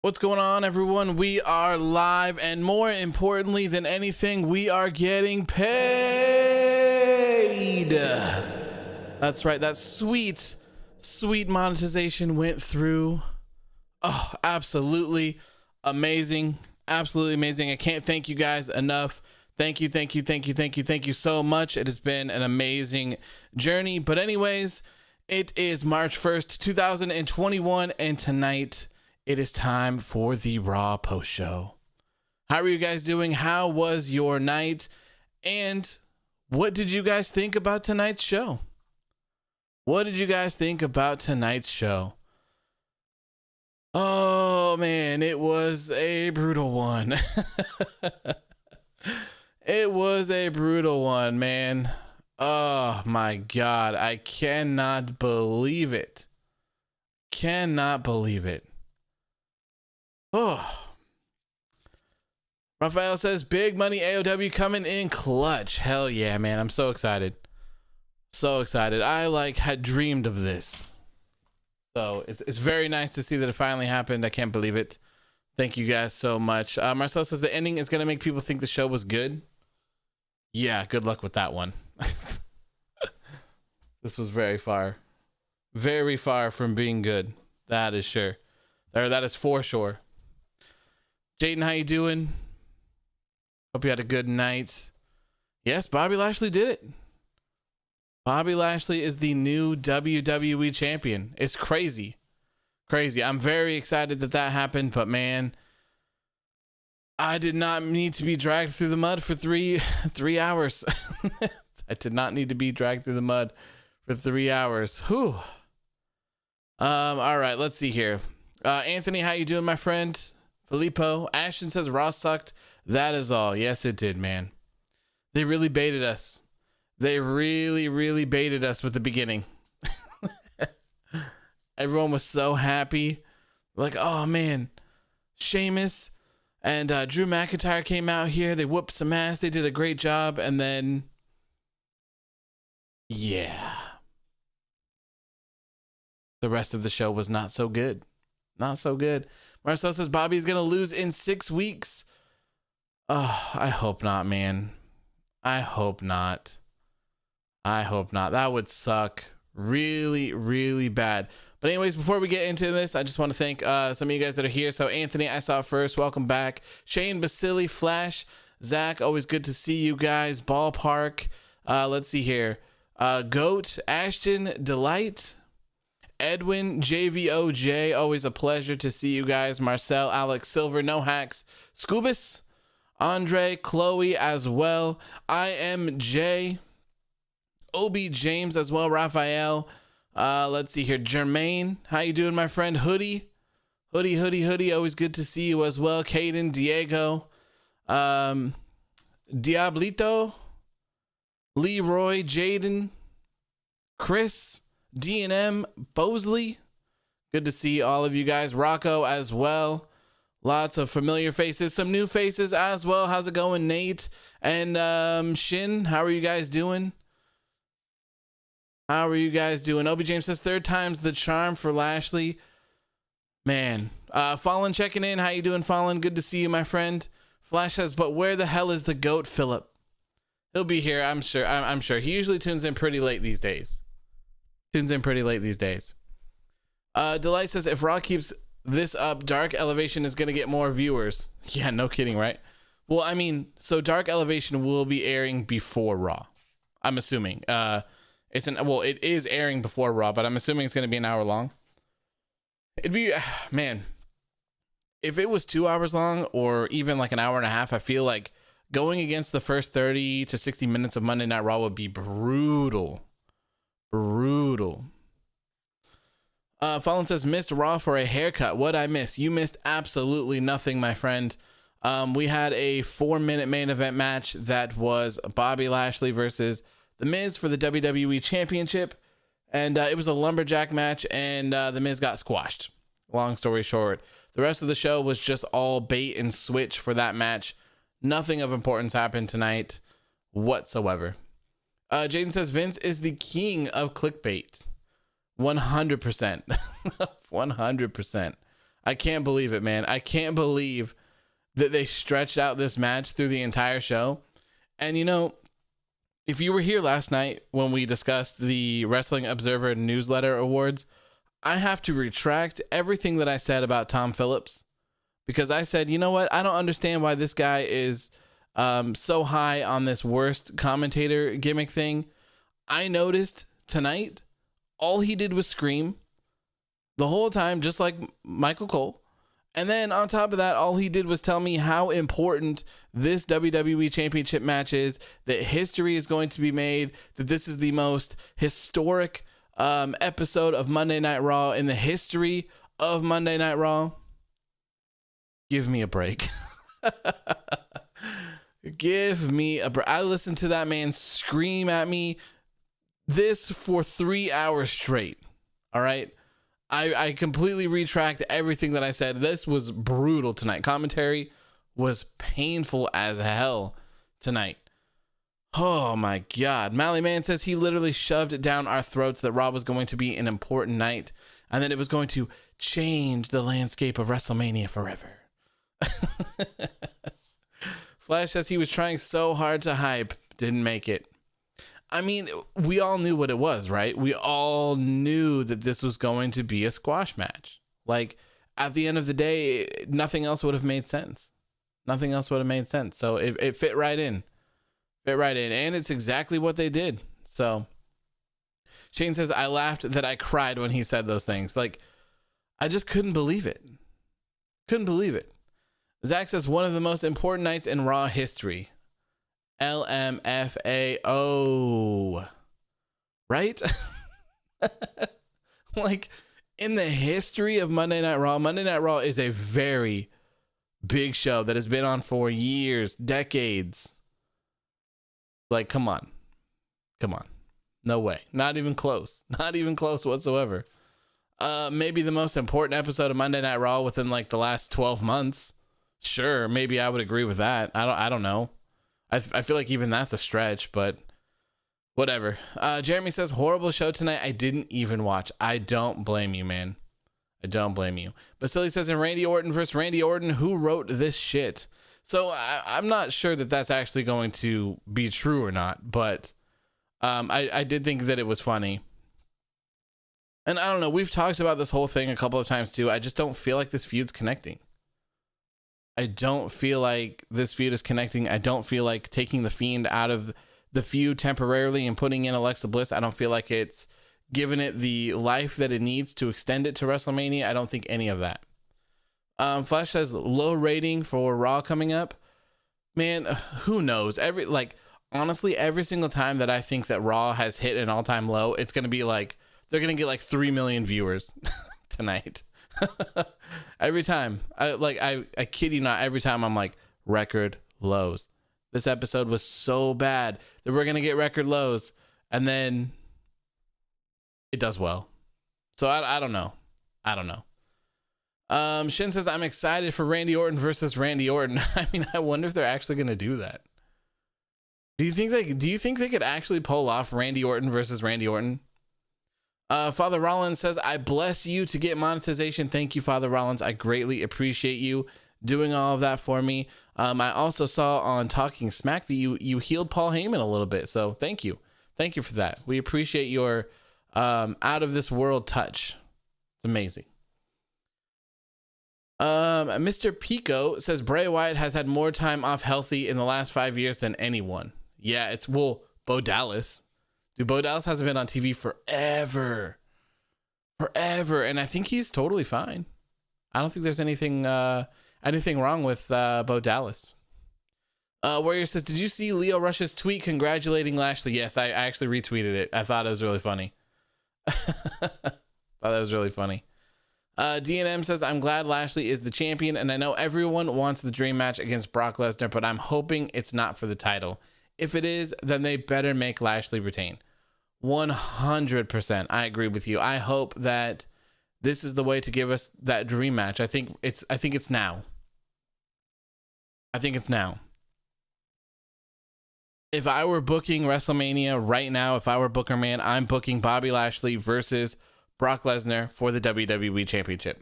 What's going on, everyone? We are live, and more importantly than anything, we are getting paid. That's right. That sweet monetization went through. Oh, absolutely amazing. Absolutely amazing. I can't thank you guys enough. Thank you so much. It has been an amazing journey. But anyways, it is March 1st, 2021, and tonight it is time for the Raw post show. How are you guys doing? How was your night? And what did you guys think about tonight's show? What did you guys think about tonight's show? Oh man, it was a brutal one. It was a brutal one, man. Oh my God. I cannot believe it. Cannot believe it. Oh. Raphael says, big money AOW coming in clutch. Hell yeah, man. I'm so excited. So excited. I had dreamed of this. So it's very nice to see that it finally happened. I can't believe it. Thank you guys so much. Marcel says the ending is going to make people think the show was good. Yeah, good luck with that one. This was very far from being good. That is sure. That is for sure. Jaden, how you doing? Hope you had a good night. Yes, Bobby Lashley did it. Bobby Lashley is the new WWE champion. It's crazy. I'm very excited that happened, but man, I did not need to be dragged through the mud for three hours. I did not need to be dragged through the mud for 3 hours. Whew. All right, let's see here. Anthony, how you doing, my friend? Filippo. Ashton says Raw sucked. That is all. Yes, it did, man. They really baited us. They really baited us with the beginning. Everyone was so happy. Like, oh man, Sheamus and Drew McIntyre came out here. They whooped some ass. They did a great job. And then, yeah. the rest of the show was not so good. Not so good. Marcel says Bobby's going to lose in 6 weeks. Oh, I hope not, man. I hope not. I hope not. That would suck really, really bad. But anyways, before we get into this, I just want to thank some of you guys that are here. So Anthony, I saw first. Welcome back. Shane, Basili, Flash, Zach, always good to see you guys. Ballpark. Let's see here. Goat, Ashton, Delight, Edwin, JVOJ, always a pleasure to see you guys. Marcel, Alex, Silver, No Hacks, Scubus, Andre, Chloe as well. I am Jay, Obi, James as well. Raphael. Let's see here. Jermaine, how you doing, my friend? Hoodie, always good to see you as well. Caden, Diego, Diablito, Leroy, Jaden, Chris, D&M, Bosley. Good to see all of you guys. Rocco as well. Lots of familiar faces, some new faces as well. How's it going, Nate? And Shin, how are you guys doing? How are you guys doing? Obi James says 3rd time's the charm for Lashley. Man. Fallen checking in. How you doing, Fallen? Good to see you, my friend. Flash says, but where the hell is the goat, Philip? He'll be here, I'm sure. I'm sure. He usually tunes in pretty late these days. Delight says, if Raw keeps this up, Dark Elevation is going to get more viewers. Yeah, no kidding, right? Well, I mean, so Dark Elevation will be airing before Raw. I'm assuming. It is airing before Raw, but I'm assuming it's going to be an hour long. It'd be, man, if it was 2 hours long or even like an hour and a half, I feel like going against the first 30 to 60 minutes of Monday Night Raw would be brutal. Fallen says, missed Raw for a haircut. What'd I miss? You missed absolutely nothing, my friend. We had a 4-minute main event match that was Bobby Lashley versus The Miz for the WWE Championship. And it was a lumberjack match, and The Miz got squashed. Long story short, the rest of the show was just all bait and switch for that match. Nothing of importance happened tonight whatsoever. Jaden says, Vince is the king of clickbait. 100%. 100%. I can't believe it, man. I can't believe that they stretched out this match through the entire show. And, you know, if you were here last night when we discussed the Wrestling Observer Newsletter Awards, I have to retract everything that I said about Tom Phillips, because I said, you know what? I don't understand why this guy is so high on this worst commentator gimmick thing. I noticed tonight, all he did was scream the whole time, just like Michael Cole. And then on top of that, all he did was tell me how important this WWE Championship match is, that history is going to be made, that this is the most historic episode of Monday Night Raw in the history of Monday Night Raw. Give me a break. Give me a break. I listened to that man scream at me this for 3 hours straight. All right. I completely retract everything that I said. This was brutal tonight. Commentary was painful as hell tonight. Oh my God. Mally Man says he literally shoved it down our throats that Raw was going to be an important night and that it was going to change the landscape of WrestleMania forever. Flash says he was trying so hard to hype, didn't make it. I mean, we all knew what it was, right? We all knew that this was going to be a squash match. Like, at the end of the day, nothing else would have made sense. So it fit right in. And it's exactly what they did. So Shane says, I laughed that I cried when he said those things. Like, I just couldn't believe it. Zach says, one of the most important nights in Raw history. LMFAO. Right? Like, in the history of Monday Night Raw is a very big show that has been on for years, decades. Like, come on. No way. Not even close whatsoever. Maybe the most important episode of Monday Night Raw within like the last 12 months. Sure, maybe I would agree with that. I don't know. I feel like even that's a stretch, but Whatever. Jeremy says, horrible show tonight. I didn't even watch. I don't blame you, man. I don't blame you. Basili says, in Randy Orton versus Randy Orton, who wrote this shit? So I'm not sure that that's actually going to be true or not, but I did think that it was funny. And I don't know, we've talked about this whole thing a couple of times too. I just don't feel like this feud's connecting. I don't feel like this feud is connecting. I don't feel like taking the Fiend out of the feud temporarily and putting in Alexa Bliss, I don't feel like it's given it the life that it needs to extend it to WrestleMania. I don't think any of that. Flash says low rating for Raw coming up. Man, who knows? Honestly, every single time that I think that Raw has hit an all-time low, it's going to be like, they're going to get like 3 million viewers tonight. Every time. I kid you not, every time I'm like, record lows. This episode was so bad that we're going to get record lows. And then it does well. So I don't know. I don't know. Shin says, I'm excited for Randy Orton versus Randy Orton. I mean, I wonder if they're actually going to do that. Do you think they could actually pull off Randy Orton versus Randy Orton? Father Rollins says, I bless you to get monetization. Thank you, Father Rollins. I greatly appreciate you doing all of that for me. I also saw on Talking Smack that you healed Paul Heyman a little bit. So thank you. Thank you for that. We appreciate your out of this world touch. It's amazing. Mr. Pico says Bray Wyatt has had more time off healthy in the last 5 years than anyone. Yeah, Bo Dallas. Dude, Bo Dallas hasn't been on TV forever. And I think he's totally fine. I don't think there's anything wrong with Bo Dallas. Warrior says, did you see Leo Rush's tweet congratulating Lashley? Yes, I actually retweeted it. I thought it was really funny. DNM says, I'm glad Lashley is the champion, and I know everyone wants the dream match against Brock Lesnar, but I'm hoping it's not for the title. If it is, then they better make Lashley retain. 100%. I agree with you. I hope that this is the way to give us that dream match. I think it's now. If I were booking WrestleMania right now, if I were Booker Man, I'm booking Bobby Lashley versus Brock Lesnar for the WWE Championship.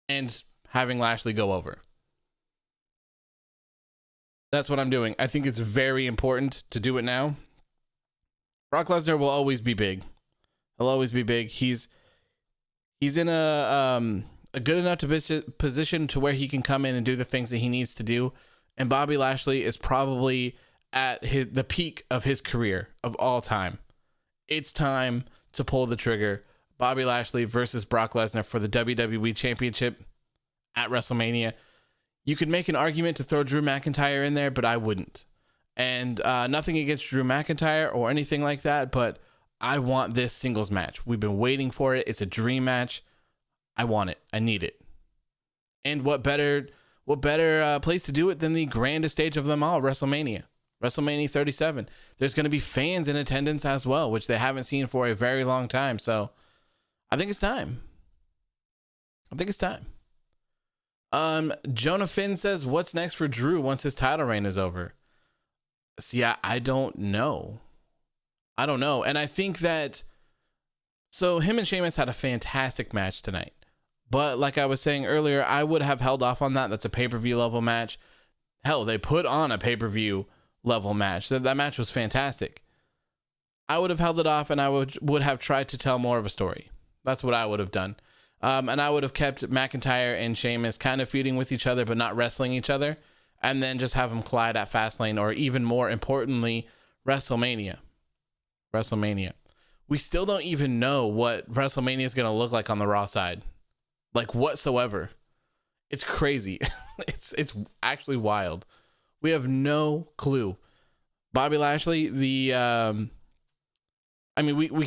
And having Lashley go over. That's what I'm doing. I think it's very important to do it now. Brock Lesnar will always be big. He'll always be big. He's in a good enough position to where he can come in and do the things that he needs to do. And Bobby Lashley is probably at the peak of his career of all time. It's time to pull the trigger. Bobby Lashley versus Brock Lesnar for the WWE Championship at WrestleMania. You could make an argument to throw Drew McIntyre in there, but I wouldn't. And nothing against Drew McIntyre or anything like that, but I want this singles match. We've been waiting for it. It's a dream match. I want it. I need it. And what better place to do it than the grandest stage of them all, WrestleMania 37. There's going to be fans in attendance as well, which they haven't seen for a very long time. So I think it's time. Jonah Finn says, what's next for Drew once his title reign is over? See, I don't know. And I think that, so him and Sheamus had a fantastic match tonight. But like I was saying earlier, I would have held off on that. That's a pay-per-view level match. Hell, they put on a pay-per-view level match. That match was fantastic. I would have held it off, and I would have tried to tell more of a story. That's what I would have done. And I would have kept McIntyre and Sheamus kind of feuding with each other, but not wrestling each other. And then just have them collide at Fastlane, or even more importantly, WrestleMania. We still don't even know what WrestleMania is going to look like on the Raw side. Like whatsoever. It's crazy. It's actually wild. We have no clue. Bobby Lashley, we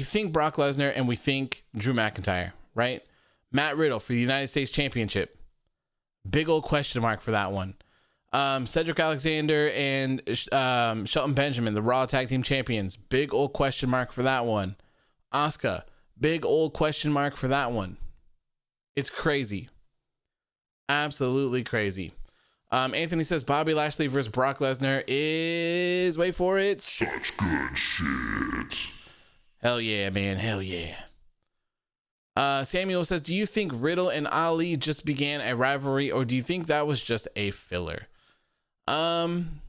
think Brock Lesnar and we think Drew McIntyre, right? Matt Riddle for the United States Championship. Big old question mark for that one. Cedric Alexander and Shelton Benjamin, the Raw Tag Team Champions. Big old question mark for that one. Asuka, big old question mark for that one. It's crazy. Absolutely crazy. Anthony says Bobby Lashley versus Brock Lesnar is, wait for it, such good shit. Hell yeah, man. Hell yeah. Samuel says, do you think Riddle and Ali just began a rivalry, or do you think that was just a filler? I'm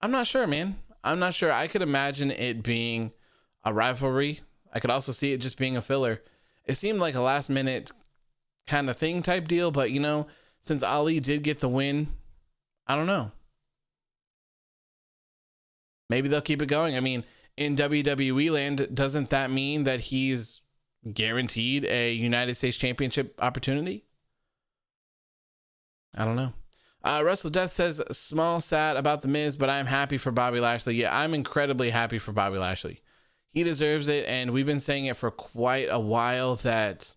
not sure, man. I'm not sure. I could imagine it being a rivalry. I could also see it just being a filler. It seemed like a last minute kind of thing type deal, but you know, since Ali did get the win, I don't know. Maybe they'll keep it going. I mean, in WWE land, doesn't that mean that he's guaranteed a United States Championship opportunity? I don't know. Russell Death says, small sad about The Miz, but I'm happy for Bobby Lashley. Yeah, I'm incredibly happy for Bobby Lashley. He deserves it, and we've been saying it for quite a while that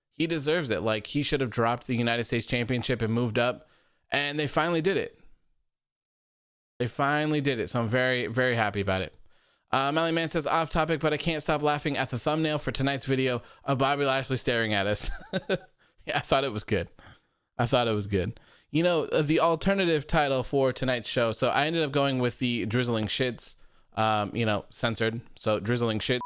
he deserves it. Like, he should have dropped the United States Championship and moved up, and they finally did it. They finally did it, so I'm very, very happy about it. Melly Man says, off topic, but I can't stop laughing at the thumbnail for tonight's video of Bobby Lashley staring at us. Yeah, I thought it was good. I thought it was good. You know, the alternative title for tonight's show, so I ended up going with the Drizzling Shits, you know, censored, so Drizzling Shits.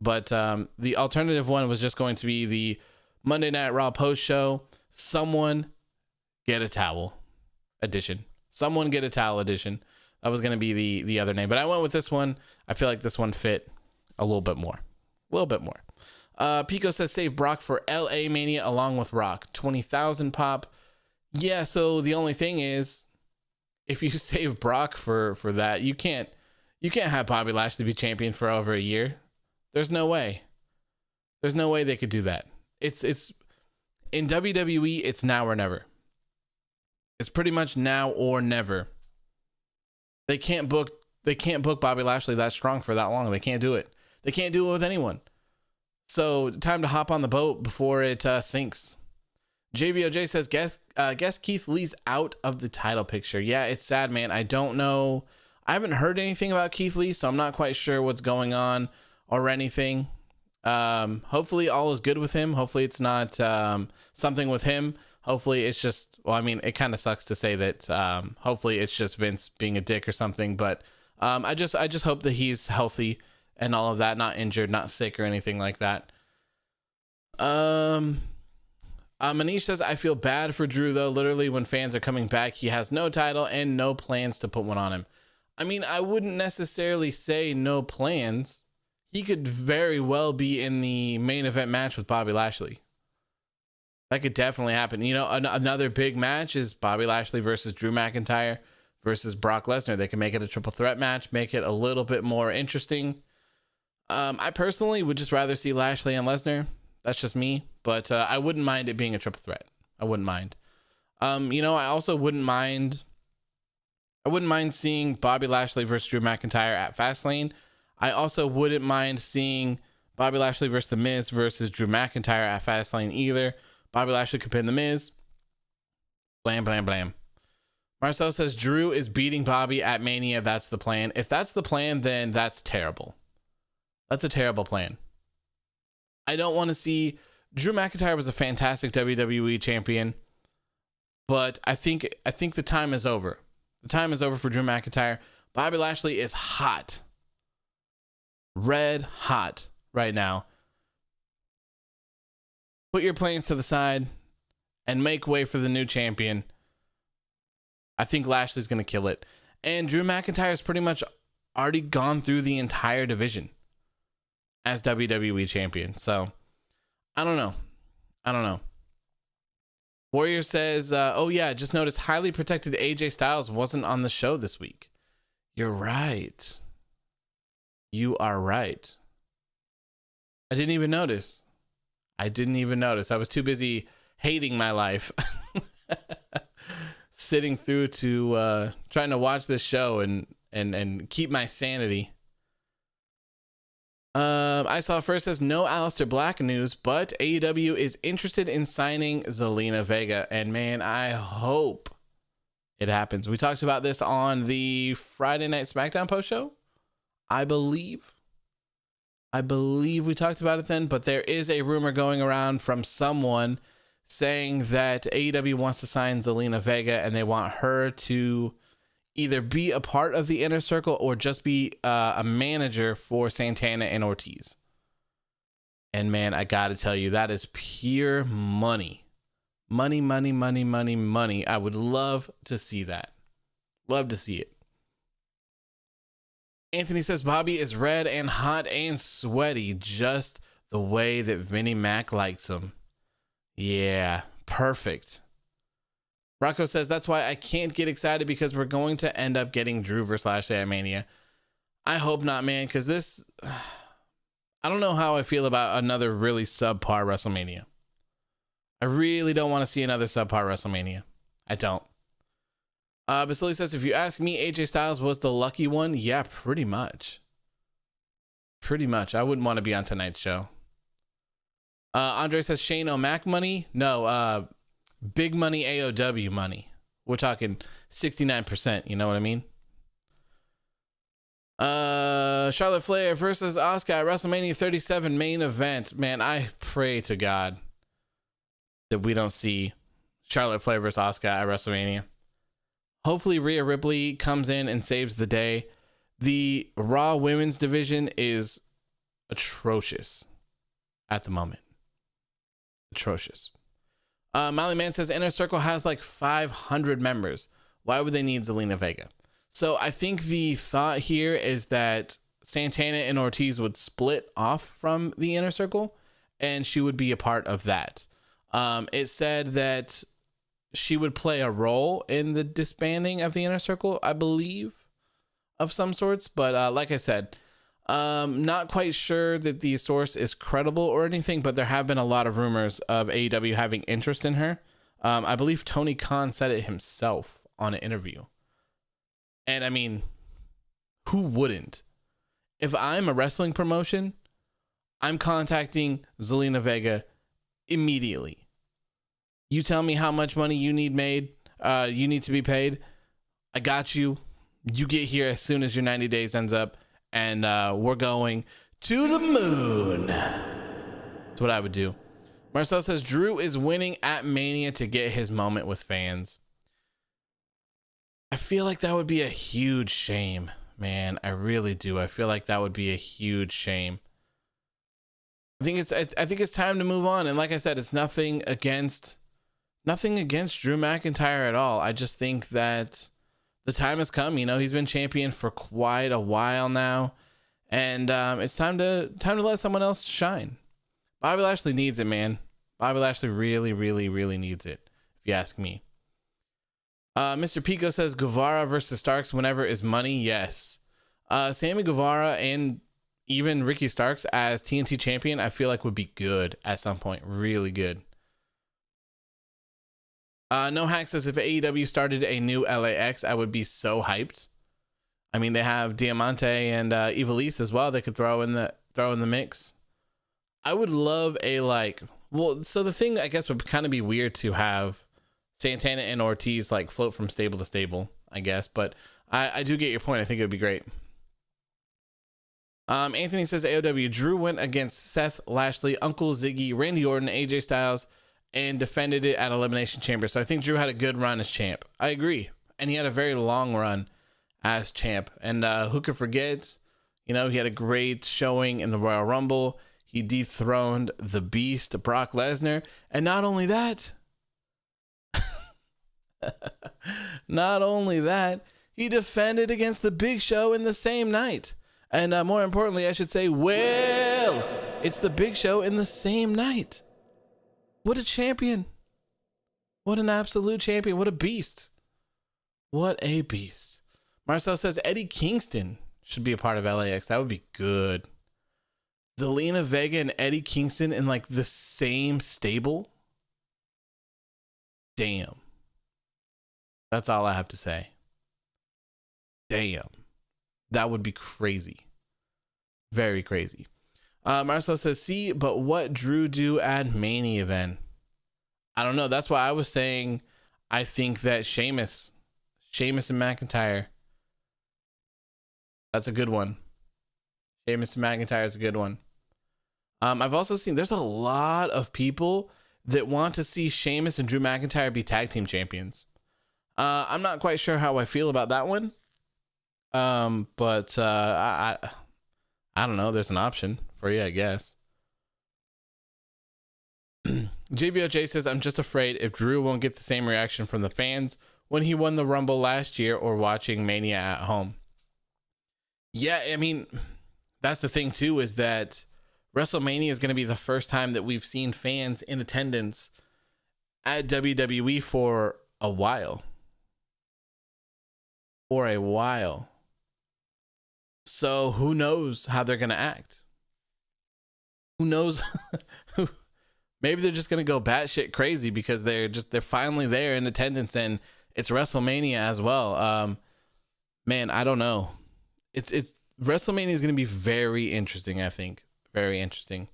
But the alternative one was just going to be the Monday Night Raw post show, Someone Get a Towel edition. Someone Get a Towel edition. That was going to be the other name, but I went with this one. I feel like this one fit a little bit more. A little bit more. Pico says, save Brock for LA Mania along with Rock. 20,000 pop. Yeah, so the only thing is, if you save Brock for that, you can't have Bobby Lashley be champion for over a year. There's no way. There's no way they could do that. It's in WWE, it's now or never. It's pretty much now or never. They can't book Bobby Lashley that strong for that long. They can't do it. They can't do it with anyone. So time to hop on the boat before it sinks. JVOJ says, guess Keith Lee's out of the title picture. Yeah, it's sad, man. I don't know. I haven't heard anything about Keith Lee, so I'm not quite sure what's going on or anything. Hopefully all is good with him. Hopefully it's not something with him. Hopefully it's just, well, I mean, it kind of sucks to say that. Hopefully it's just Vince being a dick or something, but I just hope that he's healthy and all of that, not injured, not sick or anything like that. Manish says, I feel bad for Drew though. Literally when fans are coming back, he has no title and no plans to put one on him. I mean, I wouldn't necessarily say no plans. He could very well be in the main event match with Bobby Lashley. That could definitely happen. You know, another big match is Bobby Lashley versus Drew McIntyre versus Brock Lesnar. They can make it a triple threat match, make it a little bit more interesting. I personally would just rather see Lashley and Lesnar. That's just me, but I wouldn't mind it being a triple threat. I wouldn't mind. You know, I also wouldn't mind. I wouldn't mind seeing Bobby Lashley versus Drew McIntyre at Fastlane. I also wouldn't mind seeing Bobby Lashley versus The Miz versus Drew McIntyre at Fastlane either. Bobby Lashley could pin The Miz. Blam, blam, blam. Marcel says Drew is beating Bobby at Mania. That's the plan. If that's the plan, then that's terrible. That's a terrible plan. I don't want to see. Drew McIntyre was a fantastic WWE champion, but I think the time is over. The time is over for Drew McIntyre. Bobby Lashley is hot. Red hot right now. Put your plans to the side and make way for the new champion. I think Lashley's going to kill it. And Drew McIntyre's pretty much already gone through the entire division as WWE champion. So, I don't know. Warrior says, oh yeah, just noticed highly protected AJ Styles wasn't on the show this week. You're right. You are right. I didn't even notice. I was too busy hating my life. Sitting through to trying to watch this show and keep my sanity. I saw first says no Aleister Black news, but AEW is interested in signing Zelina Vega, and man, I hope it happens. We talked about this on the Friday Night SmackDown post show. I believe we talked about it then, but there is a rumor going around from someone saying that AEW wants to sign Zelina Vega and they want her to either be a part of the Inner Circle or just be a manager for Santana and Ortiz. And man, I gotta tell you, that is pure money. Money, money, money, money, money. I would love to see that. Love to see it. Anthony says Bobby is red and hot and sweaty, just the way that Vinnie Mac likes him. Yeah, perfect. Rocco says that's why I can't get excited, because we're going to end up getting Drew versus Lashley at Mania. I hope not, man, because this, I don't know how I feel about another really subpar WrestleMania. I really don't want to see another subpar WrestleMania. I don't. Basili says, if you ask me, AJ Styles was the lucky one. Yeah, pretty much. Pretty much. I wouldn't want to be on tonight's show. Andre says, Shane O'Mac money? No, big money AOW money. We're talking 69%. You know what I mean? Charlotte Flair versus Asuka at WrestleMania 37 main event. Man, I pray to God that we don't see Charlotte Flair versus Asuka at WrestleMania. Hopefully Rhea Ripley comes in and saves the day. The Raw women's division is atrocious at the moment. Atrocious. Molly Man says Inner Circle has like 500 members. Why would they need Zelina Vega? So I think the thought here is that Santana and Ortiz would split off from the Inner Circle and she would be a part of that. It said that she would play a role in the disbanding of the Inner Circle, I believe, of some sorts. But like I said, not quite sure that the source is credible or anything, but there have been a lot of rumors of AEW having interest in her. I believe Tony Khan said it himself on an interview. And I mean, who wouldn't? If I'm a wrestling promotion, I'm contacting Zelina Vega immediately. You tell me how much money you need made, you need to be paid. I got you. You get here as soon as your 90 days ends up, and we're going to the moon. That's what I would do. Marcel says Drew is winning at Mania to get his moment with fans. I feel like that would be a huge shame, man. I really do. I feel like that would be a huge shame. I think it's time to move on. And like I said, it's nothing against Drew McIntyre at all. I just think that the time has come. You know, he's been champion for quite a while now, and it's time to let someone else shine. Bobby Lashley needs it, man. Bobby Lashley really, really, really needs it, if you ask me. Mr. Pico says Guevara versus Starks whenever is money. Yes. Sammy Guevara and even Ricky Starks as TNT champion, I feel like would be good at some point. Really good. No Hack says if AEW started a new LAX, I would be so hyped. I mean, they have Diamante and Ivelisse as well. They could throw in the mix. I would love so the thing I guess would kind of be weird to have Santana and Ortiz like float from stable to stable, I guess, but I do get your point. I think it would be great. Anthony says AOW Drew went against Seth, Lashley, Uncle Ziggy, Randy Orton, AJ Styles, and defended it at Elimination Chamber. So I think Drew had a good run as champ. I agree. And he had a very long run as champ. And who could forget, you know, he had a great showing in the Royal Rumble. He dethroned the Beast, Brock Lesnar. And not only that, he defended against the Big Show in the same night. And more importantly, I should say, well, it's the Big Show in the same night. What a champion. What an absolute champion. What a beast. What a beast. Marcel says Eddie Kingston should be a part of LAX. That would be good. Zelina Vega and Eddie Kingston in like the same stable. Damn. That's all I have to say. Damn. That would be crazy. Very crazy. Marcel says, see, but what Drew do at Mania then? I don't know. That's why I was saying I think that Sheamus and McIntyre, that's a good one. Sheamus and McIntyre is a good one. I've also seen there's a lot of people that want to see Sheamus and Drew McIntyre be tag team champions. I'm not quite sure how I feel about that one. But I don't know. There's an option for you, I guess. JVOJ says, I'm just afraid if Drew won't get the same reaction from the fans when he won the Rumble last year or watching Mania at home. Yeah, I mean, that's the thing too, is that WrestleMania is going to be the first time that we've seen fans in attendance at WWE for a while. So who knows how they're going to act? Who knows? Maybe they're just going to go batshit crazy because they're finally there in attendance and it's WrestleMania as well. Man, I don't know. It's WrestleMania is going to be very interesting, I think. Very interesting.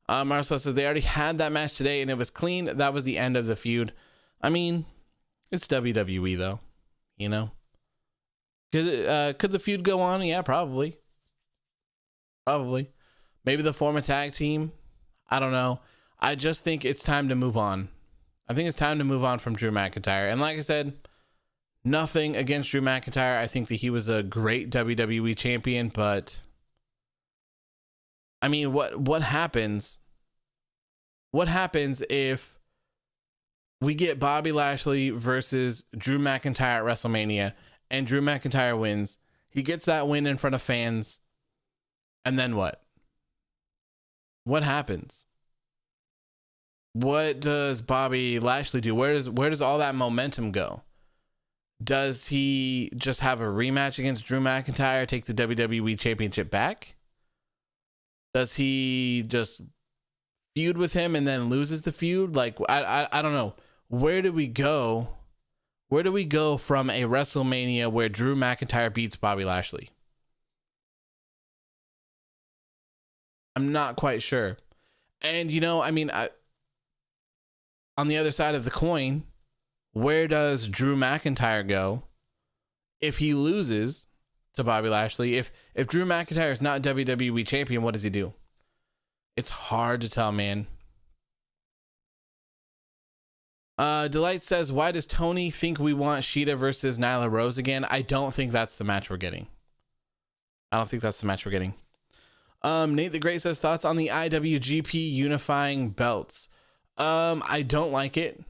Marcel says they already had that match today and it was clean. That was the end of the feud. I mean, it's WWE though, you know? Could the feud go on? Yeah, probably. Maybe they'll form a tag team. I don't know. I just think it's time to move on. I think it's time to move on from Drew McIntyre. And like I said, nothing against Drew McIntyre. I think that he was a great WWE champion, but I mean, what happens? What happens if we get Bobby Lashley versus Drew McIntyre at WrestleMania and Drew McIntyre wins? He gets that win in front of fans. And then what? What happens? What does Bobby Lashley do? Where does all that momentum go? Does he just have a rematch against Drew McIntyre, take the WWE Championship back? Does he just feud with him and then loses the feud? Like, I don't know. Where do we go? Where do we go from a WrestleMania where Drew McIntyre beats Bobby Lashley? I'm not quite sure. And, you know, I mean, on the other side of the coin, where does Drew McIntyre go if he loses to Bobby Lashley? If Drew McIntyre is not WWE champion, what does he do? It's hard to tell, man. Delight says, why does Tony think we want Sheeta versus Nyla Rose again? I don't think that's the match we're getting. Nate the Great says, thoughts on the IWGP unifying belts? I don't like it.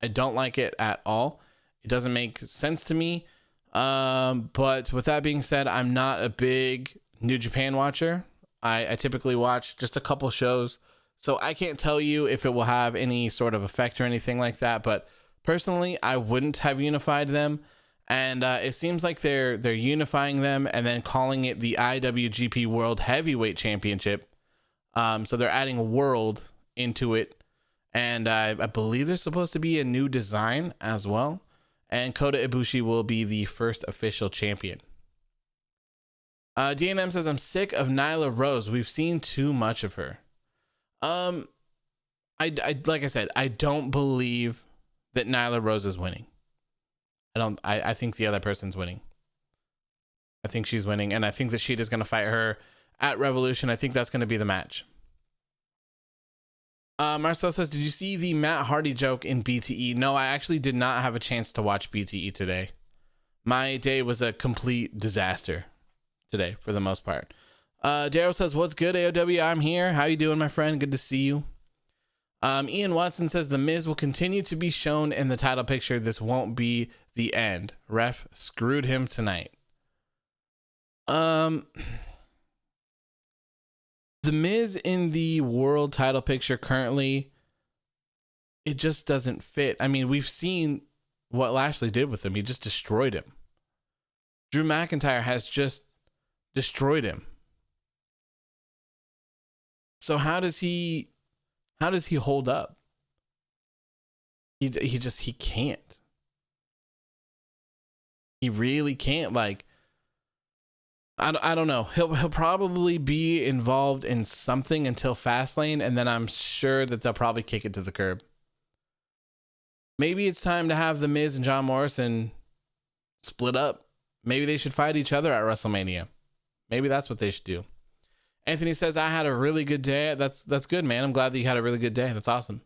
I don't like it at all. It doesn't make sense to me. But with that being said, I'm not a big New Japan watcher. I typically watch just a couple shows, so I can't tell you if it will have any sort of effect or anything like that. But personally, I wouldn't have unified them. And it seems like they're unifying them and then calling it the IWGP World Heavyweight Championship. So they're adding world into it. And I believe there's supposed to be a new design as well. And Kota Ibushi will be the first official champion. DNM says, I'm sick of Nyla Rose. We've seen too much of her. I like I said, I don't believe that Nyla Rose is winning. I think the other person's winning. I think she's winning. And I think that Sheeta's going to fight her at Revolution. I think that's going to be the match. Marcel says, did you see the Matt Hardy joke in BTE? No, I actually did not have a chance to watch BTE today. My day was a complete disaster today for the most part. Daryl says, what's good, AOW? I'm here. How you doing, my friend? Good to see you. Ian Watson says, the Miz will continue to be shown in the title picture. This won't be the end. Ref screwed him tonight. The Miz in the world title picture currently, it just doesn't fit. I mean, we've seen what Lashley did with him. He just destroyed him. Drew McIntyre has just destroyed him. So how does he hold up? He can't. He really can't. Like, I don't know. He'll probably be involved in something until Fastlane, and then I'm sure that they'll probably kick it to the curb. Maybe it's time to have The Miz and John Morrison split up. Maybe they should fight each other at WrestleMania. Maybe that's what they should do. Anthony says, I had a really good day. That's good, man. I'm glad that you had a really good day. That's awesome.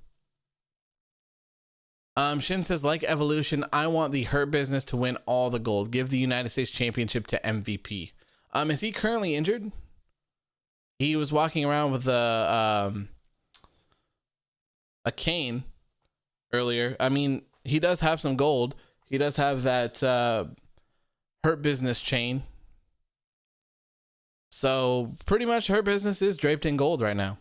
Shin says, like Evolution, I want the Hurt Business to win all the gold. Give the United States Championship to MVP. Is he currently injured? He was walking around with a cane earlier. I mean, he does have some gold. He does have that Hurt Business chain. So pretty much Hurt Business is draped in gold right now.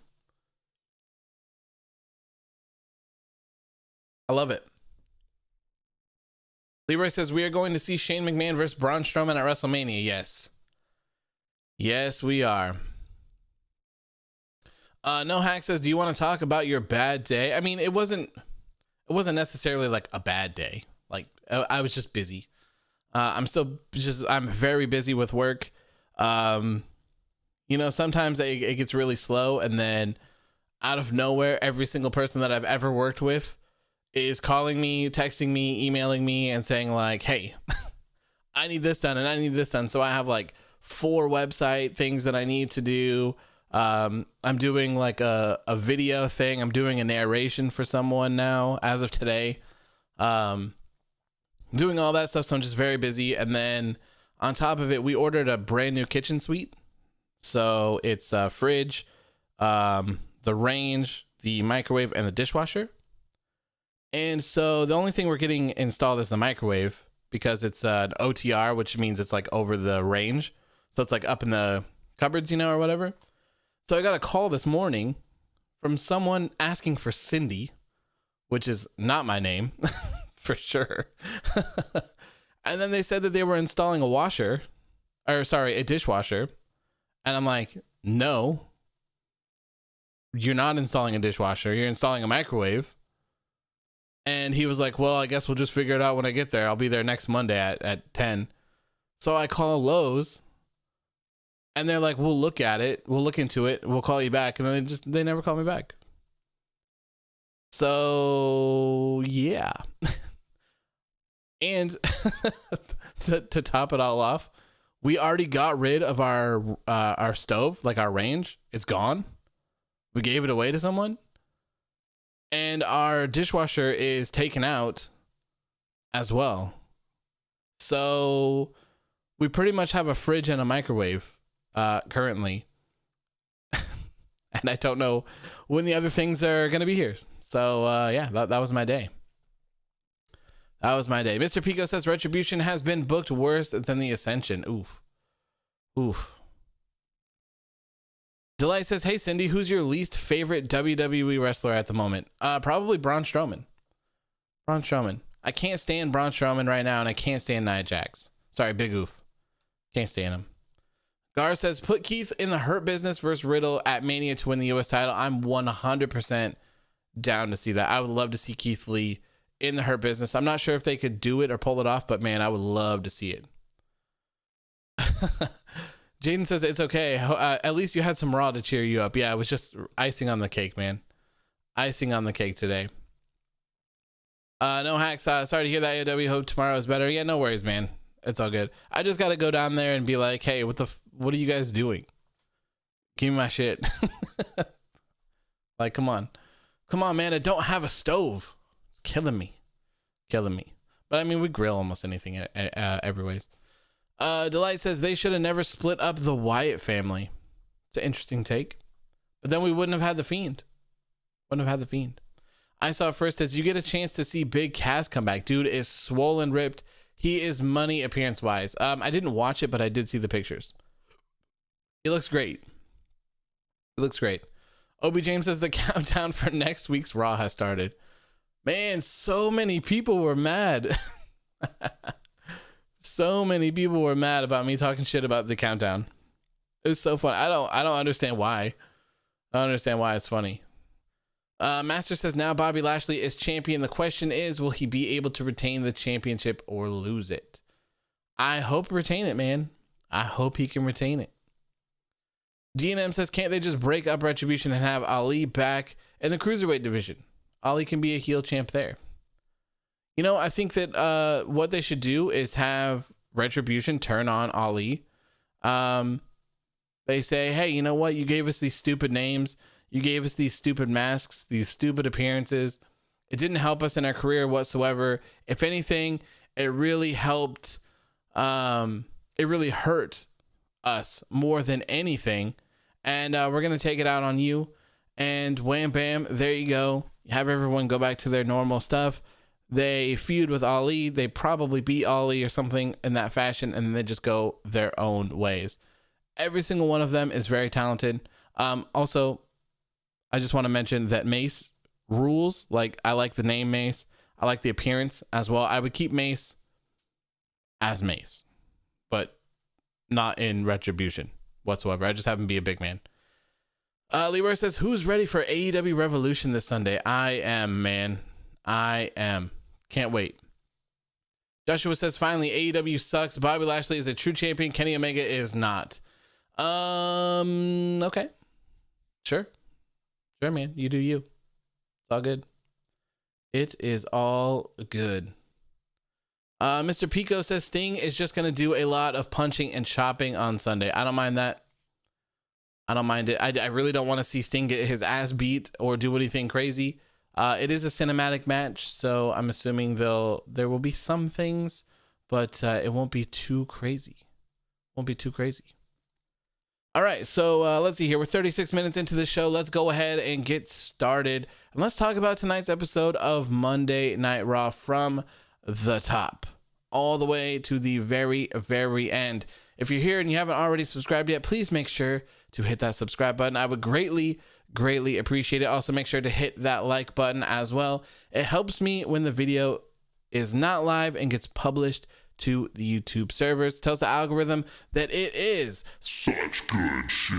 I love it. Leroy says, we are going to see Shane McMahon versus Braun Strowman at WrestleMania. Yes. Yes, we are. No Hack says, do you want to talk about your bad day? I mean, it wasn't necessarily like a bad day. Like I was just busy. I'm very busy with work. Sometimes it gets really slow, and then out of nowhere, every single person that I've ever worked with is calling me, texting me, emailing me, and saying like, hey, I need this done and I need this done. So I have like 4 website things that I need to do. I'm doing like a video thing. I'm doing a narration for someone now as of today. Doing all that stuff. So I'm just very busy. And then on top of it, we ordered a brand new kitchen suite. So it's a fridge, the range, the microwave, and the dishwasher. And so the only thing we're getting installed is the microwave, because it's an OTR, which means it's like over the range. So it's like up in the cupboards, or whatever. So I got a call this morning from someone asking for Cindy, which is not my name for sure. And then they said that they were installing a dishwasher. And I'm like, no, you're not installing a dishwasher. You're installing a microwave. And he was like, well, I guess we'll just figure it out when I get there. I'll be there next Monday at 10. So I call Lowe's, and they're like, we'll look at it. We'll look into it. We'll call you back. And then they never call me back. So yeah. And to top it all off, we already got rid of our stove, like our range. It's gone. We gave it away to someone. And our dishwasher is taken out as well. So we pretty much have a fridge and a microwave currently. And I don't know when the other things are going to be here. So yeah, that was my day. That was my day. Mr. Pico says Retribution has been booked worse than the Ascension. Oof. Delight says, hey, Cindy, who's your least favorite WWE wrestler at the moment? Probably Braun Strowman. I can't stand Braun Strowman right now, and I can't stand Nia Jax. Sorry, Big Oof. Can't stand him. Gar says, put Keith in the Hurt Business versus Riddle at Mania to win the U.S. title. I'm 100% down to see that. I would love to see Keith Lee in the Hurt Business. I'm not sure if they could do it or pull it off, but man, I would love to see it. Jaden says it's okay. At least you had some Raw to cheer you up. Yeah, it was just icing on the cake, man. Icing on the cake today. No Hacks. Sorry to hear that. AEW. Hope tomorrow is better. Yeah, no worries, man. It's all good. I just got to go down there and be like, hey, what are you guys doing? Give me my shit. Like, come on, man. I don't have a stove. It's killing me. But I mean, we grill almost anything every ways. Delight says they should have never split up the Wyatt family. It's an interesting take. But then we wouldn't have had the Fiend. I saw first as you get a chance to see Big Cass come back. Dude is swollen, ripped. He is money appearance wise. I didn't watch it, but I did see the pictures. He looks great. Obi James says the countdown for next week's Raw has started. Man, so many people were mad. So many people were mad about me talking shit about the countdown. It was so fun. I don't understand why. I don't understand why it's funny. Master says now Bobby Lashley is champion. The question is, will he be able to retain the championship or lose it? I hope retain it, man. I hope he can retain it. D&M says, can't they just break up Retribution and have Ali back in the Cruiserweight division? Ali can be a heel champ there. I think that what they should do is have Retribution turn on Ali. They say, hey, you know what? You gave us these stupid names. You gave us these stupid masks, these stupid appearances. It didn't help us in our career whatsoever. If anything, it really helped. It really hurt us more than anything. And we're going to take it out on you. And wham, bam, there you go. Have everyone go back to their normal stuff. They feud with Ali. They probably beat Ali or something in that fashion. And then they just go their own ways. Every single one of them is very talented. Also, I just want to mention that Mace rules. Like, I like the name Mace. I like the appearance as well. I would keep Mace as Mace, but not in Retribution whatsoever. I just have him be a big man. Leroy says, who's ready for AEW Revolution this Sunday? I am, man. I am. Can't wait. Joshua says, finally, AEW sucks. Bobby Lashley is a true champion. Kenny Omega is not. Okay. Sure, man. You do you. It's all good. It is all good. Mr. Pico says Sting is just going to do a lot of punching and chopping on Sunday. I don't mind that. I don't mind it. I really don't want to see Sting get his ass beat or do anything crazy. It is a cinematic match, so I'm assuming there will be some things, but it won't be too crazy. All right, so let's see here. We're 36 minutes into the show. Let's go ahead and get started. And let's talk about tonight's episode of Monday Night Raw from the top all the way to the very, very end. If you're here and you haven't already subscribed yet, please make sure to hit that subscribe button. I would greatly appreciate it. Also, make sure to hit that like button as well. It helps me when the video is not live and gets published to the YouTube servers. Tells the algorithm that it is such good shit,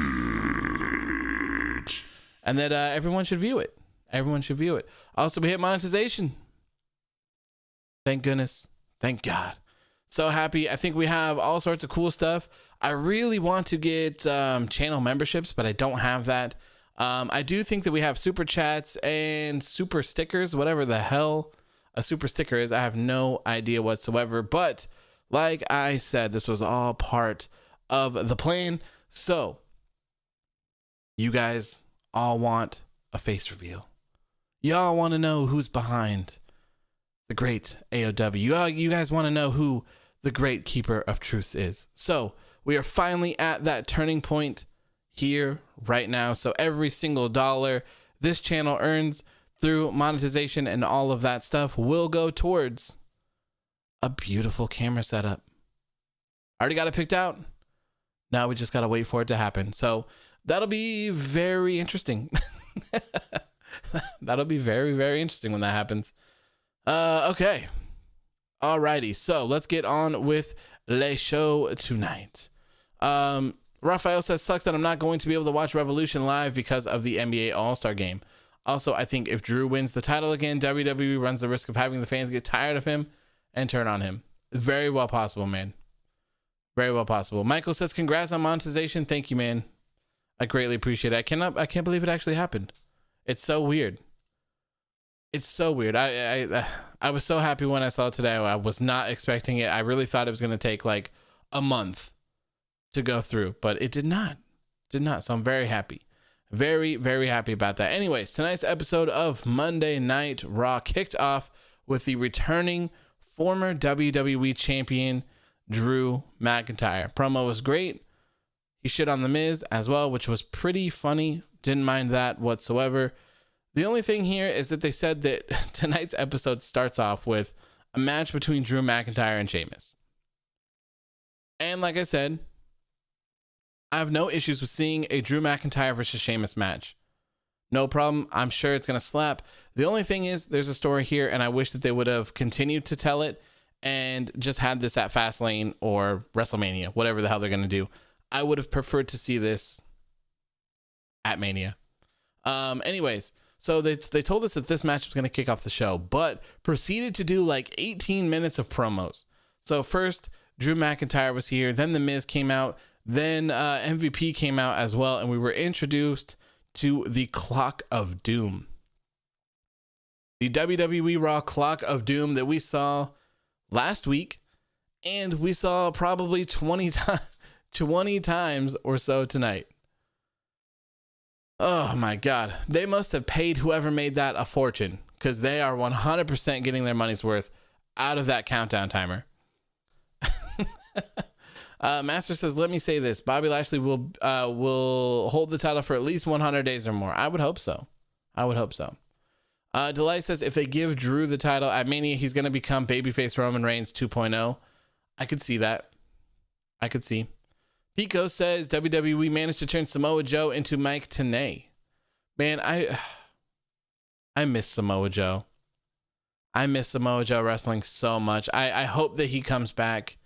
and that everyone should view it. Also, we hit monetization. Thank goodness. Thank God. So happy. I think we have all sorts of cool stuff. I really want to get channel memberships, but I don't have that. I do think that we have super chats and super stickers, whatever the hell a super sticker is. I have no idea whatsoever, but like I said, this was all part of the plan. So you guys all want a face reveal. Y'all want to know who's behind the great AOW. You guys want to know who the great keeper of truth is. So we are finally at that turning point here right now. So every single dollar this channel earns through monetization and all of that stuff will go towards a beautiful camera setup. Already got it picked out. Now we just got to wait for it to happen. So that'll be very interesting. That'll be very, very interesting when that happens. Okay. Alrighty. So let's get on with Le Show tonight. Raphael says, sucks that I'm not going to be able to watch Revolution live because of the NBA All-Star game. Also, I think if Drew wins the title again, WWE runs the risk of having the fans get tired of him and turn on him. Very well possible, man. Very well possible. Michael says, congrats on monetization. Thank you, man. I greatly appreciate it. I can't believe it actually happened. It's so weird. It's so weird. I was so happy when I saw it today. I was not expecting it. I really thought it was going to take like a month to go through, but it did not. So I'm very happy. Very, very happy about that. Anyways, tonight's episode of Monday Night Raw kicked off with the returning former WWE champion Drew McIntyre. Promo was great. He shit on The Miz as well, which was pretty funny. Didn't mind that whatsoever. The only thing here is that they said that tonight's episode starts off with a match between Drew McIntyre and Sheamus. And like I said, I have no issues with seeing a Drew McIntyre versus Sheamus match. No problem. I'm sure it's going to slap. The only thing is there's a story here, and I wish that they would have continued to tell it and just had this at Fastlane or WrestleMania, whatever the hell they're going to do. I would have preferred to see this at Mania. Anyways, so they told us that this match was going to kick off the show, but proceeded to do like 18 minutes of promos. So first, Drew McIntyre was here. Then The Miz came out. Then MVP came out as well, and we were introduced to the Clock of Doom. The WWE Raw Clock of Doom that we saw last week, and we saw probably 20 times or so tonight. Oh my God. They must have paid whoever made that a fortune, because they are 100% getting their money's worth out of that countdown timer. Master says, let me say this. Bobby Lashley will hold the title for at least 100 days or more. I would hope so. Delight says, if they give Drew the title at Mania, he's going to become babyface Roman Reigns 2.0. I could see that. Pico says, WWE managed to turn Samoa Joe into Mike Tenay. Man, I miss Samoa Joe. I miss Samoa Joe wrestling so much. I hope that he comes back.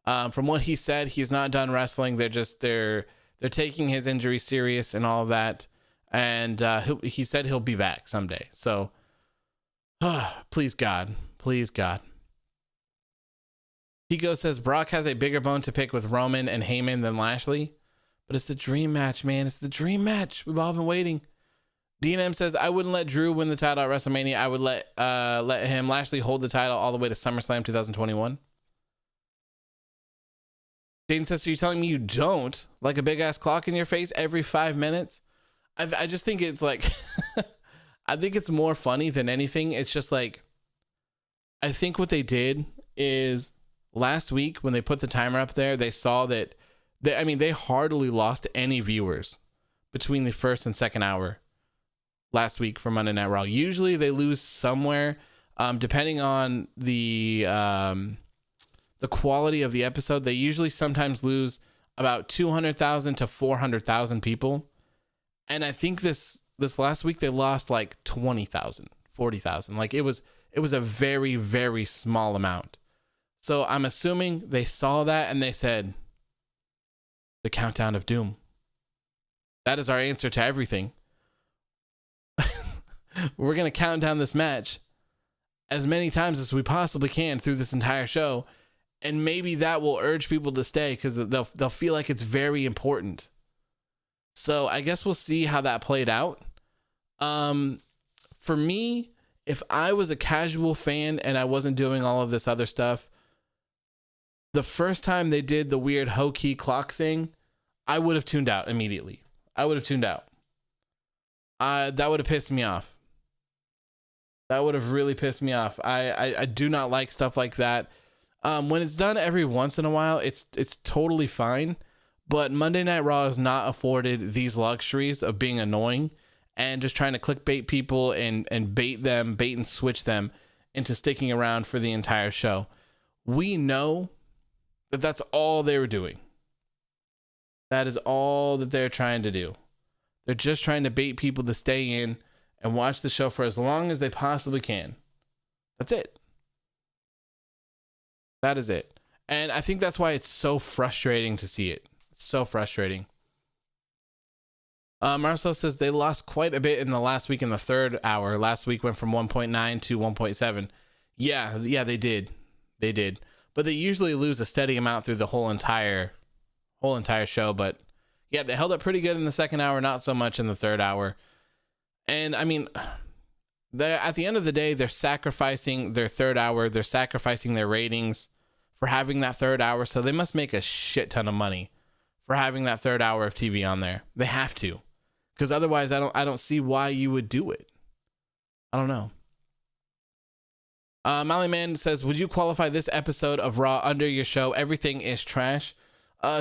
From what he said, he's not done wrestling. They're taking his injury serious and all of that. And he said he'll be back someday. So, please God. Pico says Brock has a bigger bone to pick with Roman and Heyman than Lashley. But it's the dream match, man. It's the dream match. We've all been waiting. D&M says, I wouldn't let Drew win the title at WrestleMania. I would let him, Lashley, hold the title all the way to SummerSlam 2021. Jaden says, so you're telling me you don't like a big ass clock in your face every 5 minutes? I just think it's like, I think it's more funny than anything. It's just like, I think what they did is last week when they put the timer up there, they saw that they hardly lost any viewers between the first and second hour last week for Monday Night Raw. Usually they lose somewhere, depending on the quality of the episode. They usually sometimes lose about 200,000 to 400,000 people. And I think this last week they lost like 20,000, 40,000. Like it was a very, very small amount. So I'm assuming they saw that and they said, the countdown of doom. That is our answer to everything. We're going to count down this match as many times as we possibly can through this entire show. And maybe that will urge people to stay because they'll feel like it's very important. So I guess we'll see how that played out. For me, if I was a casual fan and I wasn't doing all of this other stuff, the first time they did the weird hokey clock thing, I would have tuned out immediately. That would have pissed me off. That would have really pissed me off. I do not like stuff like that. When it's done every once in a while, it's totally fine. But Monday Night Raw is not afforded these luxuries of being annoying and just trying to clickbait people and bait and switch them into sticking around for the entire show. We know that that's all they were doing. That is all that they're trying to do. They're just trying to bait people to stay in and watch the show for as long as they possibly can. That's it. That is it. And I think that's why it's so frustrating to see it. It's so frustrating. Marcel says they lost quite a bit in the last week in the third hour. Last week went from 1.9 to 1.7. Yeah, they did. But they usually lose a steady amount through the whole entire show. But yeah, they held up pretty good in the second hour, not so much in the third hour. And I mean, at the end of the day, they're sacrificing their third hour. They're sacrificing their ratings for having that third hour. So they must make a shit ton of money for having that third hour of TV on there. They have to, because otherwise I don't see why you would do it. I don't know. Molly Man says, would you qualify this episode of Raw under your show Everything is Trash?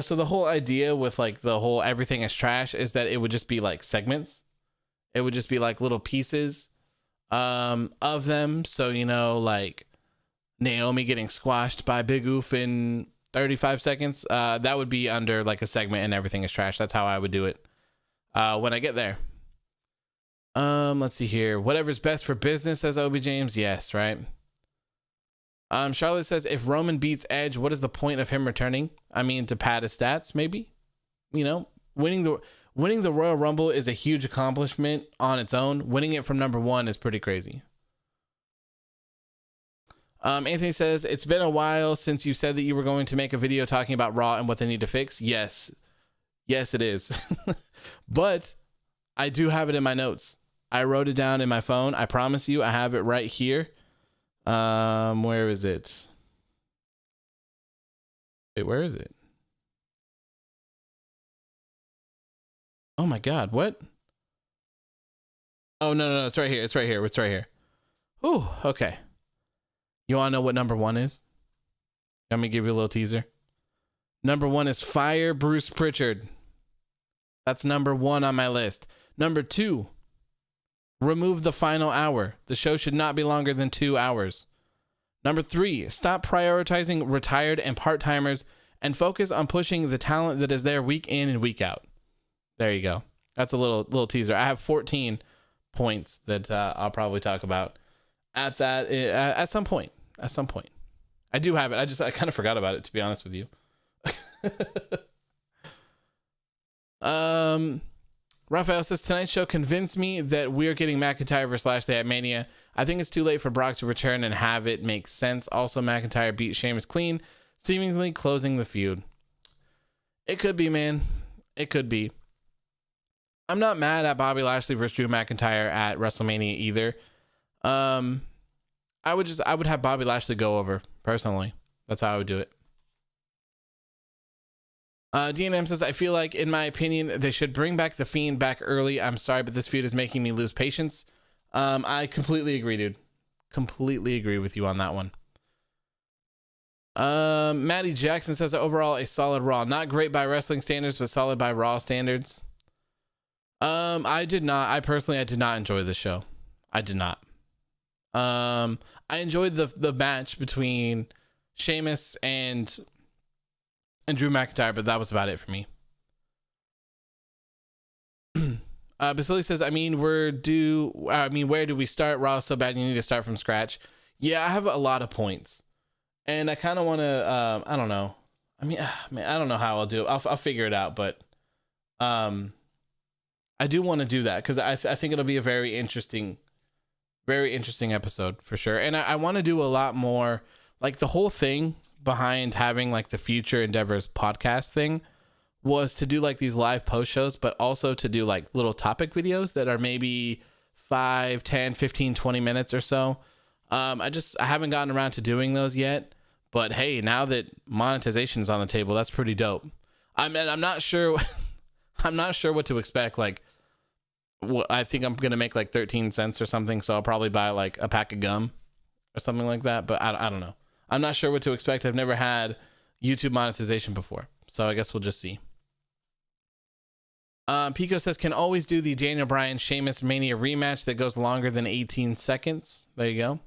So the whole idea with like the whole Everything is Trash is that it would just be like segments. It would just be like little pieces of them. So, like Naomi getting squashed by Big Oof in 35 seconds. That would be under like a segment and Everything is Trash. That's how I would do it when I get there. Let's see here. Whatever's best for business, says Obi James. Yes, right. Charlotte says, if Roman beats Edge, what is the point of him returning? I mean, to pad his stats, maybe. Winning the Royal Rumble is a huge accomplishment on its own. Winning it from number one is pretty crazy. Anthony says, it's been a while since you said that you were going to make a video talking about Raw and what they need to fix. Yes, it is. But I do have it in my notes. I wrote it down in my phone. I promise you, I have it right here. Where is it? Wait, where is it? Oh my God, what? Oh, no, it's right here. It's right here. Whew, okay. You want to know what number 1 is? Let me give you a little teaser. Number 1 is fire Bruce Pritchard. That's number 1 on my list. Number 2, remove the final hour. The show should not be longer than 2 hours. Number 3, stop prioritizing retired and part-timers and focus on pushing the talent that is there week in and week out. There you go. That's a little teaser. I have 14 points that I'll probably talk about at some point. At some point. I do have it. I kind of forgot about it, to be honest with you. Raphael says, tonight's show convinced me that we're getting McIntyre versus Lashley at Mania. I think it's too late for Brock to return and have it make sense. Also, McIntyre beat Sheamus clean, seemingly closing the feud. It could be, man. It could be. I'm not mad at Bobby Lashley versus Drew McIntyre at WrestleMania either. I would have Bobby Lashley go over, personally. That's how I would do it. DNM says, I feel like, in my opinion, they should bring back the Fiend back early. I'm sorry, but this feud is making me lose patience. I completely agree, dude. Completely agree with you on that one. Maddie Jackson says, overall, a solid Raw. Not great by wrestling standards, but solid by Raw standards. I did not enjoy the show. I did not. I enjoyed the match between Sheamus and Drew McIntyre, but that was about it for me. Basili says, where do we start? Raw is so bad you need to start from scratch. Yeah, I have a lot of points, and I kind of want to. I don't know. I don't know how I'll do it. I'll figure it out, but I do want to do that because I think it'll be a very interesting episode for sure. And I want to do a lot more, like the whole thing behind having like the Future Endeavors podcast thing was to do like these live post shows, but also to do like little topic videos that are maybe 5, 10, 15, 20 minutes or so. I haven't gotten around to doing those yet, but hey, now that monetization is on the table, that's pretty dope. I'm not sure. I'm not sure what to expect. Like, I think I'm going to make like 13 cents or something. So I'll probably buy like a pack of gum or something like that. But I don't know. I'm not sure what to expect. I've never had YouTube monetization before. So I guess we'll just see. Pico says, can always do the Daniel Bryan Sheamus Mania rematch that goes longer than 18 seconds. There you go.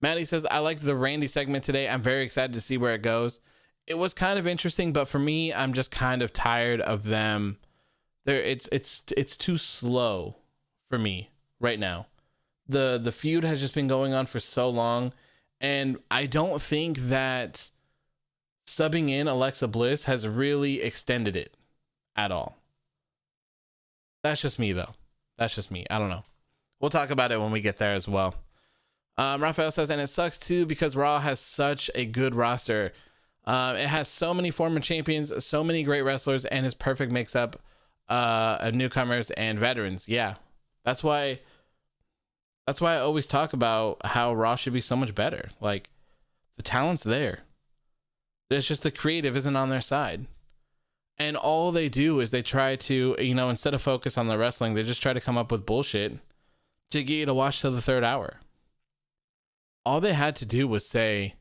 Maddie says, I liked the Randy segment today. I'm very excited to see where it goes. It was kind of interesting, but for me, I'm just kind of tired of them. It's too slow for me right now. The feud has just been going on for so long, and I don't think that subbing in Alexa Bliss has really extended it at all. That's just me, though. That's just me. I don't know. We'll talk about it when we get there as well. Raphael says, and it sucks too because Raw has such a good roster. It has so many former champions, so many great wrestlers, and is perfect mix-up of newcomers and veterans. Yeah, that's why I always talk about how Raw should be so much better. Like, the talent's there. It's just the creative isn't on their side. And all they do is they try to, instead of focus on the wrestling, they just try to come up with bullshit to get you to watch till the third hour. All they had to do was say,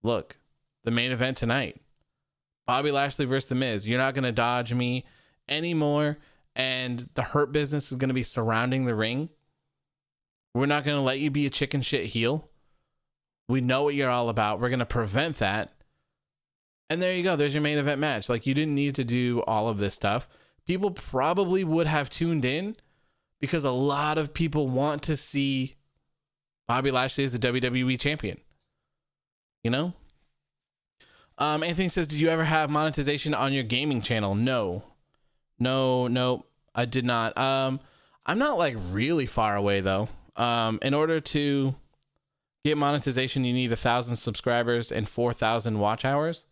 look, the main event tonight, Bobby Lashley versus The Miz. You're not going to dodge me anymore, and the Hurt Business is going to be surrounding the ring. We're not going to let you be a chicken shit heel. We know what you're all about. We're going to prevent that. And there you go. There's your main event match. Like, you didn't need to do all of this stuff. People probably would have tuned in because a lot of people want to see Bobby Lashley as the WWE champion. Anthony says, did you ever have monetization on your gaming channel? No, I did not. I'm not like really far away though. In order to get monetization, you need 1,000 subscribers and 4,000 watch hours.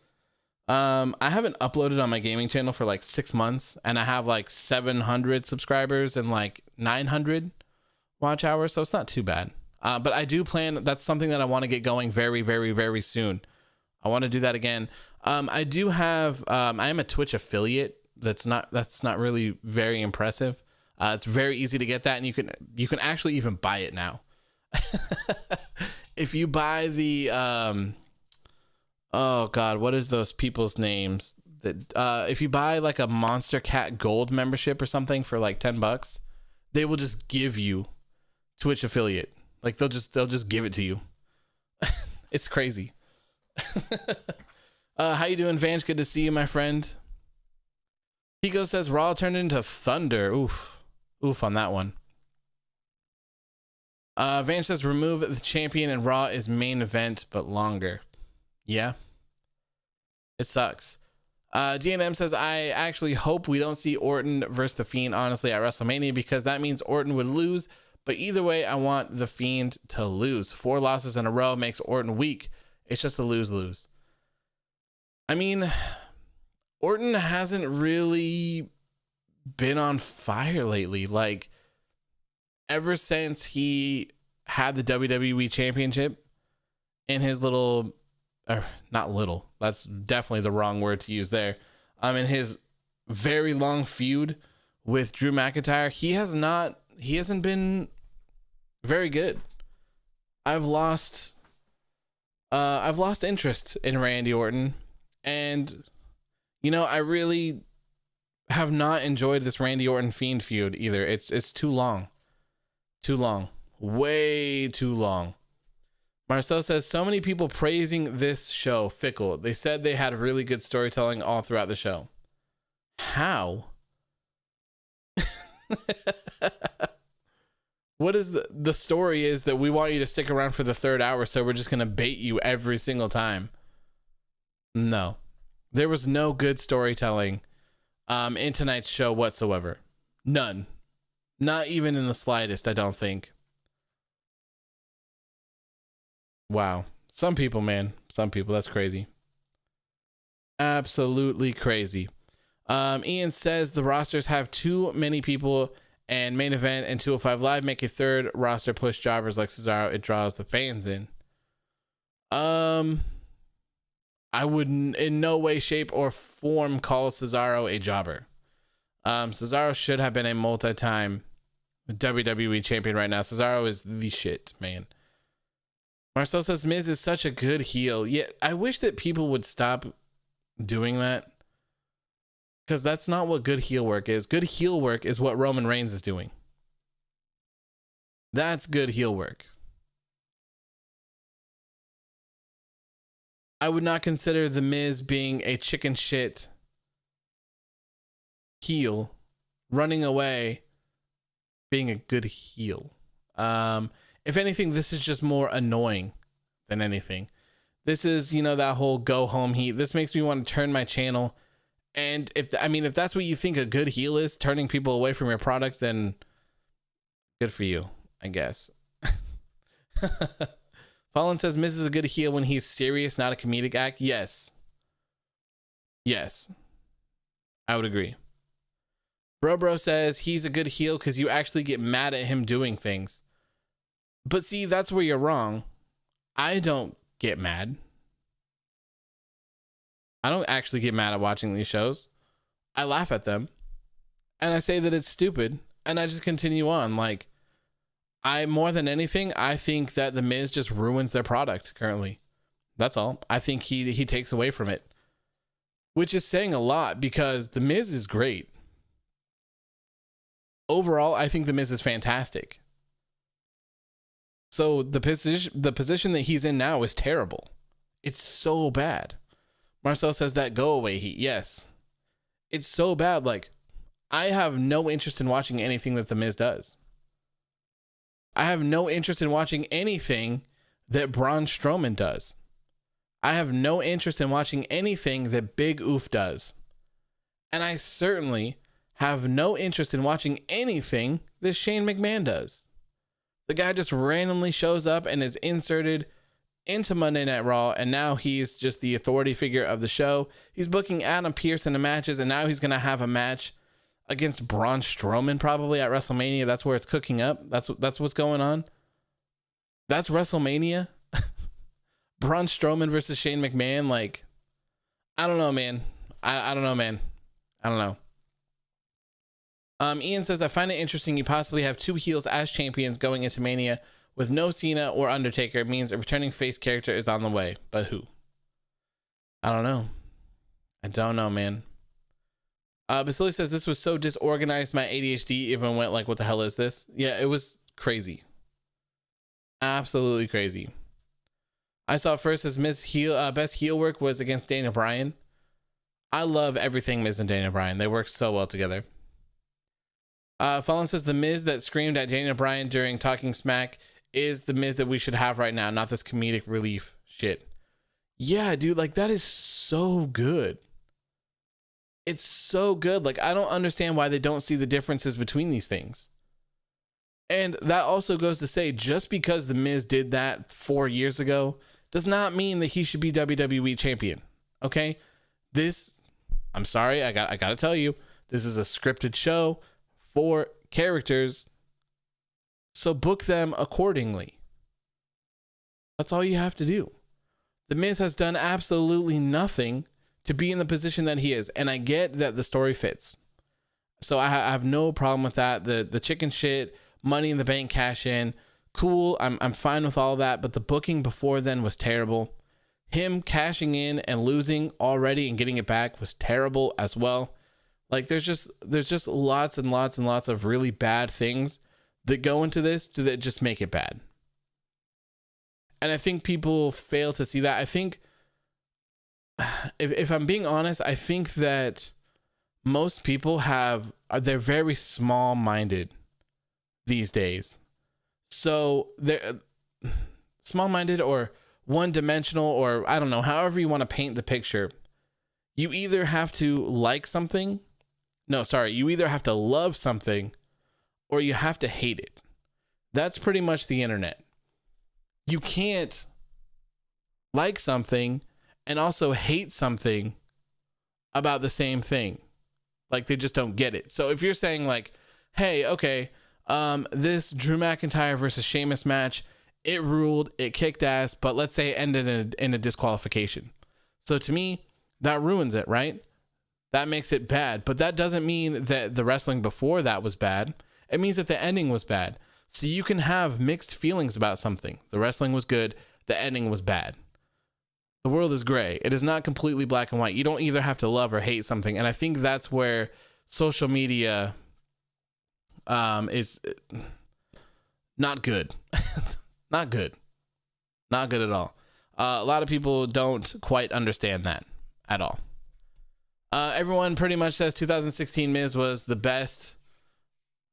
I haven't uploaded on my gaming channel for like 6 months, and I have like 700 subscribers and like 900 watch hours, so it's not too bad. But I do plan, that's something that I want to get going very, very, very soon. I want to do that again. I do have, I am a Twitch affiliate. That's not really very impressive. It's very easy to get that, and you can actually even buy it now. If you buy the oh god, what is those people's names that if you buy like a Monster Cat Gold membership or something for like $10, they will just give you Twitch affiliate. Like they'll just give it to you. It's crazy. How you doing, Vange? Good to see you, my friend. Pico says Raw turned into Thunder. Oof on that one. Vange says remove the champion and Raw is main event but longer. Yeah, it sucks. DNM says I actually hope we don't see Orton versus the Fiend honestly at WrestleMania, because that means Orton would lose. But either way, I want the Fiend to lose. 4 losses in a row makes Orton weak. It's just a lose-lose. I mean, Orton hasn't really been on fire lately. Like, ever since he had the WWE Championship in his little, not little, that's definitely the wrong word to use there. In his very long feud with Drew McIntyre, he hasn't been very good. I've lost interest in Randy Orton, and I really have not enjoyed this Randy Orton Fiend feud either. It's too long, way too long. Marcel says so many people praising this show fickle. They said they had really good storytelling all throughout the show. How? What is the story is that we want you to stick around for the 3rd hour, so we're just going to bait you every single time. No. There was no good storytelling in tonight's show whatsoever. None. Not even in the slightest, I don't think. Wow. Some people, man. Some people, that's crazy. Absolutely crazy. Ian says the rosters have too many people, and main event and 205 Live make a 3rd roster push jobbers like Cesaro. It draws the fans in. I wouldn't in no way, shape, or form call Cesaro a jobber. Cesaro should have been a multi-time WWE champion right now. Cesaro is the shit, man. Marcel says Miz is such a good heel. Yeah, I wish that people would stop doing that, because that's not what good heel work is. Good heel work is what Roman Reigns is doing. That's good heel work. I would not consider The Miz being a chicken shit heel, running away, being a good heel. If anything, this is just more annoying than anything. This is, that whole go home heat. This makes me want to turn my channel. And if that's what you think a good heel is, turning people away from your product, then good for you, I guess. Fallen says Miz is a good heel when he's serious, not a comedic act. Yes. I would agree. Bro says he's a good heel because you actually get mad at him doing things. But see, that's where you're wrong. I don't get mad. I don't actually get mad at watching these shows. I laugh at them and I say that it's stupid, and I just continue on. Like, more than anything, I think that The Miz just ruins their product currently. That's all. I think he takes away from it, which is saying a lot, because The Miz is great. Overall, I think The Miz is fantastic. So the position that he's in now is terrible. It's so bad. Marcel says that go away heat. Yes. It's so bad. Like, I have no interest in watching anything that The Miz does. I have no interest in watching anything that Braun Strowman does. I have no interest in watching anything that Big Oof does. And I certainly have no interest in watching anything that Shane McMahon does. The guy just randomly shows up and is inserted into Monday Night Raw, and now he's just the authority figure of the show. He's booking Adam Pearce into matches, and now he's going to have a match against Braun Strowman probably at WrestleMania. That's where it's cooking up. That's what's going on. That's WrestleMania. Braun Strowman versus Shane McMahon. Like, I don't know, man. I don't know, man. I don't know. Ian says, I find it interesting you possibly have 2 heels as champions going into Mania with no Cena or Undertaker means a returning face character is on the way. But who? I don't know. I don't know, man. Basili says this was so disorganized, my ADHD even went like, what the hell is this? Yeah, it was crazy. Absolutely crazy. I saw first as Miz best heel work was against Daniel Bryan. I love everything Miz and Daniel Bryan. They work so well together. Fallon says the Miz that screamed at Daniel Bryan during Talking Smack is the Miz that we should have right now, not this comedic relief shit. Yeah, dude, like that is so good. It's so good. Like, I don't understand why they don't see the differences between these things. And that also goes to say, just because the Miz did that 4 years ago does not mean that he should be WWE champion. Okay? This, I'm sorry, I got to tell you, this is a scripted show for characters. So book them accordingly. That's all you have to do. The Miz has done absolutely nothing to be in the position that he is. And I get that the story fits. So I have no problem with that. The chicken shit, Money in the Bank cash in, cool. I'm fine with all that. But the booking before then was terrible. Him cashing in and losing already and getting it back was terrible as well. Like there's just lots and lots and lots of really bad things that go into this that just make it bad. And I think people fail to see that. I think, if I'm being honest, I think that most people they're very small-minded these days. So they're small-minded or one-dimensional, or I don't know, however you want to paint the picture. You either have to like something. No, sorry. You either have to love something or you have to hate it. That's pretty much the internet. You can't like something and also hate something about the same thing. Like they just don't get it. So if you're saying like, hey, okay, this Drew McIntyre versus Sheamus match, it ruled, it kicked ass, but let's say it ended in a disqualification. So to me, that ruins it, right? That makes it bad. But that doesn't mean that the wrestling before that was bad. It means that the ending was bad. So you can have mixed feelings about something. The wrestling was good. The ending was bad. The world is gray. It is not completely black and white. You don't either have to love or hate something. And I think that's where social media is not good. Not good. Not good at all. A lot of people don't quite understand that at all. Everyone pretty much says 2016 Miz was the best.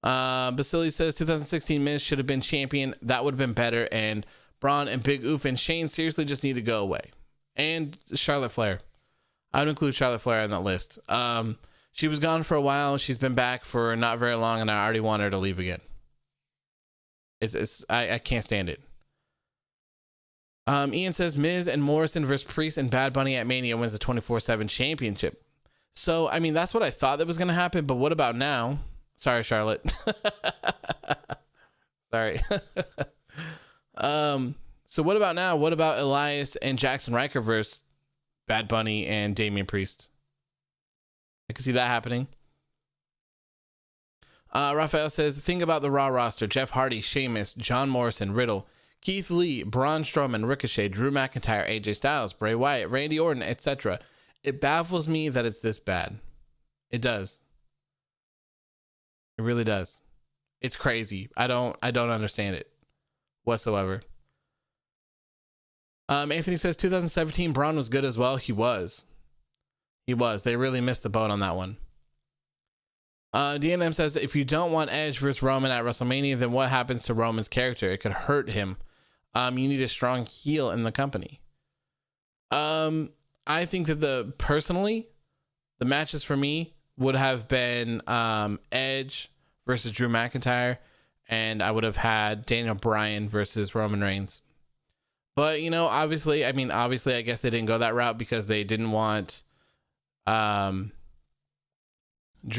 Basili says 2016 Miz should have been champion. That would have been better. And Braun and Big Oof and Shane seriously just need to go away. And Charlotte Flair. I would include Charlotte Flair on that list. She was gone for a while. She's been back for not very long, and I already want her to leave again. I can't stand it. Ian says Miz and Morrison versus Priest and Bad Bunny at Mania wins the 24/7 championship. So, I mean, that's what I thought that was going to happen, but what about now? Sorry, Charlotte. Sorry. So what about now? What about Elias and Jackson Ryker versus Bad Bunny and Damian Priest? I can see that happening. Raphael says, the thing about the Raw roster, Jeff Hardy, Sheamus, John Morrison, Riddle, Keith Lee, Braun Strowman, Ricochet, Drew McIntyre, AJ Styles, Bray Wyatt, Randy Orton, etc. It baffles me that it's this bad. It does. It really does. It's crazy. I don't understand it whatsoever. Anthony says 2017 Braun was good as well. He was. They really missed the boat on that one. DNM says if you don't want Edge versus Roman at WrestleMania, then what happens to Roman's character? It could hurt him. You need a strong heel in the company. I think that personally, the matches for me would have been Edge versus Drew McIntyre, and I would have had Daniel Bryan versus Roman Reigns. But, you know, obviously, I guess they didn't go that route because they didn't want Drew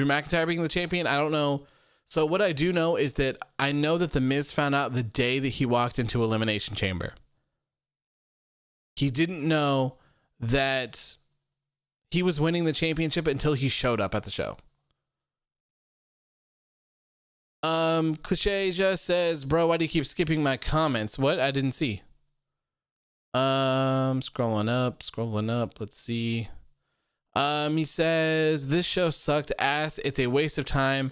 McIntyre being the champion. I don't know. So what I do know is that I know that The Miz found out the day that he walked into Elimination Chamber. He didn't know that he was winning the championship until he showed up at the show. Cliche just says, bro, why do you keep skipping my comments? What? I didn't see. Scrolling up. Let's see. He says, this show sucked ass. It's a waste of time.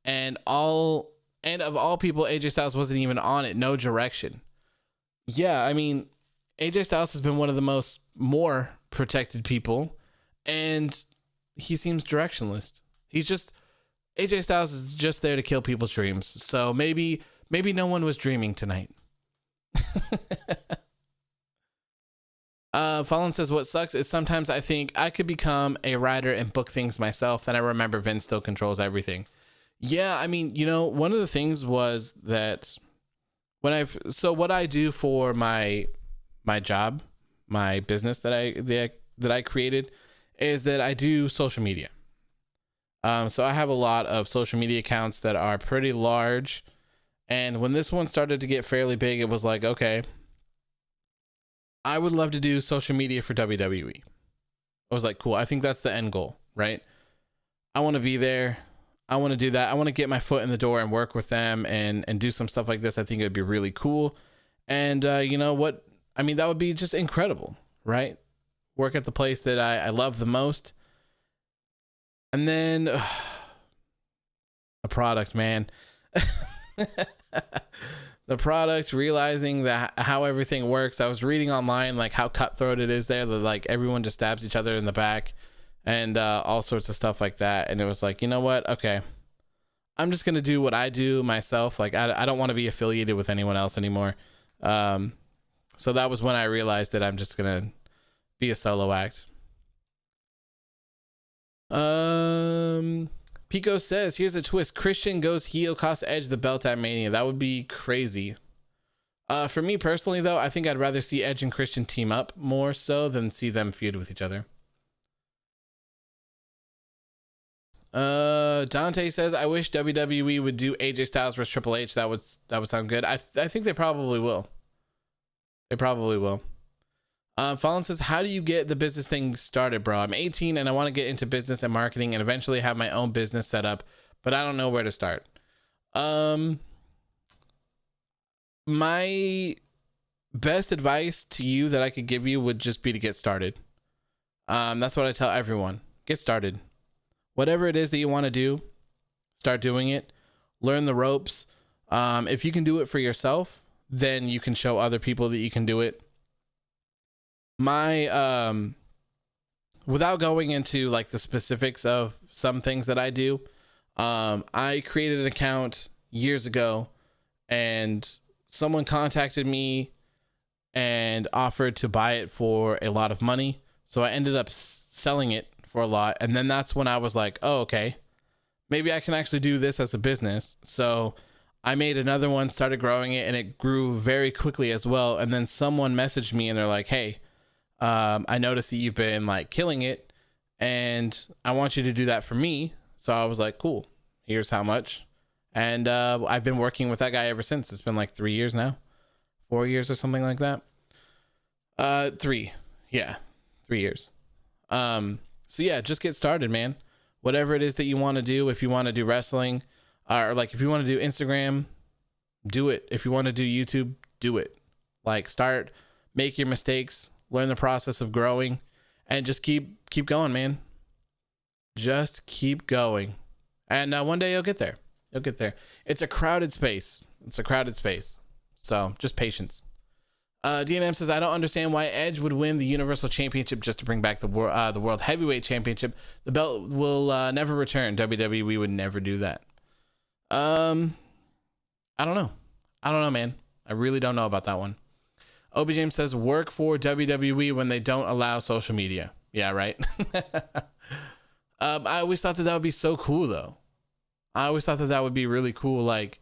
And of all people, AJ Styles wasn't even on it. No direction. Yeah, I mean, AJ Styles has been one of the more protected people, and he seems directionless. AJ Styles is just there to kill people's dreams. So maybe no one was dreaming tonight. Fallon says, what sucks is sometimes I think I could become a writer and book things myself, then I remember Vince still controls everything. Yeah, I mean, one of the things was that what I do for my job, my business that I created, is that I do social media. So I have a lot of social media accounts that are pretty large, and when this one started to get fairly big, it was like, okay, I would love to do social media for WWE. I was like, cool. I think that's the end goal, right? I want to be there. I want to do that. I want to get my foot in the door and work with them and do some stuff like this. I think it would be really cool. And you know what? I mean, that would be just incredible, right? Work at the place that I love the most. And then the product, man. The product, realizing that how everything works. I was reading online like how cutthroat it is there, that like everyone just stabs each other in the back and all sorts of stuff like that. And it was like, you know what? Okay, I'm just gonna do what I do myself. Like I don't want to be affiliated with anyone else anymore. So that was when I realized that I'm just gonna be a solo act. Pico says, here's a twist. Christian goes heel, costs Edge the belt at Mania. That would be crazy. For me personally, though, I think I'd rather see Edge and Christian team up more so than see them feud with each other. Dante says, I wish WWE would do AJ Styles versus Triple H. That would sound good. I think they probably will. They probably will. Fallon says, how do you get the business thing started, bro? I'm 18 and I want to get into business and marketing and eventually have my own business set up, but I don't know where to start. My best advice to you that I could give you would just be to get started. That's what I tell everyone. Get started. Whatever it is that you want to do, start doing it. Learn the ropes. If you can do it for yourself, then you can show other people that you can do it. Without going into like the specifics of some things that I do, I created an account years ago and someone contacted me and offered to buy it for a lot of money. So I ended up selling it for a lot. And then that's when I was like, oh, okay, maybe I can actually do this as a business. So I made another one, started growing it, and it grew very quickly as well. And then someone messaged me and they're like, hey, I noticed that you've been like killing it and I want you to do that for me. So I was like, cool, here's how much. And I've been working with that guy ever since. It's been like 3 years now, 4 years or something like that. 3 years. So yeah, just get started, man. Whatever it is that you want to do. If you want to do wrestling, or like if you want to do Instagram, do it. If you want to do YouTube, do it. Like start, make your mistakes, learn the process of growing, and just keep going, man. Just keep going. And one day you'll get there. You'll get there. It's a crowded space. So just patience. DNM says, I don't understand why Edge would win the Universal Championship just to bring back the World Heavyweight Championship. The belt will never return. WWE would never do that. I don't know, man. I really don't know about that one. Obi James says, work for WWE when they don't allow social media. Yeah, right. I always thought that would be so cool, though. I always thought that would be really cool, like,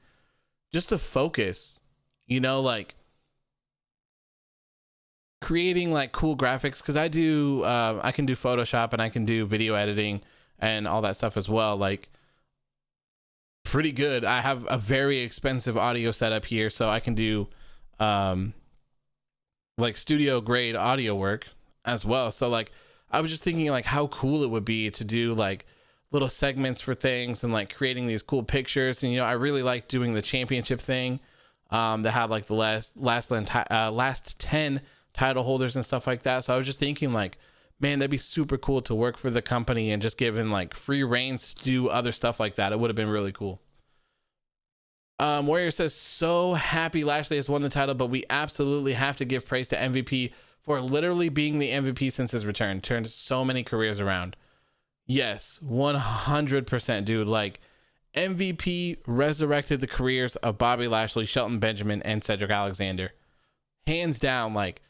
just to focus, like, creating, like, cool graphics, because I can do Photoshop, and I can do video editing, and all that stuff as well, like, pretty good. I have a very expensive audio setup here, so I can do, like studio grade audio work as well. So like I was just thinking like how cool it would be to do like little segments for things and like creating these cool pictures. And, you know, I really like doing the championship thing that had like the last 10 title holders and stuff like that. So I was just thinking like, man, that'd be super cool to work for the company and just given like free reigns to do other stuff like that. It would have been really cool. Warrior says, so happy Lashley has won the title, but we absolutely have to give praise to MVP for literally being the MVP since his return. Turned so many careers around. Yes, 100%, dude. Like, MVP resurrected the careers of Bobby Lashley, Shelton Benjamin, and Cedric Alexander. Hands down, like,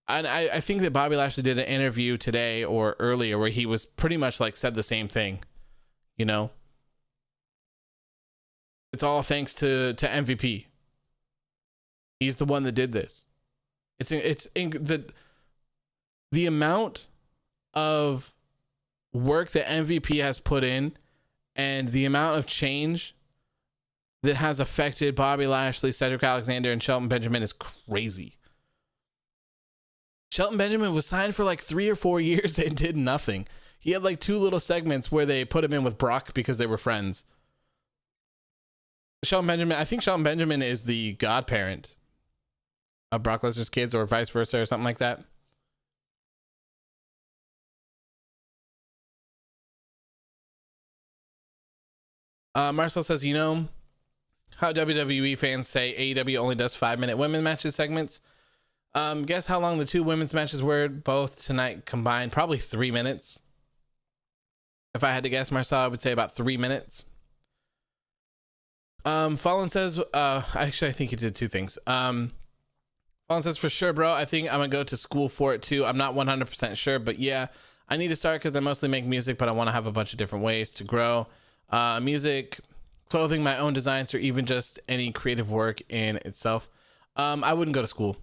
I think that Bobby Lashley did an interview today or earlier where he was pretty much like said the same thing, you know? It's all thanks to MVP. He's the one that did this. It's the amount of work that MVP has put in and the amount of change that has affected Bobby Lashley, Cedric Alexander, and Shelton Benjamin is crazy. Shelton Benjamin was signed for like 3 or 4 years and did nothing. He had like 2 little segments where they put him in with Brock because they were friends. Shelton Benjamin, I think Shelton Benjamin is the godparent of Brock Lesnar's kids or vice versa or something like that. Marcel says, you know how WWE fans say AEW only does 5-minute women matches segments? Guess how long the 2 women's matches were both tonight combined? Probably 3 minutes. If I had to guess, Marcel, I would say about 3 minutes. Fallen says, actually, I think he did 2 things. Fallen says, for sure, bro. I think I'm gonna go to school for it too. I'm not 100% sure, but yeah, I need to start because I mostly make music, but I want to have a bunch of different ways to grow. Music, clothing, my own designs, or even just any creative work in itself. I wouldn't go to school.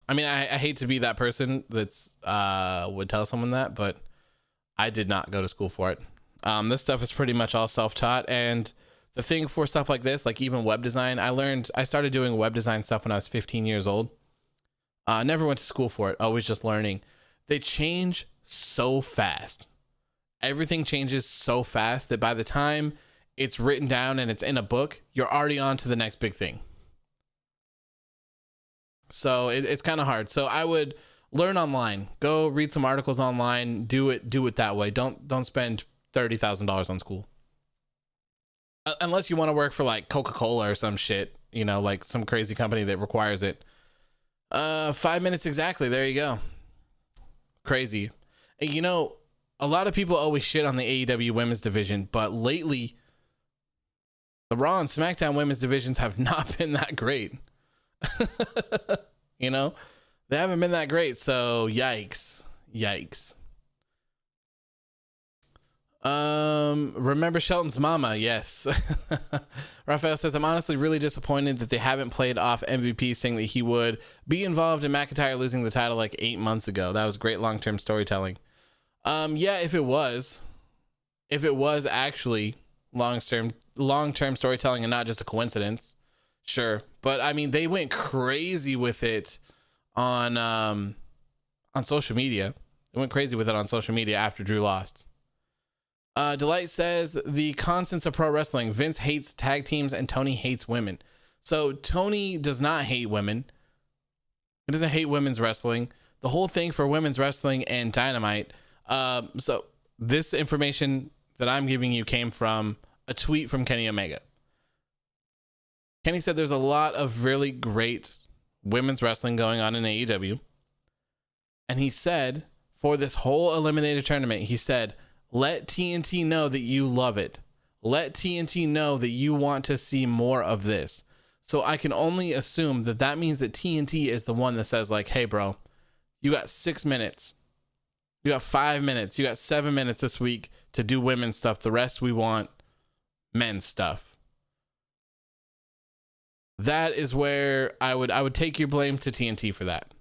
I mean, I hate to be that person that's would tell someone that, but I did not go to school for it. This stuff is pretty much all self-taught, and the thing for stuff like this, like even web design, I started doing web design stuff when I was 15 years old. Never went to school for it, always just learning. They change so fast. Everything changes so fast that by the time it's written down and it's in a book, you're already on to the next big thing. So it's kind of hard. So I would learn online, go read some articles online, do it that way. Don't spend $30,000 on school. Unless you want to work for like Coca-Cola or some shit, you know, like some crazy company that requires it. 5 minutes exactly. There you go. Crazy. And you know, a lot of people always shit on the AEW women's division, but lately the Raw and SmackDown women's divisions have not been that great. You know, they haven't been that great. So yikes. Remember Shelton's mama? Yes. Raphael says, I'm honestly really disappointed that they haven't played off MVP saying that he would be involved in McIntyre losing the title like 8 months ago. That was great long-term storytelling. Yeah, if it was actually long-term storytelling and not just a coincidence, sure. But I mean, they went crazy with it on social media. They went crazy with it on social media after Drew lost. Delight says, the constants of pro wrestling. Vince hates tag teams and Tony hates women. So Tony does not hate women. He doesn't hate women's wrestling. The whole thing for women's wrestling and Dynamite. So this information that I'm giving you came from a tweet from Kenny Omega. Kenny said there's a lot of really great women's wrestling going on in AEW. And he said, for this whole Eliminator tournament, he said, let TNT know that you love it. Let TNT know that you want to see more of this. So I can only assume that that means that TNT is the one that says like, hey bro, you got 6 minutes. You got 5 minutes. You got 7 minutes this week to do women's stuff. The rest we want men's stuff. That is where I would take your blame to TNT for that.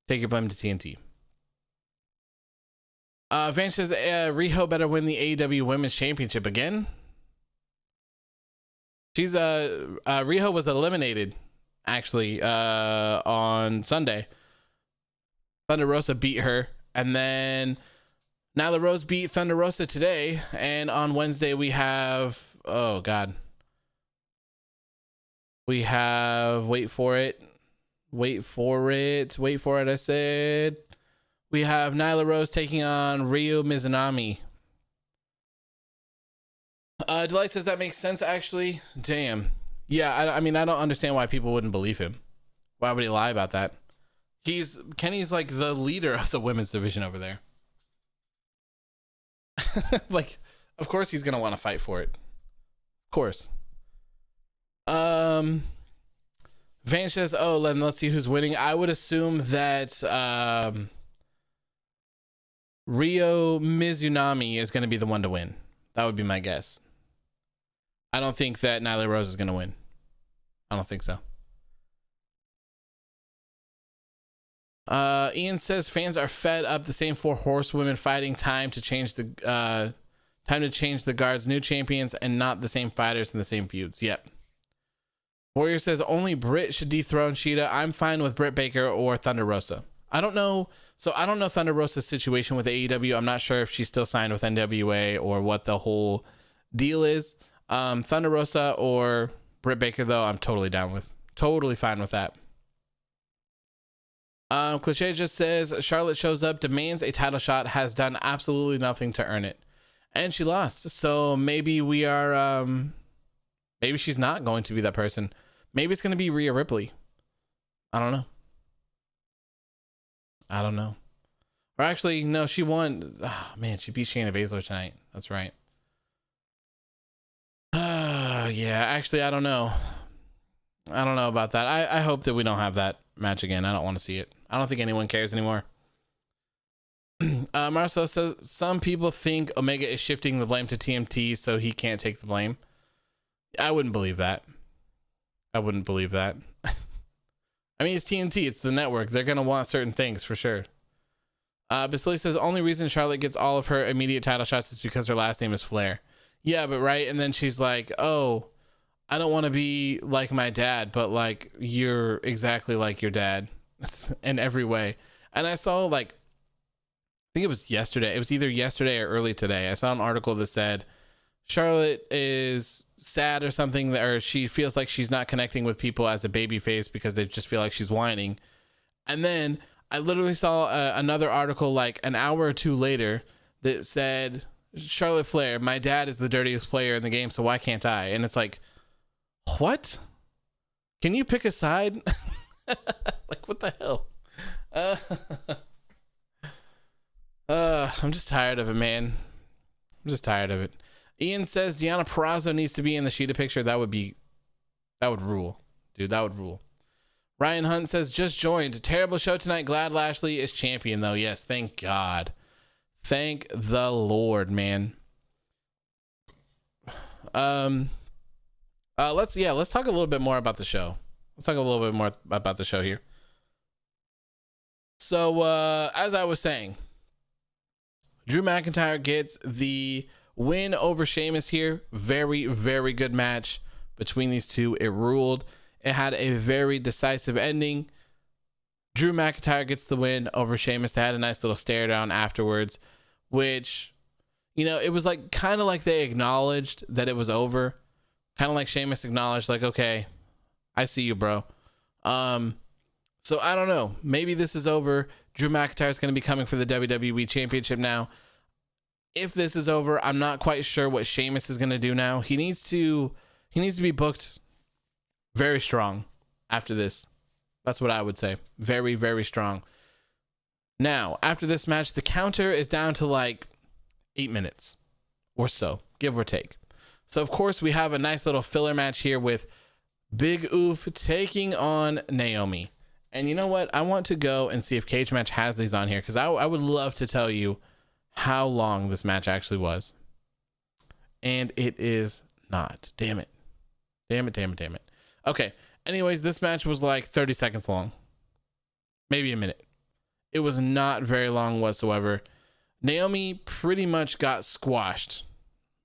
Take your blame to TNT. Vance says, Riho better win the AEW Women's Championship again. Riho was eliminated actually on Sunday. Thunder Rosa beat her, and then Nyla Rose beat Thunder Rosa today, and on Wednesday we have, oh god, we have, wait for it, I said, we have Nyla Rose taking on Ryo Mizunami. Delight says that makes sense, actually. Damn. Yeah, I mean, I don't understand why people wouldn't believe him. Why would he lie about that? Kenny's like the leader of the women's division over there. Like, of course he's gonna want to fight for it. Of course. Van says, oh, let's see who's winning. I would assume that Ryo Mizunami is going to be the one to win. That would be my guess. I don't think that Nyla Rose is going to win. I don't think so. Ian says fans are fed up the same 4 horsewomen fighting. Time to change the guards, new champions, and not the same fighters in the same feuds. Yep. Warrior says only Britt should dethrone Sheeta. I'm fine with Britt Baker or Thunder Rosa. I don't know. So I don't know Thunder Rosa's situation with AEW. I'm not sure if she's still signed with NWA or what the whole deal is. Thunder Rosa or Britt Baker, though, I'm totally down with. Totally fine with that. Cliche just says Charlotte shows up, demands a title shot, has done absolutely nothing to earn it, and she lost. So maybe we are, maybe she's not going to be that person. Maybe it's going to be Rhea Ripley. I don't know. Or actually, no, she won. Oh, man, she beat Shayna Baszler tonight. That's right. Yeah, actually, I don't know. I don't know about that. I hope that we don't have that match again. I don't want to see it. I don't think anyone cares anymore. Marcel says some people think Omega is shifting the blame to TMT so he can't take the blame. I wouldn't believe that. I mean, it's TNT. It's the network. They're going to want certain things for sure. Basili says only reason Charlotte gets all of her immediate title shots is because her last name is Flair. Yeah, but right. And then she's like, oh, I don't want to be like my dad, but like you're exactly like your dad in every way. And I saw I think it was yesterday. It was either yesterday or early today. I saw an article that said Charlotte is sad or something, or she feels like she's not connecting with people as a baby face because they just feel like she's whining. And then I literally saw another article like an hour or two later that said Charlotte Flair, my dad is the dirtiest player in the game, so why can't I? And it's like, what? Can you pick a side? Like, what the hell? I'm just tired of it, man. I'm just tired of it. Ian says Deonna Purrazzo needs to be in the Sheeta picture. That would rule. Dude, that would rule. Ryan Hunt says, just joined. Terrible show tonight. Glad Lashley is champion, though. Yes, thank God. Thank the Lord, man. Let's talk a little bit more about the show. Let's talk a little bit more about the show here. So, as I was saying, Drew McIntyre gets the win over Sheamus here. Very, very good match between these two. It ruled. It had a very decisive ending. Drew McIntyre gets the win over Sheamus. They had a nice little stare down afterwards, which, you know, it was like kind of like they acknowledged that it was over. Kind of like Sheamus acknowledged, like, okay, I see you, bro. So I don't know. Maybe this is over. Drew McIntyre is going to be coming for the WWE Championship now. If this is over, I'm not quite sure what Sheamus is going to do now. He needs to be booked very strong after this. That's what I would say. Very, very strong. Now, after this match, the counter is down to like 8 minutes or so, give or take. So, of course, we have a nice little filler match here with Big Oof taking on Naomi. And you know what? I want to go and see if Cage Match has these on here, because I would love to tell you how long this match actually was. And it is not. Damn it. Okay. Anyways, this match was like 30 seconds long. Maybe a minute. It was not very long whatsoever. Naomi pretty much got squashed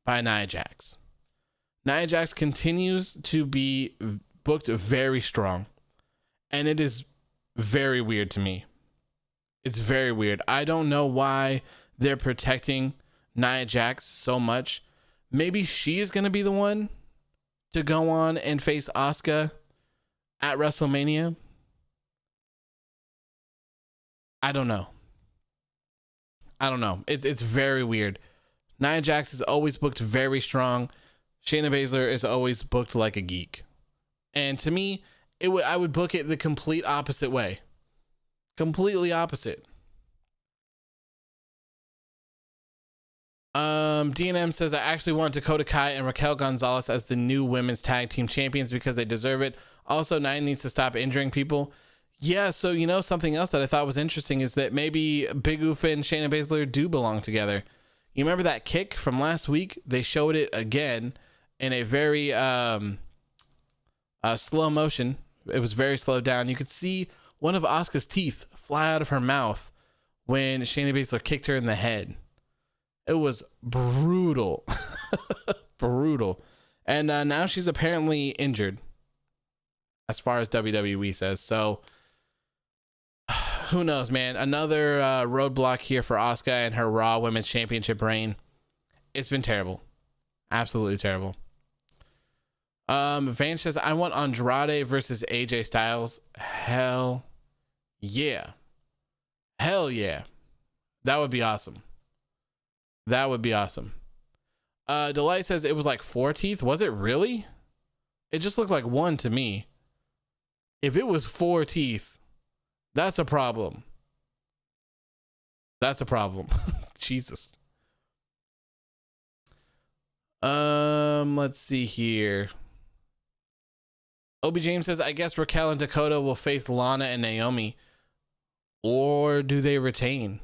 by Nia Jax. Nia Jax continues to be booked very strong. And it is very weird to me. It's very weird. I don't know why they're protecting Nia Jax so much, maybe she is going to be the one to go on and face Asuka at WrestleMania. I don't know. It's very weird. Nia Jax is always booked very strong. Shayna Baszler is always booked like a geek. And to me, I would book it the complete opposite way. Completely opposite. D&M says, I actually want Dakota Kai and Raquel Gonzalez as the new women's tag team champions because they deserve it. Also, Nia needs to stop injuring people. Yeah, so something else that I thought was interesting is that maybe Big Oof and Shayna Baszler do belong together. You remember that kick from last week? They showed it again in a very slow motion. It was very slowed down. You could see one of Asuka's teeth fly out of her mouth when Shayna Baszler kicked her in the head. It was brutal. Brutal. And now she's apparently injured, as far as WWE says. So who knows, man? Another roadblock here for Asuka and her Raw Women's Championship reign. It's been terrible. Absolutely terrible. Vance says, I want Andrade versus AJ Styles. Hell yeah. Hell yeah. That would be awesome. That would be awesome. Delight says it was like 4 teeth. Was it really? It just looked like 1 to me. If it was 4 teeth, that's a problem. That's a problem. Jesus. Let's see here. Obi James says, I guess Raquel and Dakota will face Lana and Naomi. Or do they retain?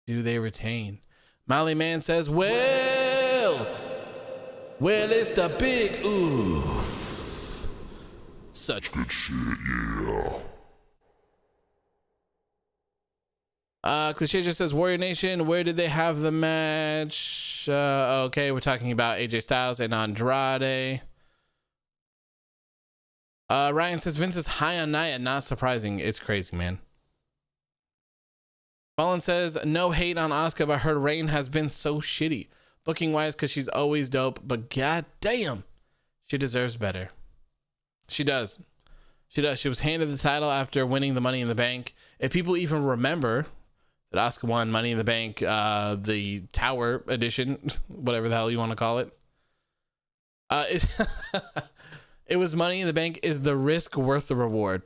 Do they retain? Molly Man says, well, it's the big oof. Such good shit, yeah. Cliche just says, Warrior Nation, where did they have the match? Okay, we're talking about AJ Styles and Andrade. Ryan says, Vince is high on Nia. Not surprising. It's crazy, man. Fallen says, no hate on Asuka, but her reign has been so shitty. Booking wise, because she's always dope, but god damn, she deserves better. She does. She does. She was handed the title after winning the Money in the Bank. If people even remember that Asuka won Money in the Bank, the Tower edition, whatever the hell you want to call it. It was Money in the Bank. Is the risk worth the reward?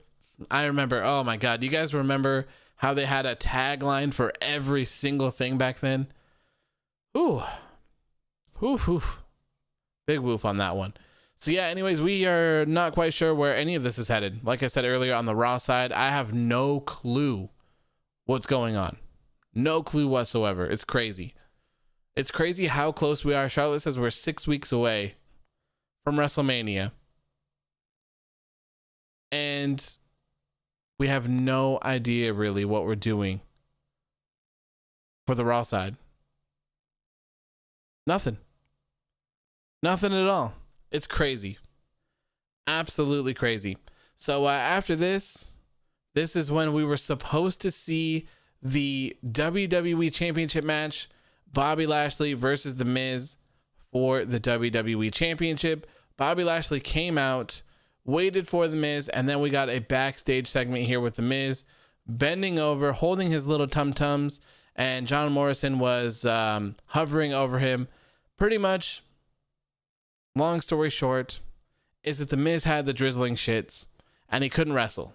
I remember. Oh my god. Do you guys remember how they had a tagline for every single thing back then? Ooh. Big woof on that one. So yeah, anyways, we are not quite sure where any of this is headed. Like I said earlier, on the Raw side, I have no clue what's going on. No clue whatsoever. It's crazy. It's crazy how close we are. Charlotte says we're 6 weeks away from WrestleMania. And we have no idea really what we're doing for the Raw side. Nothing at all. It's crazy. Absolutely crazy. So after this is when we were supposed to see the WWE Championship match, Bobby Lashley versus The Miz for the WWE Championship. Bobby Lashley came out, waited for The Miz, and then we got a backstage segment here with The Miz bending over, holding his little tum-tums, and John Morrison was hovering over him. Pretty much, long story short, is that The Miz had the drizzling shits, and he couldn't wrestle.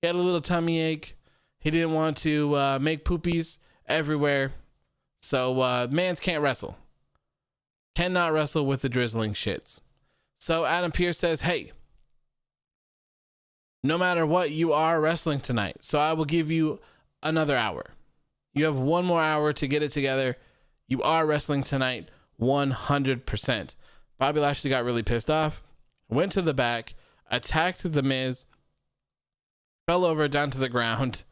He had a little tummy ache. He didn't want to make poopies everywhere. So Mans can't wrestle. Cannot wrestle with the drizzling shits. So Adam Pearce says, hey, no matter what, you are wrestling tonight. So I will give you another hour. You have 1 more hour to get it together. You are wrestling tonight 100%. Bobby Lashley got really pissed off, went to the back, attacked The Miz, fell over down to the ground.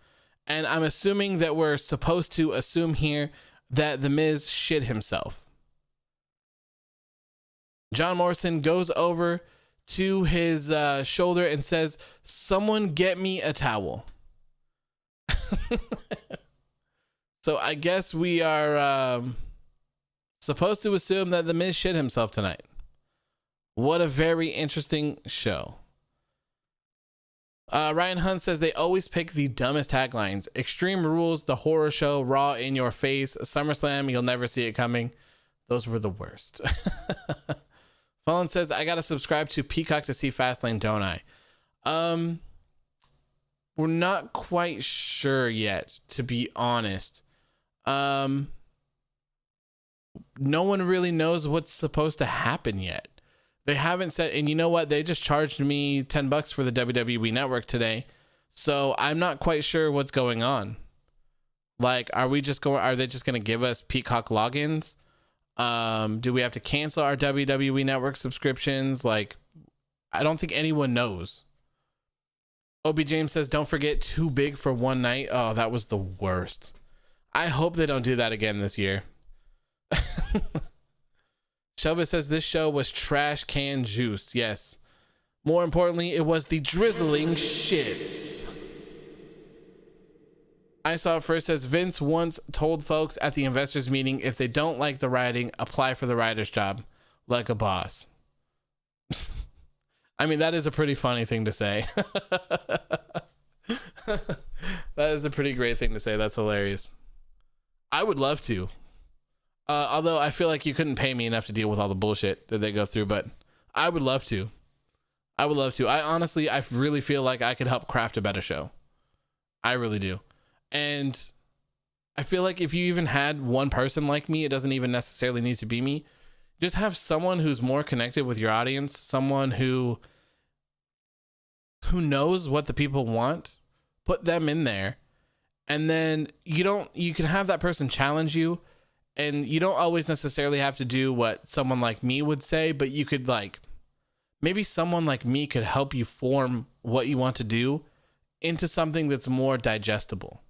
And I'm assuming that we're supposed to assume here that The Miz shit himself. John Morrison goes over to his shoulder and says, someone get me a towel. So I guess we are supposed to assume that The Miz shit himself tonight. What a very interesting show. Ryan Hunt says they always pick the dumbest taglines. Extreme Rules, The Horror Show, Raw in Your Face, SummerSlam, You'll Never See It Coming. Those were the worst. Fallen says, I got to subscribe to Peacock to see Fastlane, don't I? We're not quite sure yet, to be honest. No one really knows what's supposed to happen yet. They haven't said, and you know what? They just charged me $10 for the WWE Network today. So I'm not quite sure what's going on. Like, are they just going to give us Peacock logins? Do we have to cancel our WWE Network subscriptions? Like, I don't think anyone knows. Obi James says, don't forget Too Big for One Night. Oh, that was the worst. I hope they don't do that again this year. Shelby says this show was trash can juice. Yes. More importantly, it was the drizzling shits. I Saw It First says Vince once told folks at the investors meeting, if they don't like the writing, apply for the writer's job like a boss. I mean, that is a pretty funny thing to say. That is a pretty great thing to say. That's hilarious. I would love to. Although I feel like you couldn't pay me enough to deal with all the bullshit that they go through, but I would love to. I honestly, I really feel like I could help craft a better show. I really do. And I feel like if you even had one person like me, it doesn't even necessarily need to be me. Just have someone who's more connected with your audience, someone who knows what the people want, put them in there. And then you can have that person challenge you, and you don't always necessarily have to do what someone like me would say, but you could, like, maybe someone like me could help you form what you want to do into something that's more digestible.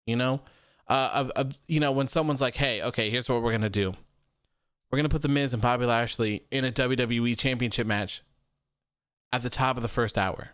You know, when someone's like, hey, okay, here's what we're going to do. We're going to put The Miz and Bobby Lashley in a WWE championship match at the top of the first hour.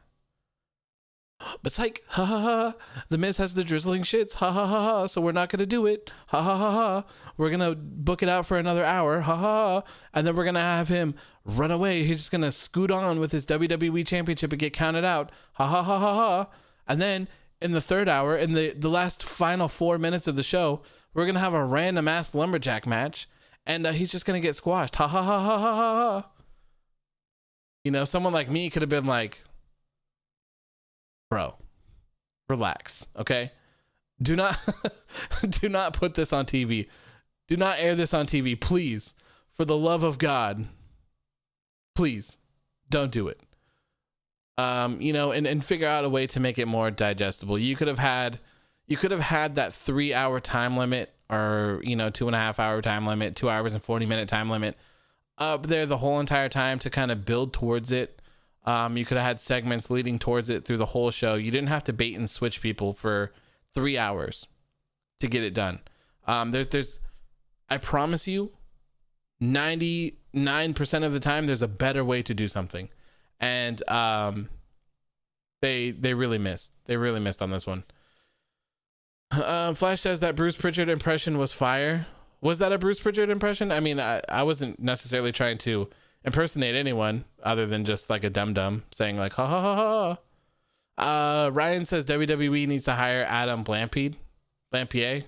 But it's like, ha ha ha, The Miz has the drizzling shits, ha ha ha ha, so we're not going to do it, ha ha ha ha. We're going to book it out for another hour, ha ha ha, and then we're going to have him run away. He's just going to scoot on with his WWE championship and get counted out, ha ha ha ha ha. And then in the third hour, in the last final 4 minutes of the show, we're going to have a random ass lumberjack match, and he's just going to get squashed, ha ha ha ha ha ha. You know, someone like me could have been like, bro, relax, okay? Do not put this on TV. Do not air this on TV, please. For the love of God, please don't do it. And figure out a way to make it more digestible. You could have had that 3 hour time limit, or 2.5 hour time limit, 2 hours and 40-minute time limit up there the whole entire time to kind of build towards it. You could have had segments leading towards it through the whole show. You didn't have to bait and switch people for 3 hours to get it done. I promise you, 99% of the time, there's a better way to do something. And they really missed. They really missed on this one. Flash says that Bruce Pritchard impression was fire. Was that a Bruce Pritchard impression? I mean, I wasn't necessarily trying to impersonate anyone other than just like a dum-dum saying like, ha ha ha ha. Ryan says WWE needs to hire Adam Blampier.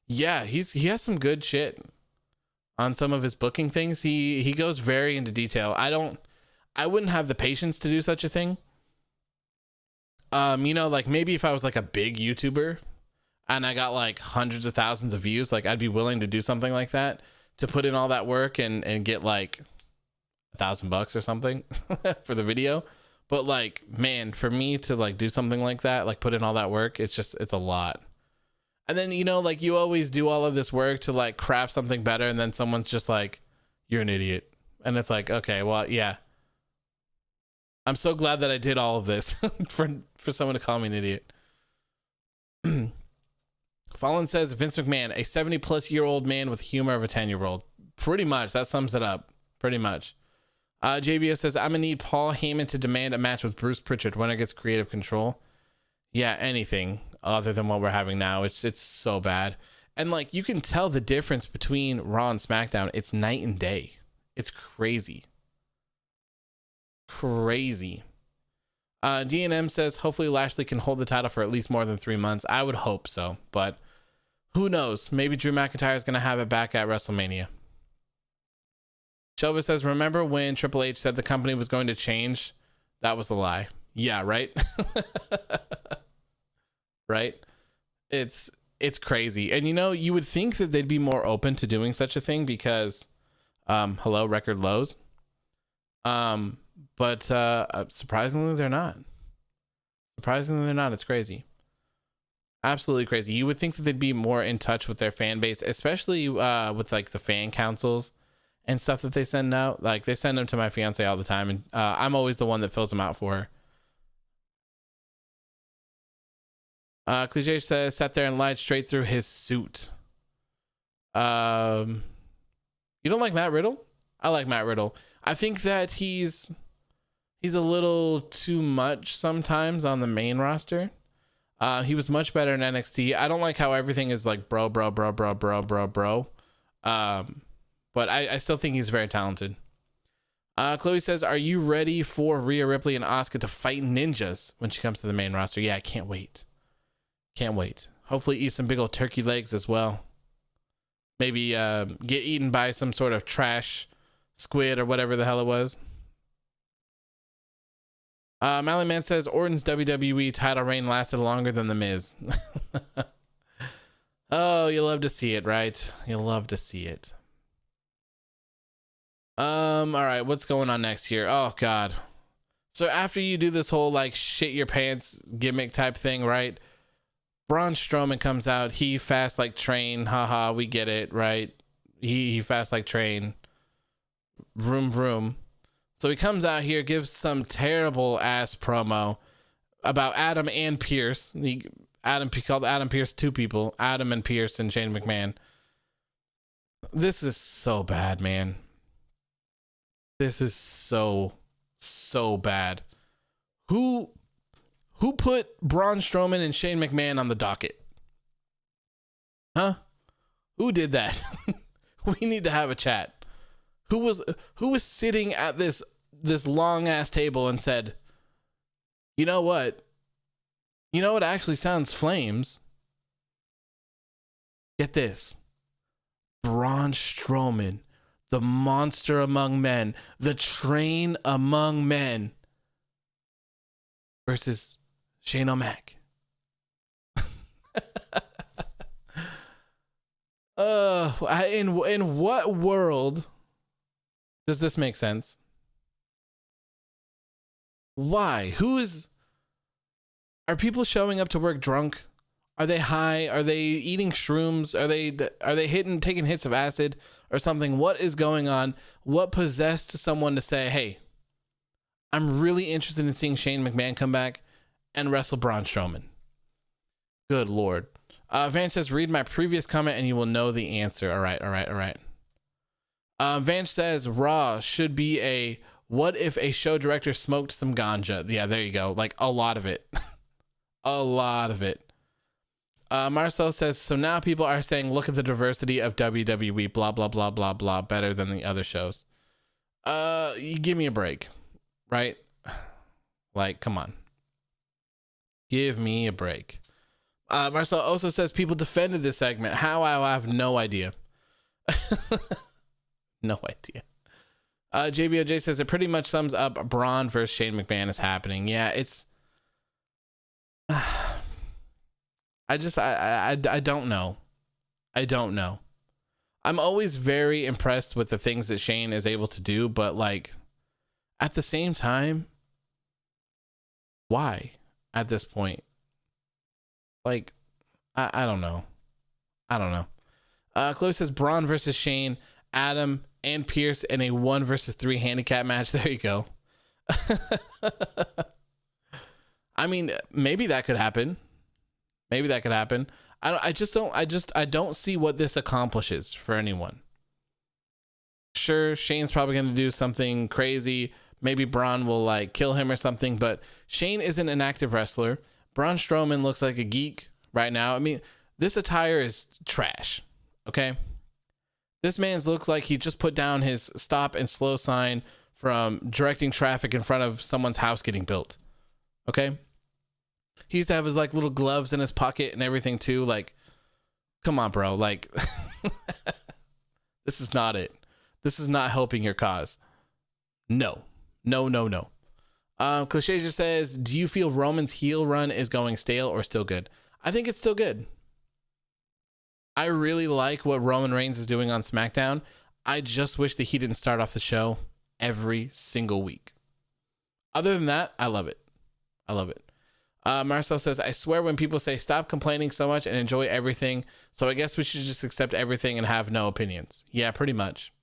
Yeah, he has some good shit on some of his booking things. He goes very into detail. I wouldn't have the patience to do such a thing. Like maybe if I was like a big YouTuber and I got like hundreds of thousands of views, like I'd be willing to do something like that, to put in all that work and get like $1,000 or something for the video. But like, man, for me to like do something like that, like put in all that work, it's a lot. And then, like you always do all of this work to like craft something better, and then someone's just like, you're an idiot. And it's like, okay, well, yeah. I'm so glad that I did all of this for someone to call me an idiot. Fallen says Vince McMahon, a 70-plus-year-old man with humor of a 10-year-old. Pretty much. That sums it up. Pretty much. JVO says, I'm going to need Paul Heyman to demand a match with Bruce Pritchard. Winner gets creative control. Yeah, anything. other than what we're having now. It's so bad. And like, you can tell the difference between Raw and SmackDown. It's night and day. It's crazy. Crazy. DNM says, hopefully Lashley can hold the title for at least more than 3 months. I would hope so, but who knows? Maybe Drew McIntyre is going to have it back at WrestleMania. Shelva says, remember when Triple H said the company was going to change? That was a lie. Yeah, right? Right? It's crazy. And you would think that they'd be more open to doing such a thing because hello, record lows. But surprisingly they're not. It's crazy. Absolutely crazy. You would think that they'd be more in touch with their fan base, especially with like the fan councils and stuff that they send out. Like they send them to my fiance all the time, and I'm always the one that fills them out for her. Cliche says, sat there and lied straight through his suit. You don't like Matt Riddle? I like Matt Riddle. I think that he's a little too much sometimes on the main roster. He was much better in NXT. I don't like how everything is like bro. But I still think he's very talented. Chloe says, are you ready for Rhea Ripley and Asuka to fight ninjas when she comes to the main roster? Yeah, I can't wait. Hopefully eat some big old turkey legs as well. Maybe get eaten by some sort of trash squid or whatever the hell it was. Mally Man says, Orton's WWE title reign lasted longer than The Miz. Oh, you love to see it, right? You love to see it. All right, what's going on next here? Oh, God. So after you do this whole, like, shit your pants gimmick type thing, right? Braun Strowman comes out. He fast like train. Haha, we get it, right? He fast like train. Vroom, vroom. So he comes out here, gives some terrible ass promo about Adam and Pearce. He called Adam Pearce two people, Adam and Pearce and Shane McMahon. This is so bad, man. This is so bad. Who put Braun Strowman and Shane McMahon on the docket? Huh? Who did that? We need to have a chat. Who was sitting at this long ass table and said, you know what actually sounds flames? Get this. Braun Strowman, the monster among men, the train among men, versus Shane O'Mac. In what world does this make sense? Why? Are people showing up to work drunk? Are they high? Are they eating shrooms? Are they taking hits of acid or something? What is going on? What possessed someone to say, hey, I'm really interested in seeing Shane McMahon come back and wrestle Braun Strowman? Good Lord. Vance says, read my previous comment and you will know the answer. All right. Vance says, Raw should be a, what if a show director smoked some ganja? Yeah, there you go. Like a lot of it. A lot of it. Marcel says, so now people are saying, look at the diversity of WWE, blah, blah, blah, blah, blah, better than the other shows. You give me a break, right? Like, come on. Give me a break. Marcel also says people defended this segment. How? I have no idea. No idea. JBOJ says it pretty much sums up Braun versus Shane McMahon is happening. Yeah, it's... I don't know. I don't know. I'm always very impressed with the things that Shane is able to do, but like at the same time, why at this point? Like, I don't know. Chloe says Braun versus Shane, Adam and Pearce in a 1 versus 3 handicap match. There you go. I mean, maybe that could happen. I don't see what this accomplishes for anyone. Sure, Shane's probably going to do something crazy. Maybe Braun will like kill him or something, but Shane isn't an active wrestler. Braun Strowman looks like a geek right now. I mean, this attire is trash. Okay. This man's looks like he just put down his stop and slow sign from directing traffic in front of someone's house getting built. Okay. He used to have his like little gloves in his pocket and everything too. Like, come on, bro. Like, this is not it. This is not helping your cause. No. Cliche just says, do you feel Roman's heel run is going stale or still good? I think it's still good. I really like what Roman Reigns is doing on SmackDown. I just wish that he didn't start off the show every single week. Other than that, I love it. Marcel says, I swear when people say stop complaining so much and enjoy everything, so I guess we should just accept everything and have no opinions. Yeah, pretty much.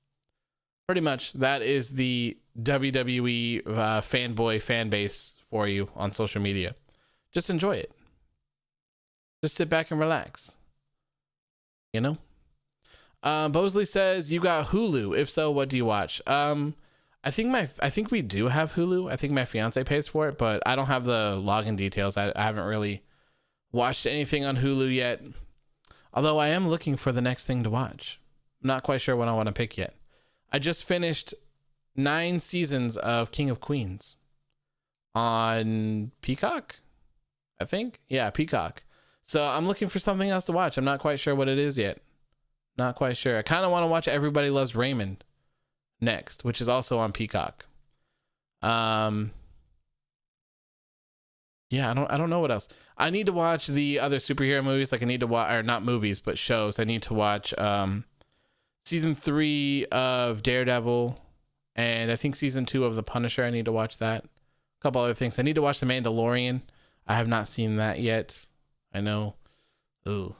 That is the WWE fanboy fan base for you on social media. Just enjoy it. Just sit back and relax. You know? Bosley says, you got Hulu. If so, what do you watch? I think we do have Hulu. I think my fiance pays for it, but I don't have the login details. I haven't really watched anything on Hulu yet. Although I am looking for the next thing to watch. I'm not quite sure what I want to pick yet. I just finished 9 seasons of King of Queens on Peacock, I think. Yeah, Peacock. So I'm looking for something else to watch. I'm not quite sure what it is yet. Not quite sure. I kind of want to watch Everybody Loves Raymond next, which is also on Peacock. Yeah, I don't know what else. I need to watch the other superhero movies. Like I need to watch, or not movies, but shows. I need to watch season 3 of Daredevil, and I think season 2 of The Punisher. I need to watch that. A couple other things. I need to watch The Mandalorian. I have not seen that yet. I know. Ooh.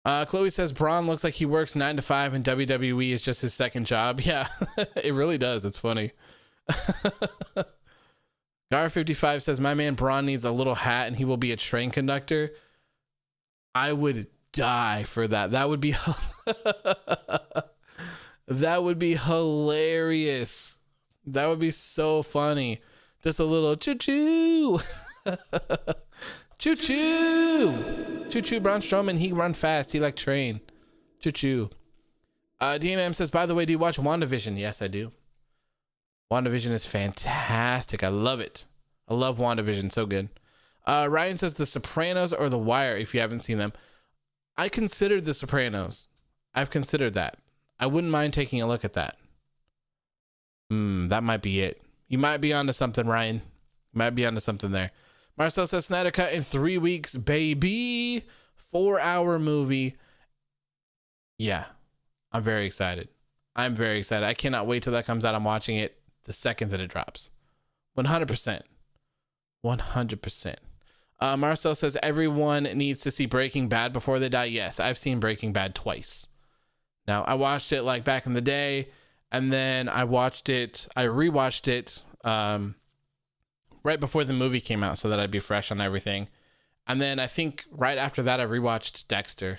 Chloe says Braun looks like he works 9 to 5 and WWE is just his second job. Yeah, it really does. It's funny. Gar55 says my man Braun needs a little hat and he will be a train conductor. I would die for that. That would be that would be hilarious. That would be so funny. Just a little choo-choo. Choo-choo. Choo-choo. Braun Strowman, he run fast. He like train. Choo-choo. DNM says, by the way, do you watch WandaVision? Yes, I do. WandaVision is fantastic. I love it. I love WandaVision. So good. Ryan says The Sopranos or The Wire, if you haven't seen them. I considered The Sopranos. I've considered that. I wouldn't mind taking a look at that. That might be it. You might be onto something, Ryan. You might be onto something there. Marcel says Snyder Cut in 3 weeks, baby. 4-hour movie. Yeah, I'm very excited. I cannot wait till that comes out. I'm watching it the second that it drops. 100%. 100%. Marcel says everyone needs to see Breaking Bad before they die. Yes, I've seen Breaking Bad twice. Now, I watched it like back in the day, and then I rewatched it right before the movie came out so that I'd be fresh on everything. And then I think right after that I rewatched Dexter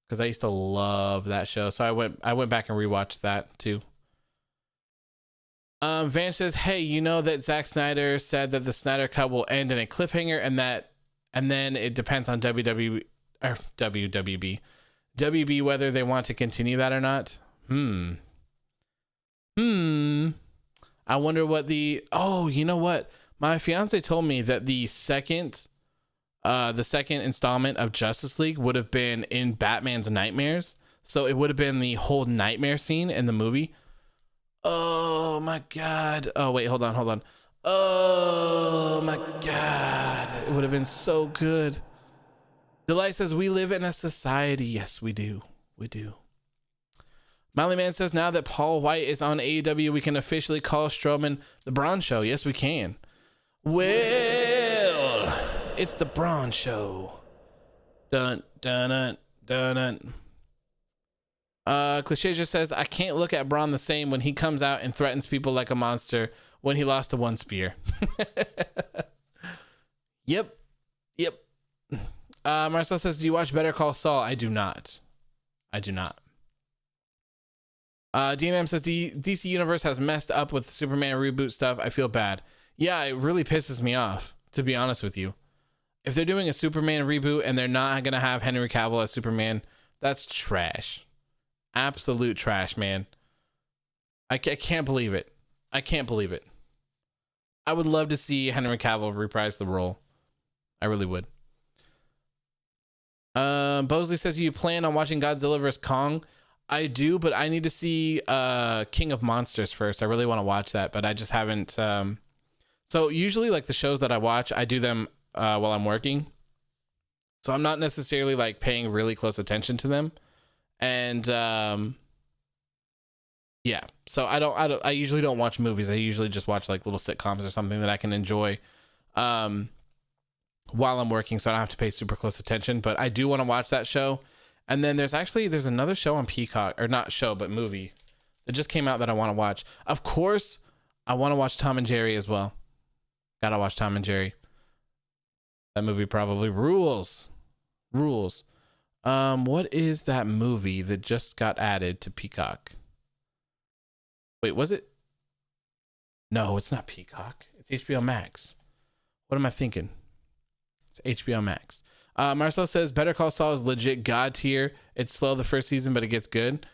because I used to love that show. So I went back and rewatched that too. Van says, hey, you know that Zack Snyder said that the Snyder Cut will end in a cliffhanger and then it depends on WWE or WB whether they want to continue that or not. I wonder what you know what? My fiance told me that the second installment of Justice League would have been in Batman's nightmares. So it would have been the whole nightmare scene in the movie. Oh my God. Oh wait, hold on. Oh my God. It would have been so good. Delight says we live in a society. Yes, we do. We do. Miley Man says now that Paul White is on AEW, we can officially call Strowman the Braun Show. Yes, we can. Well, it's the Braun Show. Dun dun dun dun dun. Cliche just says I can't look at Braun the same when he comes out and threatens people like a monster when he lost to one spear. Yep. Marcel says, do you watch Better Call Saul? I do not. DNM says DC Universe has messed up with the Superman reboot stuff. I feel bad. Yeah, it really pisses me off, to be honest with you. if they're doing a Superman reboot and they're not gonna have Henry Cavill as Superman, that's trash. Absolute trash, man. I can't believe it. I can't believe it. I would love to see Henry Cavill reprise the role. I really would. Bosley says, you plan on watching Godzilla vs. Kong? I do, but I need to see King of Monsters first. I really want to watch that, but I just haven't. So usually like the shows that I watch, I do them while I'm working. So I'm not necessarily like paying really close attention to them. And yeah, so I usually don't watch movies. I usually just watch like little sitcoms or something that I can enjoy while I'm working, so I don't have to pay super close attention. But I do want to watch that show. And then there's another show on Peacock, or not show, but movie that just came out that I want to watch. Of course, I want to watch Tom and Jerry as well. Gotta watch Tom and Jerry. That movie probably rules. What is that movie that just got added to Peacock? Wait, was it? No, it's not Peacock. It's HBO Max. What am I thinking? It's HBO Max. Marcel says Better Call Saul is legit god tier. It's slow the first season, but it gets good.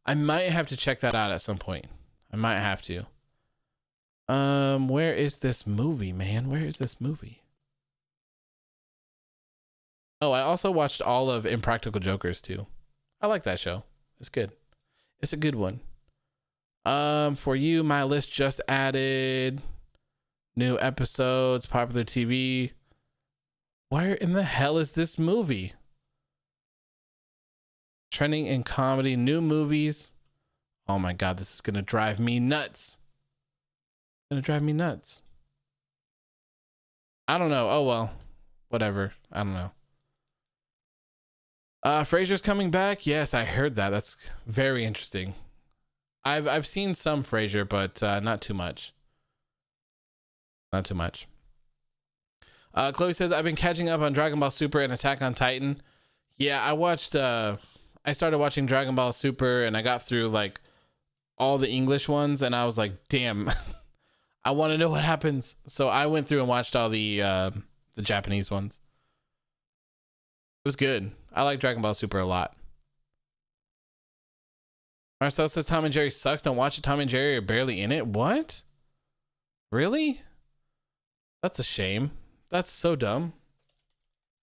I might have to check that out at some point. I might have to. Where is this movie, man? Where is this movie? Oh, I also watched all of Impractical Jokers too. I like that show. It's good. It's a good one. For you, my list just added new episodes, popular TV. Where in the hell is this movie? Trending in comedy, new movies. Oh my God, this is going to drive me nuts. I don't know. Oh, well, whatever. I don't know. Frasier's coming back. Yes, I heard that. That's very interesting. I've seen some Frasier, but not too much. Not too much. Chloe says, I've been catching up on Dragon Ball Super and Attack on Titan. Yeah, I started watching Dragon Ball Super and I got through like all the English ones and I was like, damn, I want to know what happens. So I went through and watched all the Japanese ones. It was good. I like Dragon Ball Super a lot. Marcel says Tom and Jerry sucks. Don't watch it. Tom and Jerry are barely in it. What? Really? That's a shame. That's so dumb.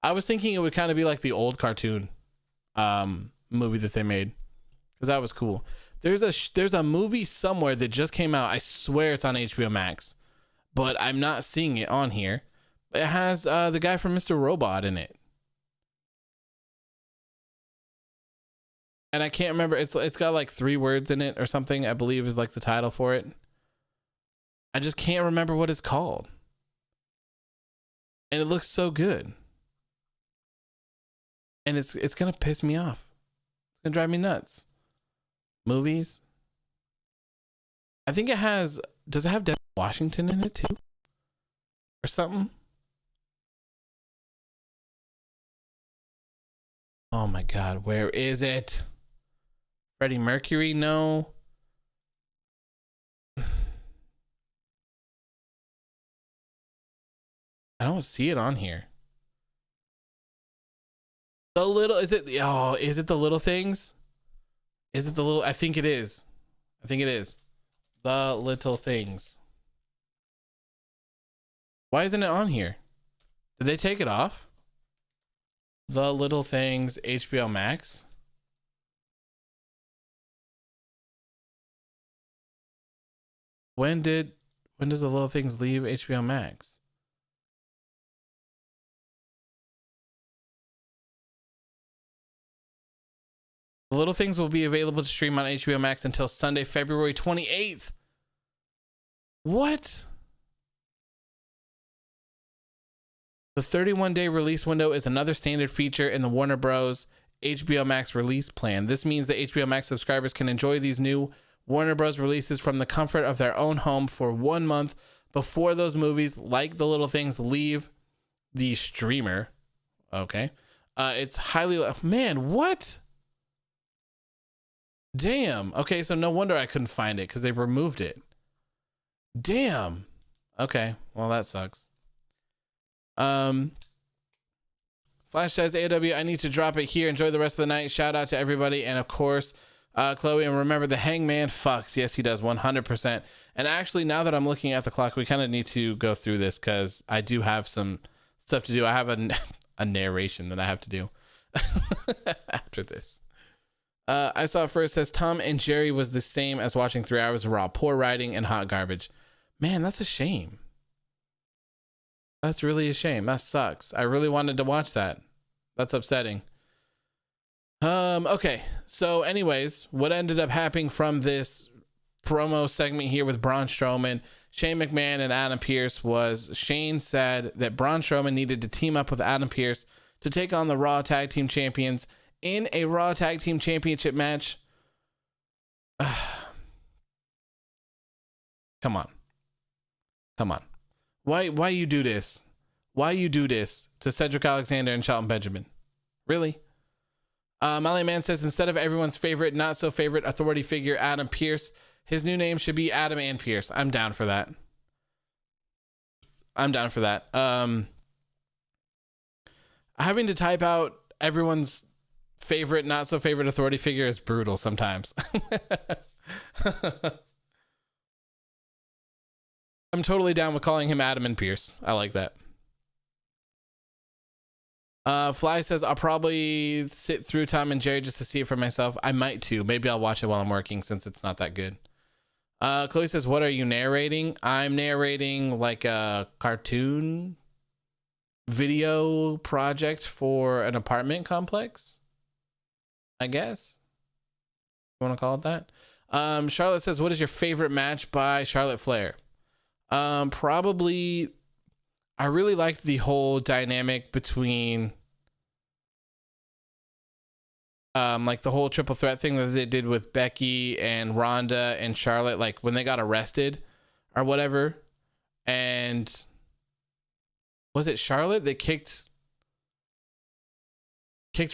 I was thinking it would kind of be like the old cartoon movie that they made, because that was cool. There's a movie somewhere that just came out. I swear it's on HBO Max, but I'm not seeing it on here. It has the guy from Mr. Robot in it. And I can't remember. It's got like 3 words in it or something, I believe is like the title for it. I just can't remember what it's called. And it looks so good. And it's going to piss me off. It's going to drive me nuts. Movies. I think it has, does it have Denzel Washington in it too? Or something? Oh my God, where is it? Freddie Mercury? No. I don't see it on here. Is it the Little Things? Is it the little, I think it is. The Little Things. Why isn't it on here? Did they take it off? The Little Things, HBO Max. When does The Little Things leave HBO Max? The Little Things will be available to stream on HBO Max until Sunday, February 28th. What? The 31-day release window is another standard feature in the Warner Bros. HBO Max release plan. This means that HBO Max subscribers can enjoy these new Warner Bros. Releases from the comfort of their own home for 1 month before those movies, like The Little Things, leave the streamer. Okay. It's highly... Man, what? Damn. Okay, so no wonder I couldn't find it, because they removed it. Damn. Okay, well, that sucks. Flash says, AOW, I need to drop it here. Enjoy the rest of the night. Shout out to everybody. And of course, Chloe, and remember the Hangman fucks. Yes, he does 100%. And actually, now that I'm looking at the clock, we kind of need to go through this because I do have some stuff to do. I have a narration that I have to do after this. I saw first says Tom and Jerry was the same as watching 3 hours of Raw. Poor writing and hot garbage. Man, that's a shame. That's really a shame. That sucks. I really wanted to watch that. That's upsetting. Okay. So anyways, what ended up happening from this promo segment here with Braun Strowman, Shane McMahon, and Adam Pearce was Shane said that Braun Strowman needed to team up with Adam Pearce to take on the Raw Tag Team Champions in a Raw Tag Team Championship match. Come on. Why you do this? Why you do this to Cedric Alexander and Shelton Benjamin? Really? Molly Man says, instead of everyone's favorite, not so favorite authority figure, Adam Pearce, his new name should be Adam and Pearce. I'm down for that. Having to type out everyone's favorite, not so favorite authority figure is brutal sometimes. I'm totally down with calling him Adam and Pearce. I like that. Fly says, I'll probably sit through Tom and Jerry just to see it for myself. I might too. Maybe I'll watch it while I'm working since it's not that good. Chloe says, what are you narrating? I'm narrating like a cartoon video project for an apartment complex, I guess. You want to call it that? Charlotte says, what is your favorite match by Charlotte Flair? Probably, I really liked the whole dynamic between like the whole triple threat thing that they did with Becky and Ronda and Charlotte, like when they got arrested or whatever. And was it Charlotte that kicked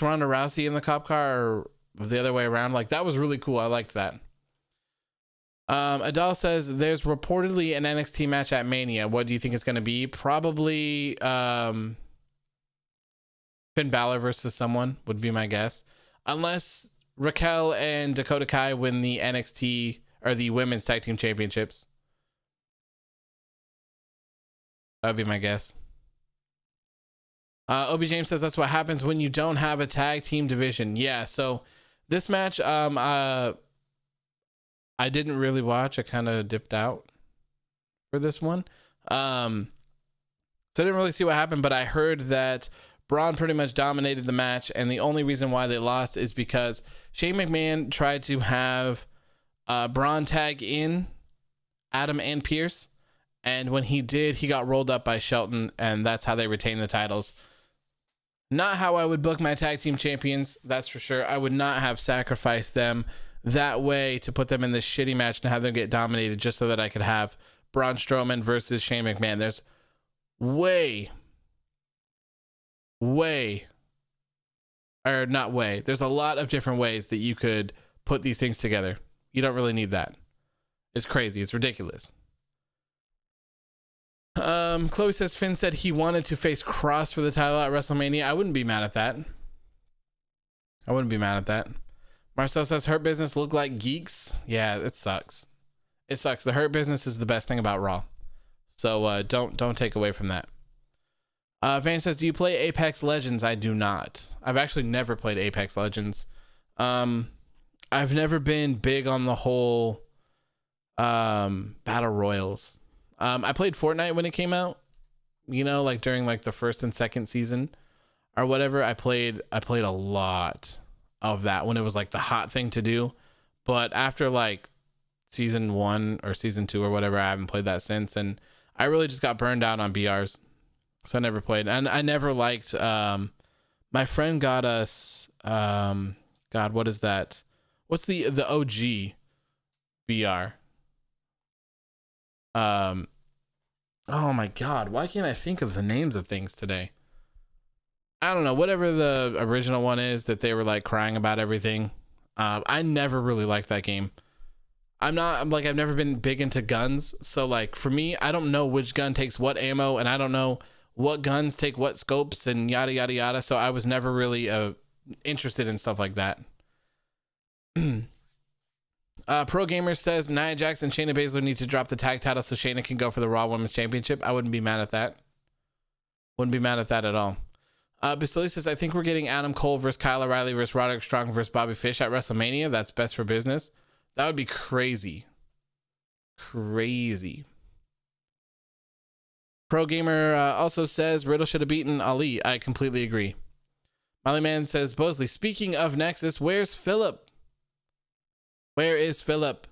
Ronda Rousey in the cop car, or the other way around? Like, that was really cool. I liked that. Adele says there's reportedly an NXT match at Mania. What do you think it's going to be? Probably Finn Balor versus someone would be my guess. Unless Raquel and Dakota Kai win the NXT or the Women's Tag Team Championships. That would be my guess. Obi James says that's what happens when you don't have a tag team division. Yeah, so this match, I didn't really watch. I kind of dipped out for this one. So I didn't really see what happened, but I heard that Braun pretty much dominated the match, and the only reason why they lost is because Shane McMahon tried to have Braun tag in Adam and Pearce, and when he did, he got rolled up by Shelton, and that's how they retained the titles. Not how I would book my tag team champions, that's for sure. I would not have sacrificed them that way to put them in this shitty match and have them get dominated just so that I could have Braun Strowman versus Shane McMahon. There's there's a lot of different ways that you could put these things together. You don't really need that. It's crazy. It's ridiculous. Chloe says Finn said he wanted to face Cross for the title at WrestleMania. I wouldn't be mad at that. Marcel says Hurt Business look like geeks. Yeah, it sucks. The Hurt Business is the best thing about Raw. So don't take away from that. Van says, do you play Apex Legends? I do not. I've actually never played Apex Legends. I've never been big on the whole battle royals. I played Fortnite when it came out, like during like the first and second season or whatever. I played a lot of that when it was like the hot thing to do. But after like season 1 or season 2 or whatever, I haven't played that since. And I really just got burned out on BRs. So I never played. And I never liked, my friend got us, God, what is that? What's the OG BR? Oh my God, why can't I think of the names of things today? I don't know, whatever the original one is that they were like crying about everything. I never really liked that game. I've never been big into guns. So like for me, I don't know which gun takes what ammo, and I don't know what guns take what scopes and yada, yada, yada. So I was never really interested in stuff like that. Pro Gamer says Nia Jax and Shayna Baszler need to drop the tag title so Shayna can go for the Raw Women's Championship. I wouldn't be mad at that. Wouldn't be mad at that at all. Basile says, I think we're getting Adam Cole versus Kyle O'Reilly versus Roderick Strong versus Bobby Fish at WrestleMania. That's best for business. That would be crazy. Crazy. Pro Gamer also says Riddle should have beaten Ali. I completely agree. Molly Man says, Bosley, speaking of Nexus, where's Philip? Where is Philip?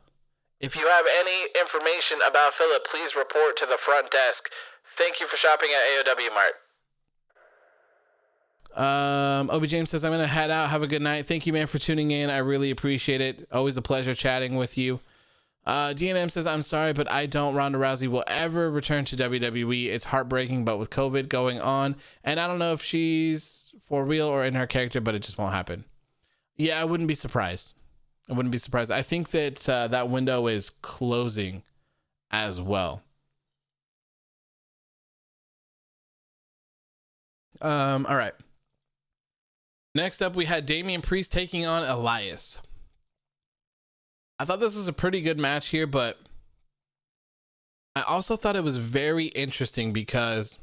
If you have any information about Philip, please report to the front desk. Thank you for shopping at AOW Mart. Obi James says, I'm going to head out. Have a good night. Thank you, man, for tuning in. I really appreciate it. Always a pleasure chatting with you. DNM says, I'm sorry, but I don't Ronda Rousey will ever return to WWE. It's heartbreaking, but with COVID going on, and I don't know if she's for real or in her character, but it just won't happen. Yeah, I wouldn't be surprised. I wouldn't be surprised. I think that that window is closing as well. All right. Next up, we had Damian Priest taking on Elias. I thought this was a pretty good match here, but I also thought it was very interesting because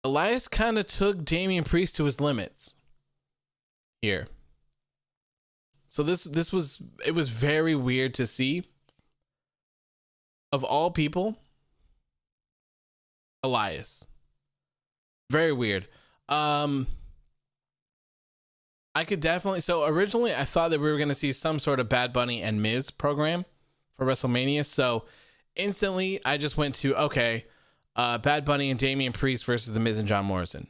Elias kind of took Damian Priest to his limits here. So it was very weird to see. Of all people, Elias. Very weird. I could definitely. So originally, I thought that we were going to see some sort of Bad Bunny and Miz program for WrestleMania. So instantly, I just went to Bad Bunny and Damian Priest versus the Miz and John Morrison.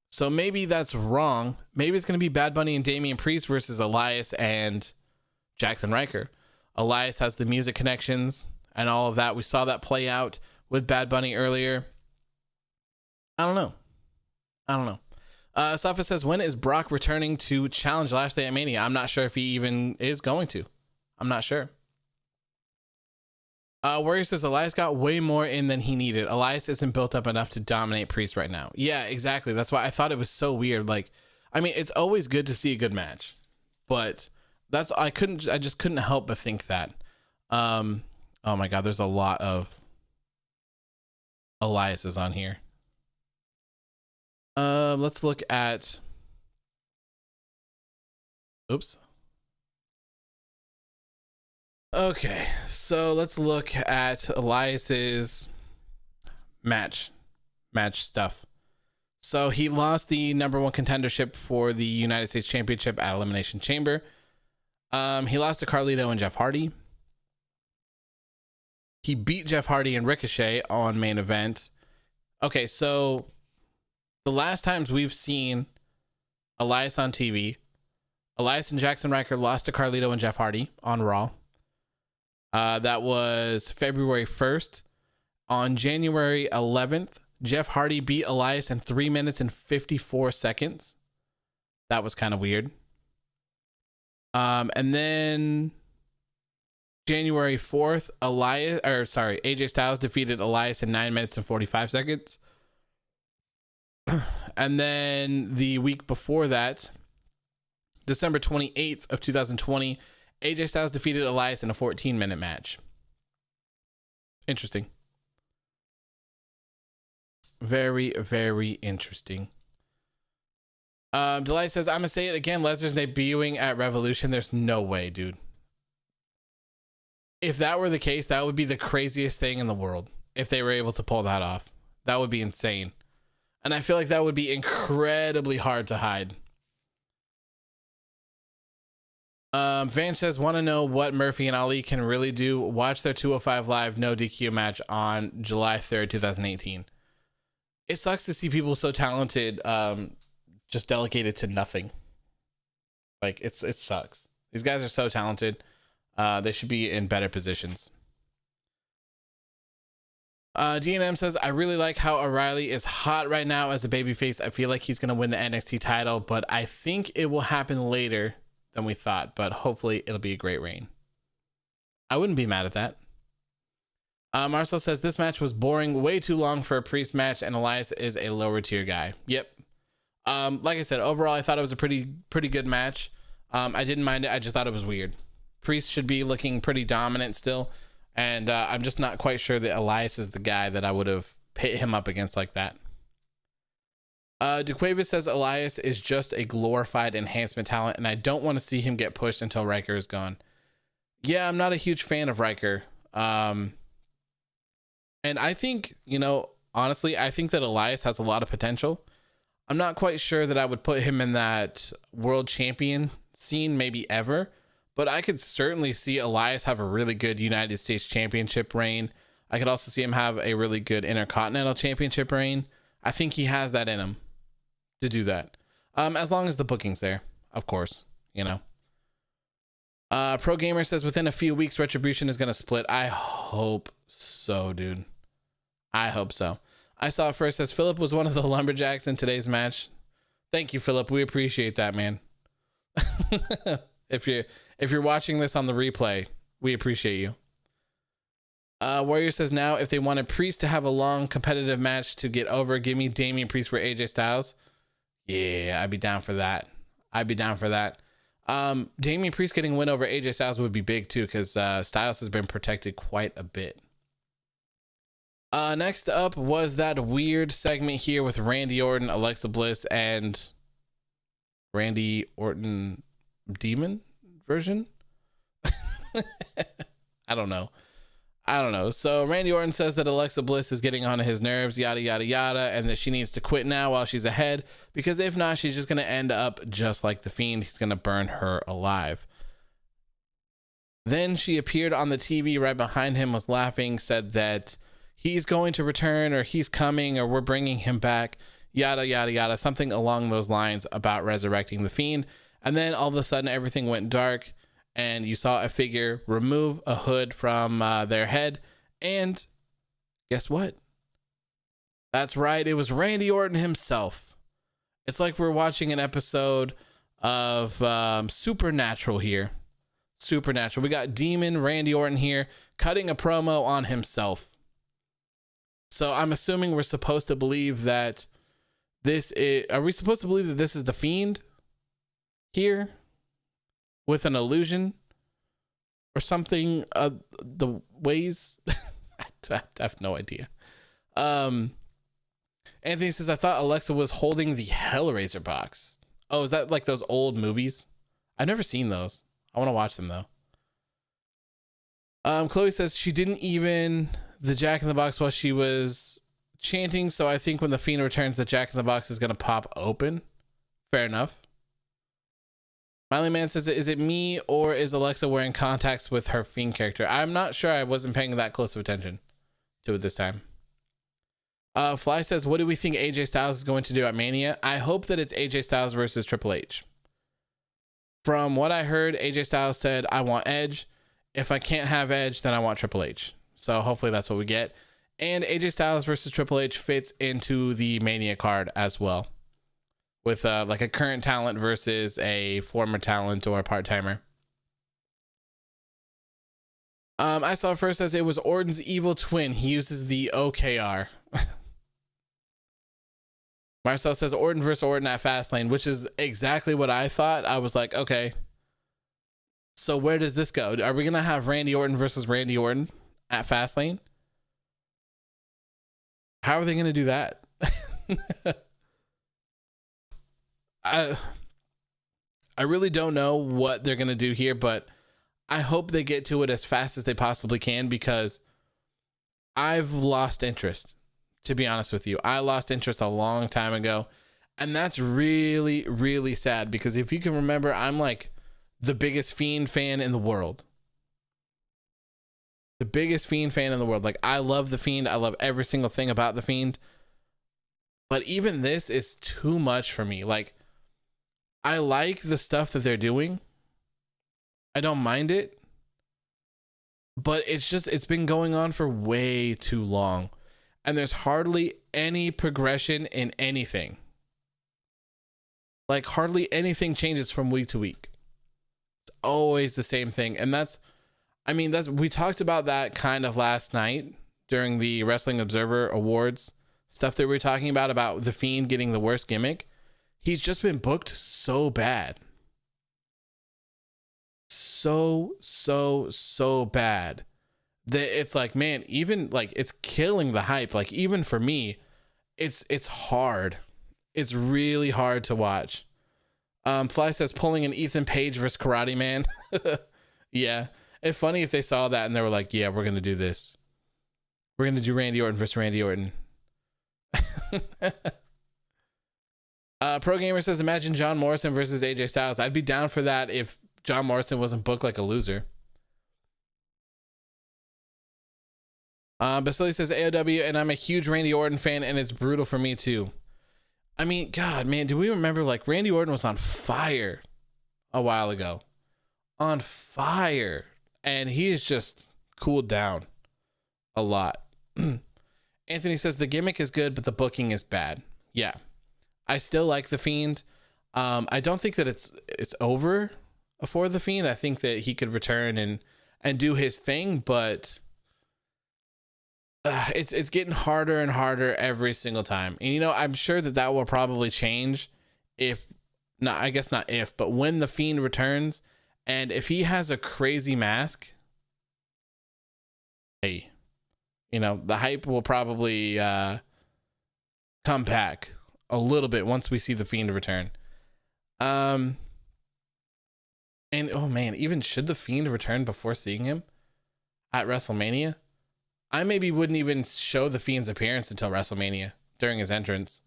So maybe that's wrong. Maybe it's going to be Bad Bunny and Damian Priest versus Elias and Jackson Ryker. Elias has the music connections and all of that. We saw that play out with Bad Bunny earlier. I don't know. Safa says, when is Brock returning to challenge Lashley at Mania? I'm not sure if he even is going to. I'm not sure. Warrior says, Elias got way more in than he needed. Elias isn't built up enough to dominate Priest right now. Yeah, exactly. That's why I thought it was so weird. Like, I mean, it's always good to see a good match, but I just couldn't help but think that. Oh my God, there's a lot of Eliases on here. Let's look at. Oops. Okay, so let's look at Elias's match stuff. So he lost the #1 contendership for the United States Championship at Elimination Chamber. He lost to Carlito and Jeff Hardy. He beat Jeff Hardy and Ricochet on main event. Okay, so the last times we've seen Elias on TV, Elias and Jackson Ryker lost to Carlito and Jeff Hardy on Raw. That was February 1st. On January 11th, Jeff Hardy beat Elias in 3 minutes and 54 seconds. That was kind of weird. And then January 4th, AJ Styles defeated Elias in 9 minutes and 45 seconds. And then the week before that, December 28th of 2020, AJ Styles defeated Elias in a 14-minute match. Interesting. Very, very interesting. Delight says, I'm going to say it again. Lesnar's debuting at Revolution. There's no way, dude. If that were the case, that would be the craziest thing in the world. If they were able to pull that off. That would be insane. And I feel like that would be incredibly hard to hide. Van says, want to know what Murphy and Ali can really do? Watch their 205 Live no DQ match on July 3rd, 2018. It sucks to see people so talented just delegated to nothing. Like, it sucks. These guys are so talented. They should be in better positions. DNM says, I really like how O'Reilly is hot right now as a babyface. I feel like he's going to win the NXT title, but I think it will happen later than we thought, but hopefully it'll be a great reign. I wouldn't be mad at that. Marcel says this match was boring, way too long for a Priest match, and Elias is a lower tier guy. Yep. Like I said, overall, I thought it was a pretty good match. I didn't mind it. I just thought it was weird. Priest should be looking pretty dominant still, and I'm just not quite sure that Elias is the guy that I would have pit him up against like that. DeQuavis says Elias is just a glorified enhancement talent, and I don't want to see him get pushed until Riker is gone. Yeah, I'm not a huge fan of Riker. And I think, honestly, I think that Elias has a lot of potential. I'm not quite sure that I would put him in that world champion scene, maybe ever, but I could certainly see Elias have a really good United States Championship reign. I could also see him have a really good Intercontinental Championship reign. I think he has that in him to do that. As long as the booking's there, of course, Pro Gamer says within a few weeks, Retribution is going to split. I hope so, dude. I hope so. I saw it first. Says Philip was one of the Lumberjacks in today's match. Thank you, Philip. We appreciate that, man. If you're watching this on the replay, we appreciate you. Warrior says now if they want a Priest to have a long competitive match to get over, give me Damian Priest for AJ Styles. Yeah, I'd be down for that. Damian Priest getting a win over AJ Styles would be big too, because Styles has been protected quite a bit. Next up was that weird segment here with Randy Orton, Alexa Bliss, and Randy Orton Demon version. I don't know. So Randy Orton says that Alexa Bliss is getting on his nerves, yada, yada, yada, and that she needs to quit now while she's ahead, because if not, she's just going to end up just like the Fiend. He's going to burn her alive. Then she appeared on the TV right behind him, was laughing, said that he's going to return, or he's coming, or we're bringing him back, yada, yada, yada, something along those lines about resurrecting the Fiend. And then all of a sudden everything went dark, and you saw a figure remove a hood from their head, and guess what? That's right, it was Randy Orton himself. It's like we're watching an episode of Supernatural here. Supernatural. We got Demon Randy Orton here cutting a promo on himself. So I'm assuming we're supposed to believe that this is... Are we supposed to believe that this is the Fiend here with an illusion or something? The ways... I have no idea. Anthony says, I thought Alexa was holding the Hellraiser box. Oh, is that like those old movies? I've never seen those. I want to watch them though. Chloe says she didn't even the Jack in the Box while she was chanting, so I think when the Fiend returns, the Jack in the Box is going to pop open. Fair enough. Miley Man says, is it me or is Alexa wearing contacts with her Fiend character? I'm not sure. I wasn't paying that close of attention to it this time. Fly says, what do we think AJ Styles is going to do at Mania? I hope that it's AJ Styles versus Triple H. From what I heard, AJ Styles said, I want Edge. If I can't have Edge, then I want Triple H. So hopefully that's what we get. And AJ Styles versus Triple H fits into the Mania card as well, with like a current talent versus a former talent or a part-timer. I saw first as it was Orton's evil twin. He uses the OKR. Marcel says Orton versus Orton at Fastlane, which is exactly what I thought. I was like, okay, so where does this go? Are we going to have Randy Orton versus Randy Orton at Fastlane? How are they going to do that? I really don't know what they're going to do here, but I hope they get to it as fast as they possibly can, because I've lost interest. To be honest with you, I lost interest a long time ago, and that's really, really sad, because if you can remember, I'm like the biggest Fiend fan in the world. The biggest Fiend fan in the world. Like, I love the Fiend. I love every single thing about the Fiend. But even this is too much for me. Like, I like the stuff that they're doing. I don't mind it. But it's been going on for way too long. And there's hardly any progression in anything. Like, hardly anything changes from week to week. It's always the same thing. And we talked about that kind of last night during the Wrestling Observer Awards stuff that we were talking about the Fiend getting the worst gimmick. He's just been booked so bad. So bad that it's like, man, even like it's killing the hype. Like even for me, it's hard. It's really hard to watch. Fly says pulling an Ethan Page versus Karate Man. Yeah. It's funny if they saw that and they were like, yeah, we're going to do this. We're going to do Randy Orton versus Randy Orton. Pro Gamer says, imagine John Morrison versus AJ Styles. I'd be down for that if John Morrison wasn't booked like a loser. Basili says AOW, and I'm a huge Randy Orton fan, and it's brutal for me too. I mean, God, man, do we remember like Randy Orton was on fire a while ago? On fire. And he is just cooled down a lot. Anthony says the gimmick is good, but the booking is bad. Yeah. I still like the Fiend. I don't think that it's over for the Fiend. I think that he could return and do his thing, but it's getting harder and harder every single time. And, you know, I'm sure that will probably change I guess not if, but when the Fiend returns, and if he has a crazy mask, hey, you know, the hype will probably come back a little bit once we see the Fiend return. And oh man, even should the Fiend return before seeing him at WrestleMania, I maybe wouldn't even show the Fiend's appearance until WrestleMania during his entrance.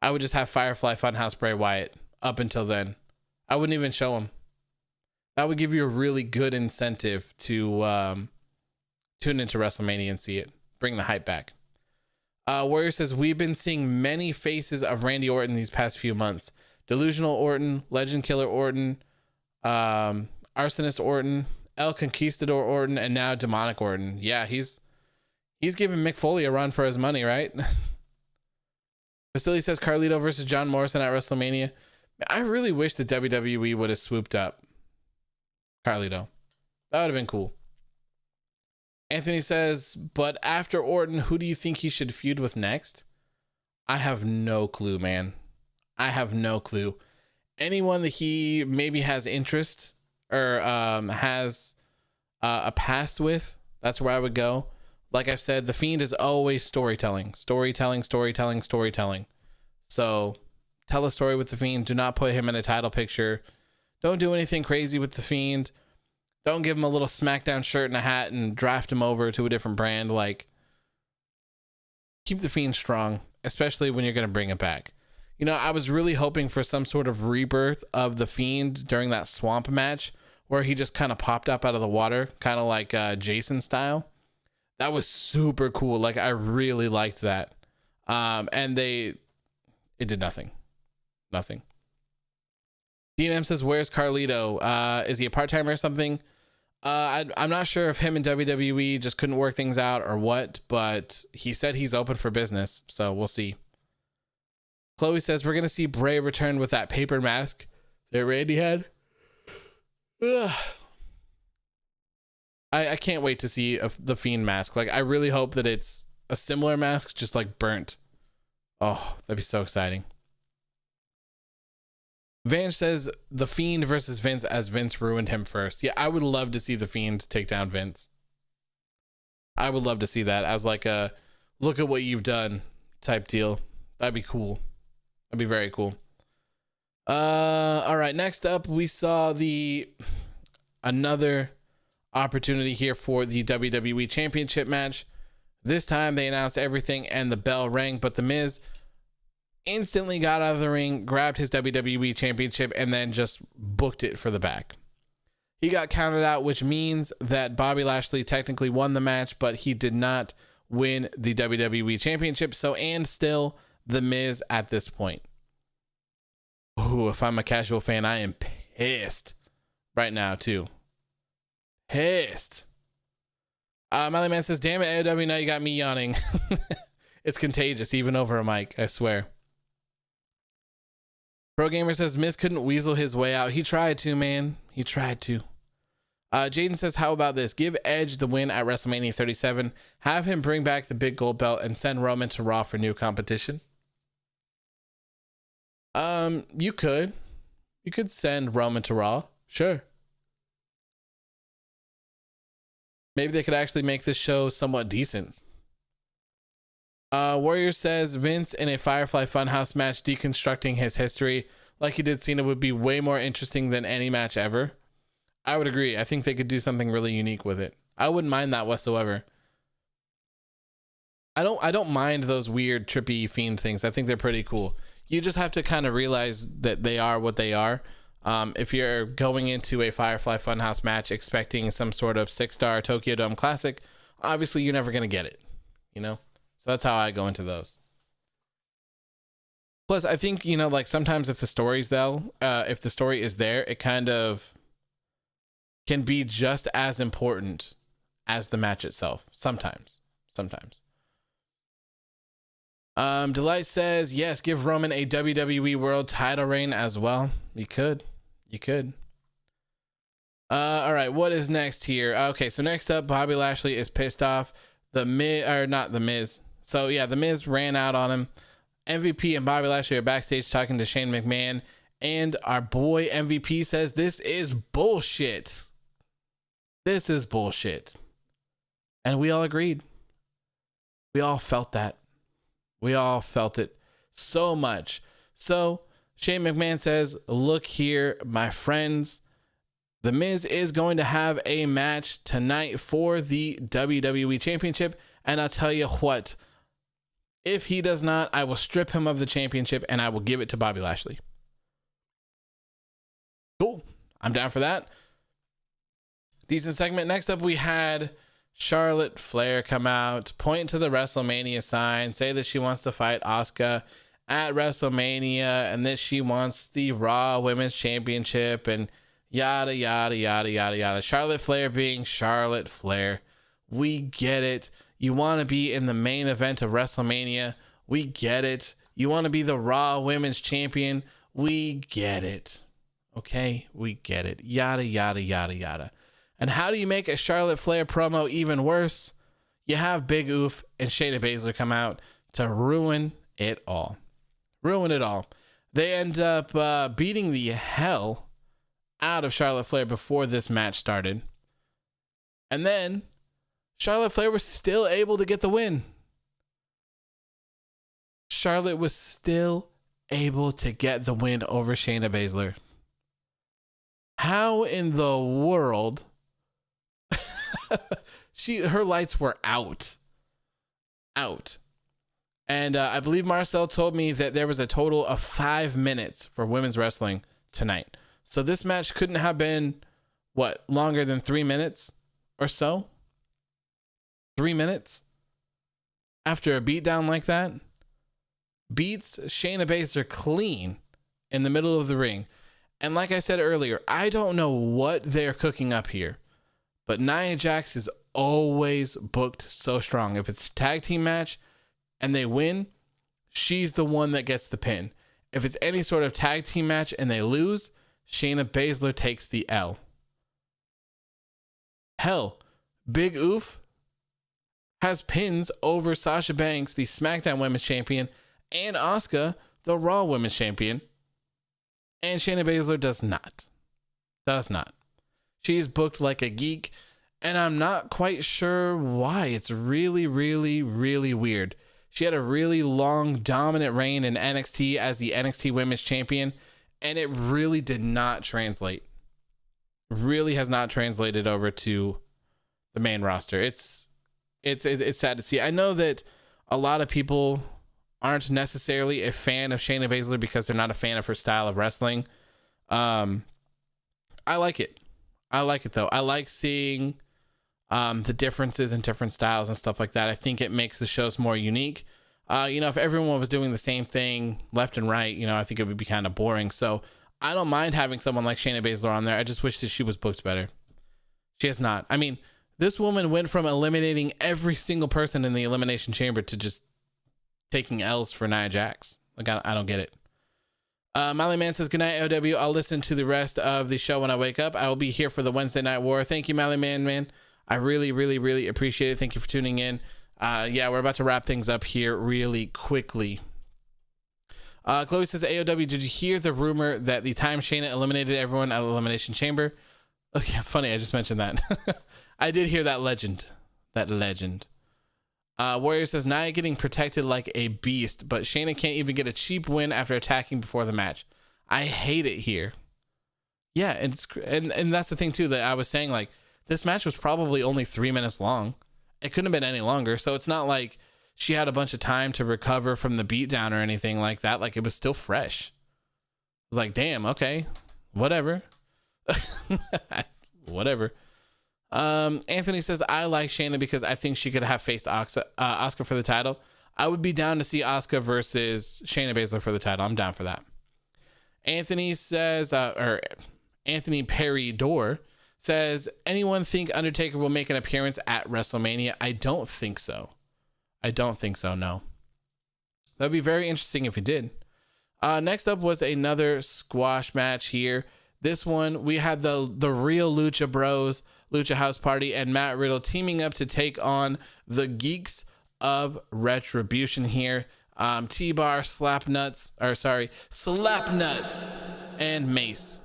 I would just have Firefly Funhouse Bray Wyatt up until then. I wouldn't even show him. That would give you a really good incentive to tune into WrestleMania and see it. Bring the hype back. Warrior says, we've been seeing many faces of Randy Orton these past few months. Delusional Orton, Legend Killer Orton, Arsonist Orton, El Conquistador Orton, and now Demonic Orton. Yeah, he's giving Mick Foley a run for his money, right? Vasily says Carlito versus John Morrison at WrestleMania. I really wish the WWE would have swooped up Carlito. That would have been cool. Anthony says, but after Orton, who do you think he should feud with next? I have no clue, man. I have no clue. Anyone that he maybe has interest or has a past with, that's where I would go. Like I've said, the Fiend is always storytelling. So tell a story with the Fiend. Do not put him in a title picture. Don't do anything crazy with the Fiend. Don't give him a little SmackDown shirt and a hat and draft him over to a different brand. Like, keep the Fiend strong, especially when you're going to bring it back. You know, I was really hoping for some sort of rebirth of the Fiend during that swamp match where he just kind of popped up out of the water, kind of like Jason style. That was super cool. Like, I really liked that. And it did nothing. Nothing. DNM says, where's Carlito? Is he a part-timer or something? I'm not sure if him and WWE just couldn't work things out or what, but he said he's open for business, so we'll see. Chloe says, we're going to see Bray return with that paper mask that Randy had. Ugh. I can't wait to see the Fiend mask. Like, I really hope that it's a similar mask, just like burnt. Oh, that'd be so exciting. Vange says the Fiend versus Vince as Vince ruined him first. Yeah, I would love to see the Fiend take down Vince. I would love to see that as like a look at what you've done type deal. That'd be cool. That'd be very cool. All right, next up we saw another opportunity here for the WWE Championship match. This time they announced everything and the bell rang, but The Miz instantly got out of the ring, grabbed his WWE Championship, and then just booked it for the back. He got counted out, which means that Bobby Lashley technically won the match, but he did not win the WWE Championship. And still The Miz at this point. Ooh, if I'm a casual fan, I am pissed right now too. Pissed. Melly Man says, damn it, AEW, now you got me yawning. It's contagious, even over a mic, I swear. Pro Gamer says Miz couldn't weasel his way out. He tried to, man. He tried to. Jaden says, how about this? Give Edge the win at WrestleMania 37. Have him bring back the big gold belt and send Roman to Raw for new competition. You could send Roman to Raw. Sure. Maybe they could actually make this show somewhat decent. Warrior says Vince in a Firefly Funhouse match deconstructing his history like he did Cena would be way more interesting than any match ever. I would agree. I think they could do something really unique with it. I wouldn't mind that whatsoever. I don't mind those weird trippy Fiend things. I think they're pretty cool. You just have to kind of realize that they are what they are. If you're going into a Firefly Funhouse match expecting some sort of 6-star Tokyo Dome Classic, obviously you're never going to get it, you know? So that's how I go into those. Plus, I think, you know, like sometimes if the story is there, it kind of can be just as important as the match itself. Sometimes. Delight says, yes, give Roman a WWE World title reign as well. You could. All right, what is next here? Okay, so next up, Bobby Lashley is pissed off. The Miz. So yeah, the Miz ran out on him. MVP and Bobby Lashley are backstage talking to Shane McMahon, and our boy MVP says this is bullshit. This is bullshit. And we all agreed. We all felt that. We all felt it so much. So Shane McMahon says, look here, my friends, The Miz is going to have a match tonight for the WWE Championship. And I'll tell you what, if he does not, I will strip him of the championship and I will give it to Bobby Lashley. Cool. I'm down for that. Decent segment. Next up, we had Charlotte Flair come out, point to the WrestleMania sign, say that she wants to fight Asuka at WrestleMania and that she wants the Raw Women's Championship and yada, yada, yada, yada, yada. Charlotte Flair being Charlotte Flair. We get it. You want to be in the main event of WrestleMania. We get it. You want to be the Raw Women's Champion. We get it. Okay? We get it. Yada, yada, yada, yada. And how do you make a Charlotte Flair promo even worse? You have Big Oof and Shayna Baszler come out to ruin it all. Ruin it all. They end up beating the hell out of Charlotte Flair before this match started. And then Charlotte Flair was still able to get the win. Charlotte was still able to get the win over Shayna Baszler. How in the world... her lights were out. And I believe Marcel told me that there was a total of 5 minutes for women's wrestling tonight. So this match couldn't have been, longer than 3 minutes or so? 3 minutes? After a beatdown like that? Beats Shayna Baszler clean in the middle of the ring. And like I said earlier, I don't know what they're cooking up here. But Nia Jax is always booked so strong. If it's a tag team match and they win, she's the one that gets the pin. If it's any sort of tag team match and they lose, Shayna Baszler takes the L. Hell, Big Oof has pins over Sasha Banks, the SmackDown Women's Champion, and Asuka, the Raw Women's Champion. And Shayna Baszler does not. She's booked like a geek, and I'm not quite sure why. It's really, really, really weird. She had a really long, dominant reign in NXT as the NXT Women's Champion, and it really did not translate. Really has not translated over to the main roster. It's sad to see. I know that a lot of people aren't necessarily a fan of Shayna Baszler because they're not a fan of her style of wrestling. I like it. Though. I like seeing the differences in different styles and stuff like that. I think it makes the shows more unique. If everyone was doing the same thing left and right, I think it would be kind of boring. So I don't mind having someone like Shayna Baszler on there. I just wish that she was booked better. She has not. I mean, this woman went from eliminating every single person in the Elimination Chamber to just taking L's for Nia Jax. Like, I don't get it. Molly Man says, good night, OW. I'll listen to the rest of the show when I wake up. I will be here for the Wednesday Night War. Thank you, Molly Man. I really, really, really appreciate it. Thank you for tuning in. Yeah, we're about to wrap things up here really quickly. Chloe says, AOW, did you hear the rumor that the time Shayna eliminated everyone at Elimination Chamber? Oh, yeah, funny, I just mentioned that. I did hear that legend. Warrior says, Nia getting protected like a beast, but Shayna can't even get a cheap win after attacking before the match. I hate it here. Yeah, and that's the thing too that I was saying, like, this match was probably only 3 minutes long. It couldn't have been any longer, so it's not like she had a bunch of time to recover from the beatdown or anything like that. Like, it was still fresh. It was like, damn, okay, whatever. Whatever. Anthony says, I like Shayna because I think she could have faced Asuka for the title. I would be down to see Asuka versus Shayna Baszler for the title. I'm down for that. Anthony says, Anthony Perry Dorr says, anyone think Undertaker will make an appearance at WrestleMania? I don't think so. No. That'd be very interesting if he did. Next up was another squash match here. This one, we had the real Lucha Bros, Lucha House Party, and Matt Riddle teaming up to take on the Geeks of Retribution here. T-Bar, Slapnuts, and Mace.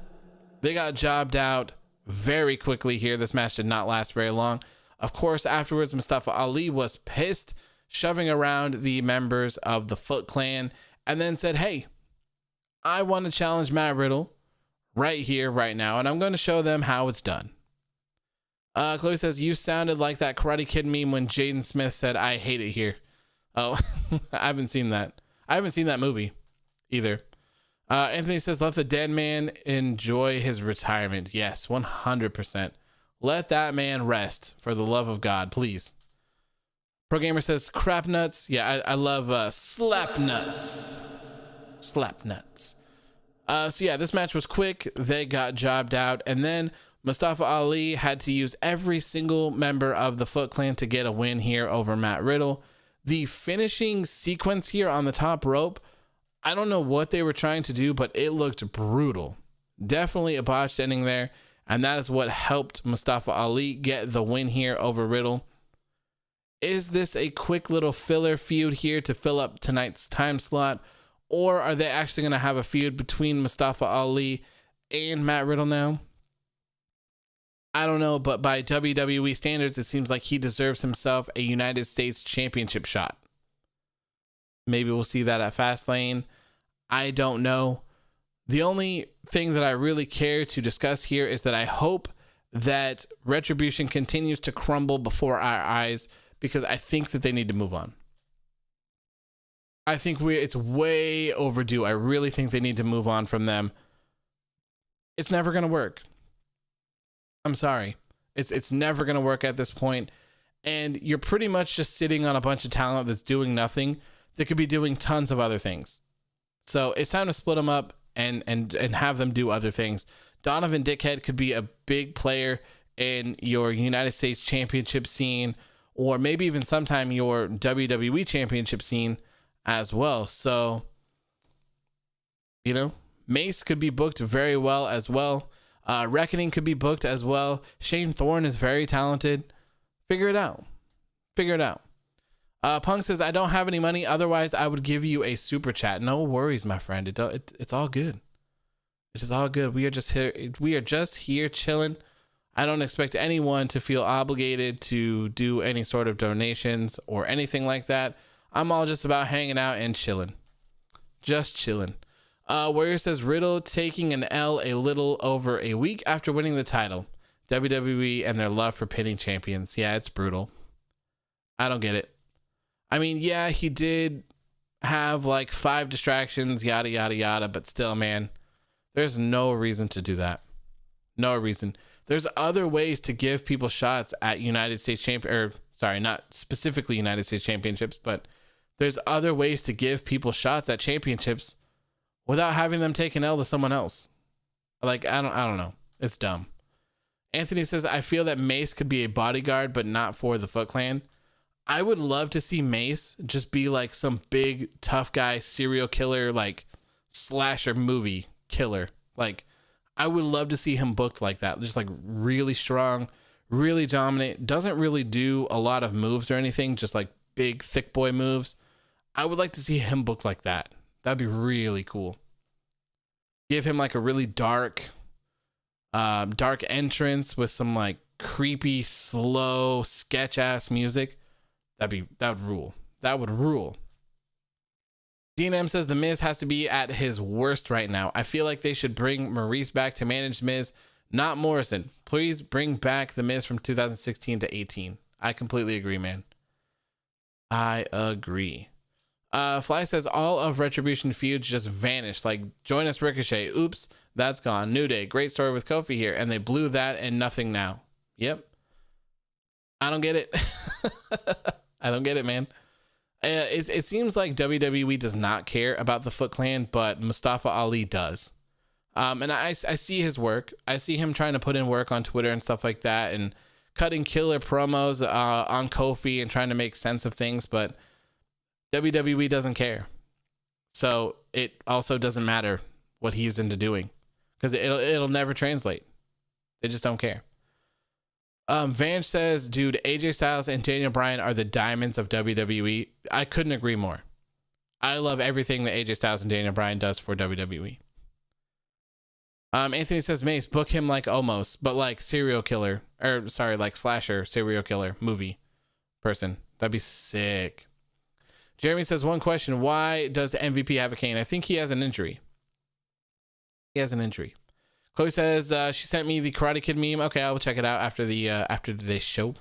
They got jobbed out very quickly here. This match did not last very long. Of course, afterwards, Mustafa Ali was pissed, shoving around the members of the Foot Clan, and then said, hey, I want to challenge Matt Riddle right here, right now, and I'm going to show them how it's done. Chloe says, you sounded like that Karate Kid meme when Jaden Smith said, I hate it here. Oh, I haven't seen that. I haven't seen that movie either. Anthony says, let the dead man enjoy his retirement. Yes, 100%. Let that man rest, for the love of God, please. Pro Gamer says, crap nuts. Yeah, I love slap nuts. Slap nuts. So yeah, this match was quick. They got jobbed out, and then Mustafa Ali had to use every single member of the Foot Clan to get a win here over Matt Riddle. The finishing sequence here on the top rope, I don't know what they were trying to do, but it looked brutal. Definitely a botched ending there, and that is what helped Mustafa Ali get the win here over Riddle. Is this a quick little filler feud here to fill up tonight's time slot, or are they actually going to have a feud between Mustafa Ali and Matt Riddle now? I don't know, but by WWE standards, it seems like he deserves himself a United States Championship shot. Maybe we'll see that at Fastlane. I don't know. The only thing that I really care to discuss here is that I hope that Retribution continues to crumble before our eyes, because I think that they need to move on. I think it's way overdue. I really think they need to move on from them. It's never going to work. I'm sorry. It's never going to work at this point. And you're pretty much just sitting on a bunch of talent that's doing nothing that could be doing tons of other things. So it's time to split them up and have them do other things. Donovan Dickhead could be a big player in your United States Championship scene, or maybe even sometime your WWE Championship scene as well. So, you know, Mace could be booked very well as well. Reckoning could be booked as well. Shane Thorne is very talented. Figure it out. Punk says, I don't have any money. Otherwise, I would give you a super chat. No worries, my friend. It's all good. It is all good. We are just here chilling. I don't expect anyone to feel obligated to do any sort of donations or anything like that. I'm all just about hanging out and chilling. Just chilling. Warrior says, Riddle taking an L a little over a week after winning the title. WWE and their love for pinning champions. Yeah, it's brutal. I don't get it. I mean, yeah, he did have like 5 distractions, yada, yada, yada. But still, man, there's no reason to do that. No reason. There's other ways to give people shots at United States not specifically United States Championships, but there's other ways to give people shots at championships without having them take an L to someone else. Like, I don't know. It's dumb. Anthony says, I feel that Mace could be a bodyguard, but not for the Foot Clan. I would love to see Mace just be like some big tough guy, serial killer, like slasher movie killer. Like, I would love to see him booked like that. Just like really strong, really dominant. Doesn't really do a lot of moves or anything. Just like big, thick boy moves. I would like to see him booked like that. That'd be really cool. Give him like a really dark entrance with some like creepy, slow, sketch ass music. That would rule. That would rule. DNM says The Miz has to be at his worst right now. I feel like they should bring Maurice back to manage Miz, not Morrison. Please bring back The Miz from 2016 to 18. I completely agree, man. I agree. Fly says all of Retribution feuds just vanished. Like, join us Ricochet. Oops, that's gone. New Day. Great story with Kofi here. And they blew that and nothing now. Yep. I don't get it. I don't get it, man. It seems like WWE does not care about the Foot Clan, but Mustafa Ali does. And I see his work. I see him trying to put in work on Twitter and stuff like that and cutting killer promos on Kofi and trying to make sense of things, but WWE doesn't care. So it also doesn't matter what he's into doing because it'll never translate. They just don't care. Vange says, dude, AJ Styles and Daniel Bryan are the diamonds of WWE. I couldn't agree more. I love everything that AJ Styles and Daniel Bryan does for WWE. Anthony says, Mace, book him like Omos, but like serial killer, or sorry, like slasher serial killer movie person. That'd be sick. Jeremy says, one question, why does the MVP have a cane? I think he has an injury. He has an injury. Chloe says she sent me the Karate Kid meme. Okay, I will check it out after today's show.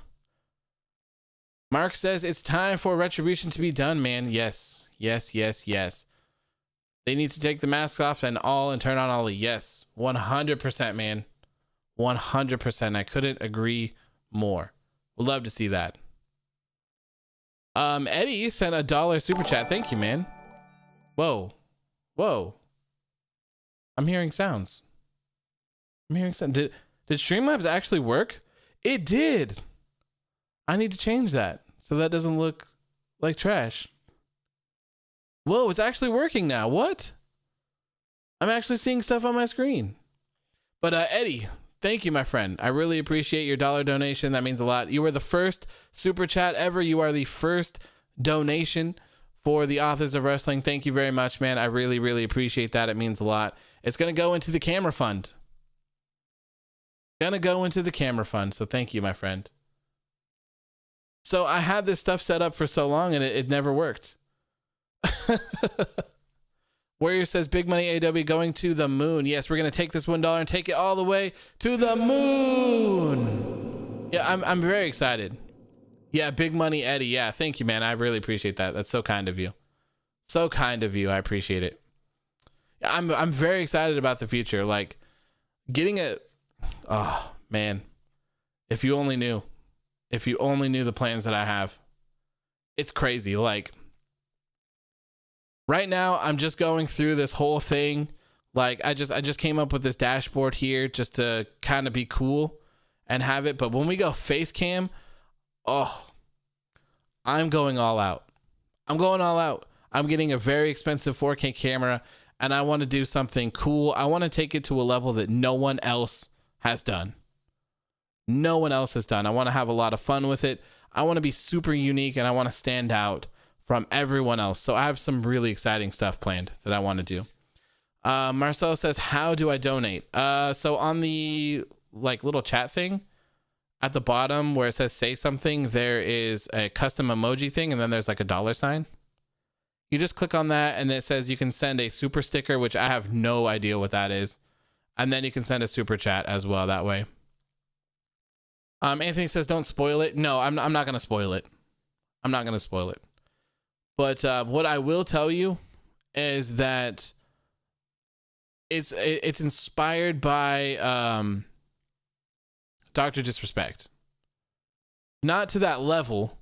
Mark says it's time for Retribution to be done, man. Yes. They need to take the masks off and turn on Ollie. Yes, 100%, man. 100%. I couldn't agree more. Would love to see that. Eddie sent $1 super chat. Thank you, man. Whoa. I'm hearing sounds. Did Streamlabs actually work? It did. I need to change that so that doesn't look like trash. Whoa, it's actually working now. What? I'm actually seeing stuff on my screen. But Eddie, thank you, my friend. I really appreciate your $1 donation. That means a lot. You were the first super chat ever. You are the first donation for the Authors of Wrestling. Thank you very much, man. I really, really appreciate that. It means a lot. It's going to go into the camera fund. So thank you, my friend. So I had this stuff set up for so long and it never worked. Warrior says big money AW going to the moon. Yes, we're going to take this $1 and take it all the way to the moon. Yeah, I'm very excited. Yeah, big money Eddie. Yeah, thank you, man. I really appreciate that. That's so kind of you. I appreciate it. I'm very excited about the future. Like getting a, oh man, if you only knew the plans that I have. It's crazy. Like right now I'm just going through this whole thing. Like I just came up with this dashboard here just to kind of be cool and have it. But when we go face cam, I'm going all out. I'm getting a very expensive 4K camera and I want to do something cool. I want to take it to a level that no one else has done. I want to have a lot of fun with it. I want to be super unique and I want to stand out from everyone else. So I have some really exciting stuff planned that I want to do. Marcel says, how do I donate? So on the like little chat thing at the bottom where it says say something, there is a custom emoji thing. And then there's like a $sign. You just click on that and it says you can send a super sticker, which I have no idea what that is. And then you can send a super chat as well that way. Anthony says, don't spoil it. No, I'm not going to spoil it. But what I will tell you is that it's inspired by Dr. Disrespect. Not to that level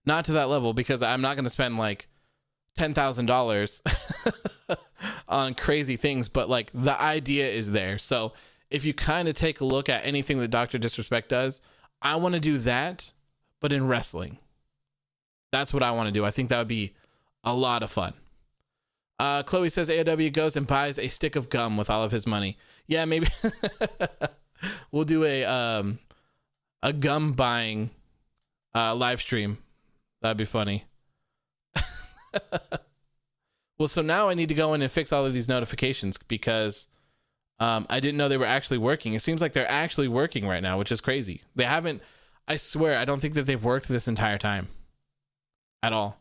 because I'm not going to spend like $10,000 on crazy things, but like the idea is there. So if you kind of take a look at anything that Dr. Disrespect does, I want to do that, but in wrestling. That's what I want to do. I think that would be a lot of fun. Chloe says AOW goes and buys a stick of gum with all of his money. Yeah, maybe we'll do a gum buying live stream. That'd be funny. Well, so now I need to go in and fix all of these notifications because I didn't know they were actually working. It seems like they're actually working right now, which is crazy. They haven't, I swear, I don't think that they've worked this entire time at all.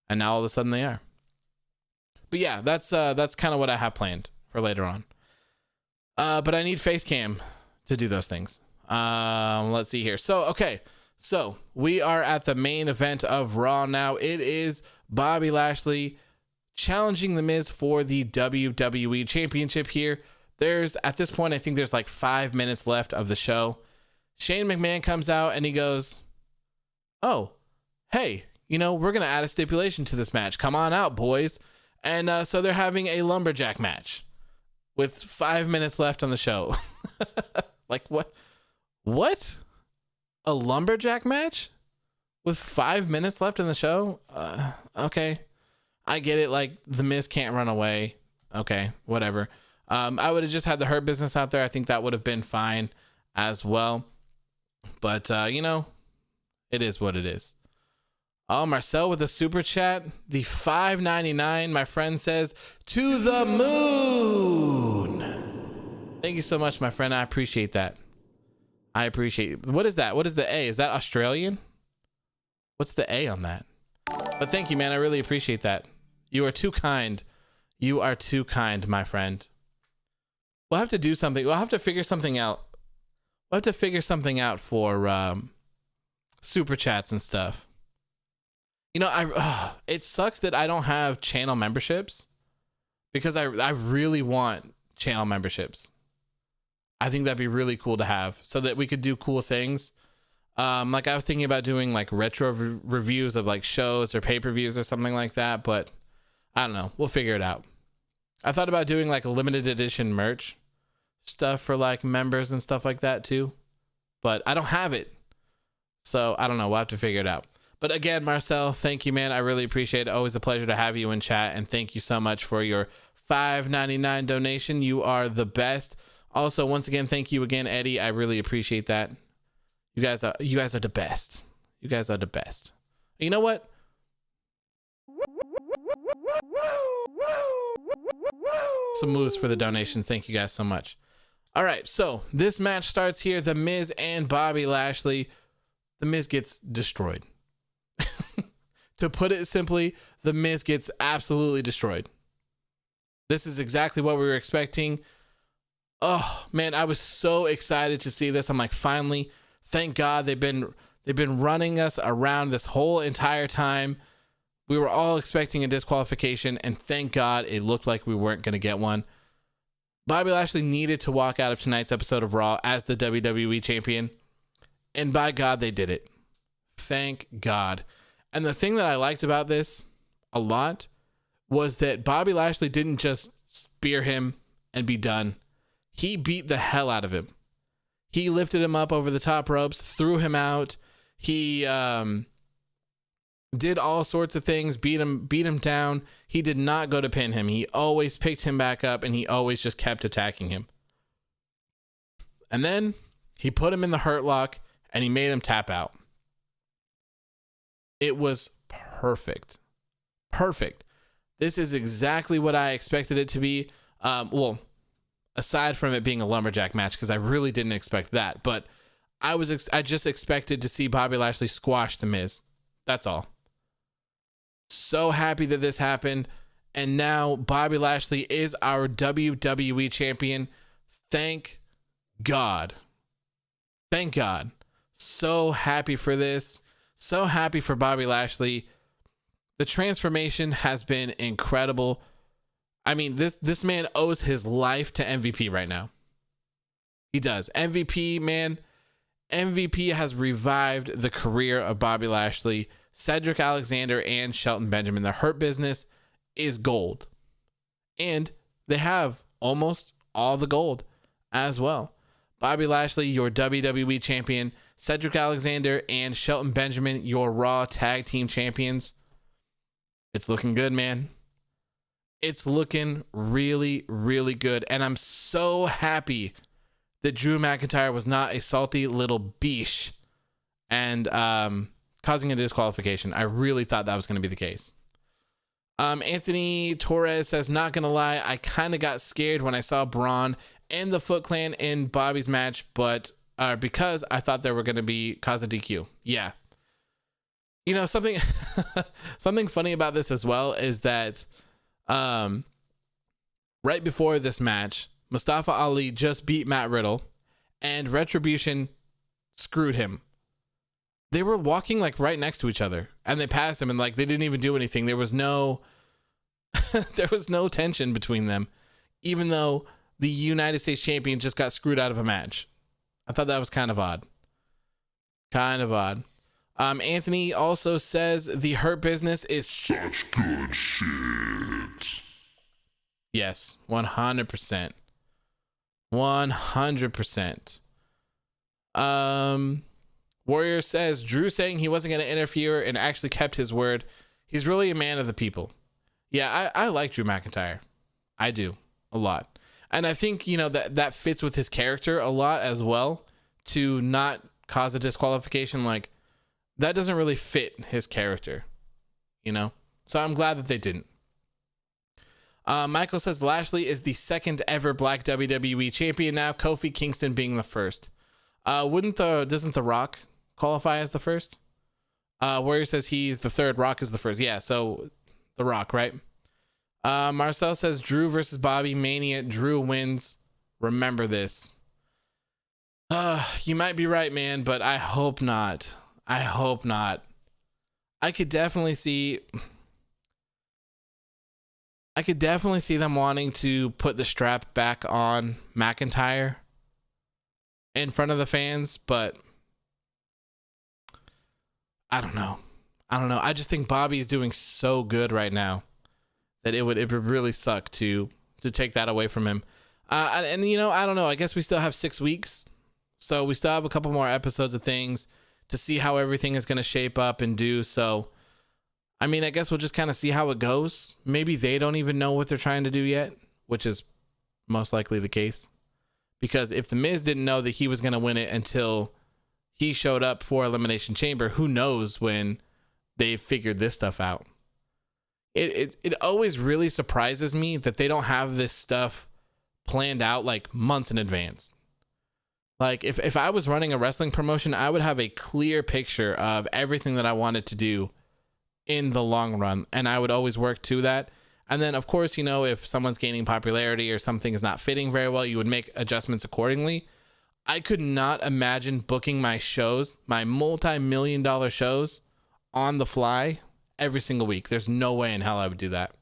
And now all of a sudden they are. But yeah, that's kind of what I have planned for later on. But I need face cam to do those things. Let's see here. So, okay. So we are at the main event of Raw now. It is Bobby Lashley challenging The Miz for the WWE Championship here. At this point, I think there's like 5 minutes left of the show. Shane McMahon comes out and he goes, oh, hey, we're going to add a stipulation to this match. Come on out, boys. And so they're having a lumberjack match with 5 minutes left on the show. Like, what? What? A lumberjack match with 5 minutes left in the show? Okay. I get it. Like, The Miz can't run away. Okay, whatever. I would have just had the Hurt Business out there. I think that would have been fine as well. But, it is what it is. Oh, Marcel with a super chat. The $5.99, my friend says, to the moon. Thank you so much, my friend. I appreciate that. I appreciate it. What is that? What is the A? Is that Australian? What's the A on that? But thank you, man. I really appreciate that. You are too kind. You are too kind, my friend. We'll have to do something. We'll have to figure something out. We'll have to figure something out for super chats and stuff. It sucks that I don't have channel memberships because I really want channel memberships. I think that'd be really cool to have so that we could do cool things. Like I was thinking about doing like retro reviews of like shows or pay-per-views or something like that, but I don't know. We'll figure it out. I thought about doing like a limited edition merch stuff for like members and stuff like that too, but I don't have it. So I don't know. We'll have to figure it out. But again, Marcel, thank you, man. I really appreciate it. Always a pleasure to have you in chat. And thank you so much for your $5.99 donation. You are the best. Also, once again, thank you again, Eddie. I really appreciate that. You guys are the best. You guys are the best. You know what? Some moves for the donations. Thank you guys so much. All right, so this match starts here. The Miz and Bobby Lashley. The Miz gets destroyed. To put it simply, The Miz gets absolutely destroyed. This is exactly what we were expecting. Oh man, I was so excited to see this. I'm like, finally, thank God. They've been running us around this whole entire time. We were all expecting a disqualification, and thank God it looked like we weren't going to get one. Bobby Lashley needed to walk out of tonight's episode of Raw as the WWE champion, and by God, they did it. Thank God. And the thing that I liked about this a lot was that Bobby Lashley didn't just spear him and be done. He beat the hell out of him. He lifted him up over the top ropes, threw him out. He did all sorts of things, beat him down. He did not go to pin him. He always picked him back up, and he always just kept attacking him. And then he put him in the hurt lock, and he made him tap out. It was perfect. Perfect. This is exactly what I expected it to be. Well, aside from it being a lumberjack match, because I really didn't expect that, but I just expected to see Bobby Lashley squash The Miz. That's all. So happy that this happened, and now Bobby Lashley is our WWE champion. Thank God. Thank God. So happy for this. So happy for Bobby Lashley. The transformation has been incredible. I mean, this man owes his life to MVP right now. He does. MVP, man. MVP has revived the career of Bobby Lashley, Cedric Alexander, and Shelton Benjamin. The Hurt Business is gold. And they have almost all the gold as well. Bobby Lashley, your WWE champion. Cedric Alexander and Shelton Benjamin, your Raw Tag Team champions. It's looking good, man. It's looking really, really good. And I'm so happy that Drew McIntyre was not a salty little biche and causing a disqualification. I really thought that was going to be the case. Anthony Torres says, not going to lie, I kind of got scared when I saw Braun and the Foot Clan in Bobby's match, but because I thought they were going to be cause a DQ. Yeah. You know, something something funny about this as well is that right before this match, Mustafa Ali just beat Matt Riddle and Retribution screwed him. They were walking like right next to each other and they passed him and like they didn't even do anything. There was no there was no tension between them, even though the United States champion just got screwed out of a match. I thought that was kind of odd. Kind of odd. Anthony also says the Hurt Business is Such good shit. Yes, 100%. 100%. Warrior says Drew saying he wasn't going to interfere and actually kept his word. He's really a man of the people. Yeah, I like Drew McIntyre. I do a lot. And I think, you know, that fits with his character a lot as well, to not cause a disqualification. Like, that doesn't really fit his character, you know? So I'm glad that they didn't. Michael says Lashley is the second ever Black WWE champion now, Kofi Kingston being the first. Doesn't The Rock qualify as the first? Warrior says he's the third, Rock is the first. Yeah, so The Rock, right? Marcel says Drew versus Bobby Mania. Drew wins. Remember this. You might be right, man, but I hope not. I hope not. I could definitely see them wanting to put the strap back on McIntyre in front of the fans, but I don't know. I just think Bobby's doing so good right now that it would really suck to take that away from him. And you know, I don't know. I guess we still have 6 weeks, so we still have a couple more episodes of things to see how everything is going to shape up and do. So, I mean, I guess we'll just kind of see how it goes. Maybe they don't even know what they're trying to do yet, which is most likely the case. Because if The Miz didn't know that he was going to win it until he showed up for Elimination Chamber, who knows when they figured this stuff out. It always really surprises me that they don't have this stuff planned out like months in advance. Like if I was running a wrestling promotion, I would have a clear picture of everything that I wanted to do in the long run, and I would always work to that. And then of course, you know, if someone's gaining popularity or something is not fitting very well, you would make adjustments accordingly. I could not imagine booking my shows, my multi-million-dollar shows, on the fly every single week. There's no way in hell I would do that.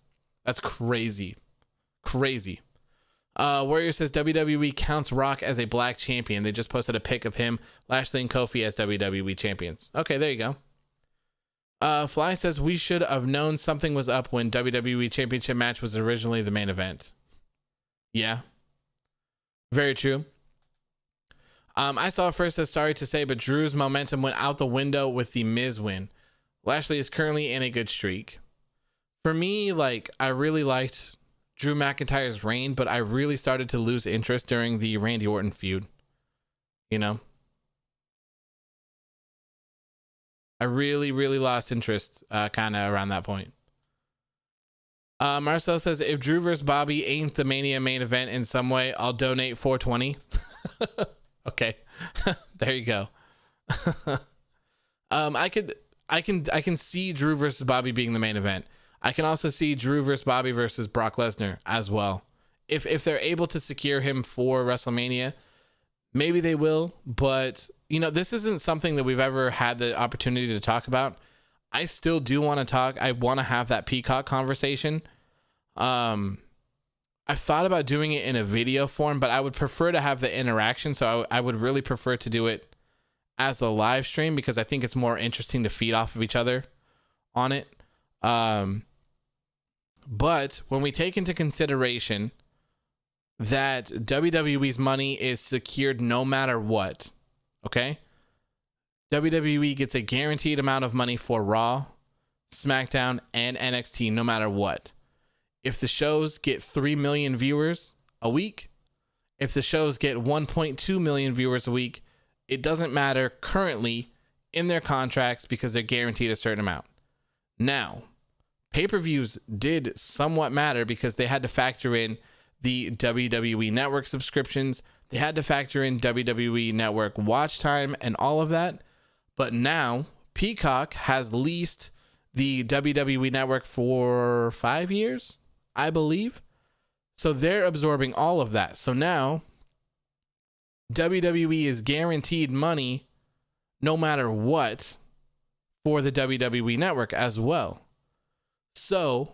That's crazy. Crazy. Warrior says WWE counts Rock as a black champion. They just posted a pic of him, Lashley and Kofi as WWE champions. Okay, there you go. Fly says we should have known something was up when WWE championship match was originally the main event. Yeah. Very true. I saw first says sorry to say, but Drew's momentum went out the window with the Miz win. Lashley is currently in a good streak. For me, like, I really liked Drew McIntyre's reign, but I really started to lose interest during the Randy Orton feud. You know? I really, really lost interest kind of around that point. Marcel says, if Drew vs. Bobby ain't the Mania main event in some way, I'll donate $420. Okay. There you go. I can see Drew versus Bobby being the main event. I can also see Drew versus Bobby versus Brock Lesnar as well. If they're able to secure him for WrestleMania, maybe they will. But, you know, this isn't something that we've ever had the opportunity to talk about. I still do want to talk. I want to have that Peacock conversation. I've thought about doing it in a video form, but I would prefer to have the interaction. So I would really prefer to do it as a live stream because I think it's more interesting to feed off of each other on it. But when we take into consideration that WWE's money is secured no matter what, okay? WWE gets a guaranteed amount of money for Raw, SmackDown, and NXT no matter what. if the shows get 3 million viewers a week, if the shows get 1.2 million viewers a week, it doesn't matter currently in their contracts because they're guaranteed a certain amount. Now, pay-per-views did somewhat matter because they had to factor in the WWE Network subscriptions. They had to factor in WWE Network watch time and all of that. But now Peacock has leased the WWE Network for 5 years, I believe. So they're absorbing all of that. So now WWE is guaranteed money no matter what for the WWE Network as well. So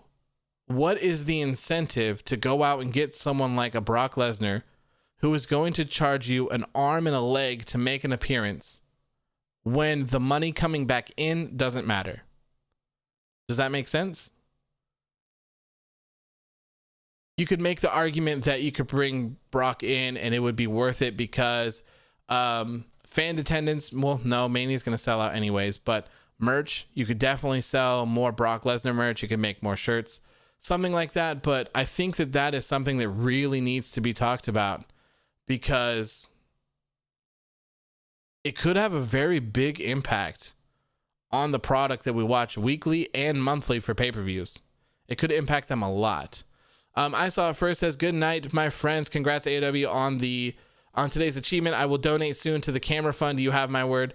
what is the incentive to go out and get someone like a Brock Lesnar who is going to charge you an arm and a leg to make an appearance when the money coming back in doesn't matter? Does that make sense? You could make the argument that you could bring Brock in and it would be worth it because fan attendance, well, no, Mania's going to sell out anyways, but merch, you could definitely sell more Brock Lesnar merch. You could make more shirts, something like that. But I think that that is something that really needs to be talked about because it could have a very big impact on the product that we watch weekly and monthly for pay-per-views. It could impact them a lot. I saw it first, says, good night, my friends. Congrats AEW on today's achievement. I will donate soon to the camera fund. You have my word.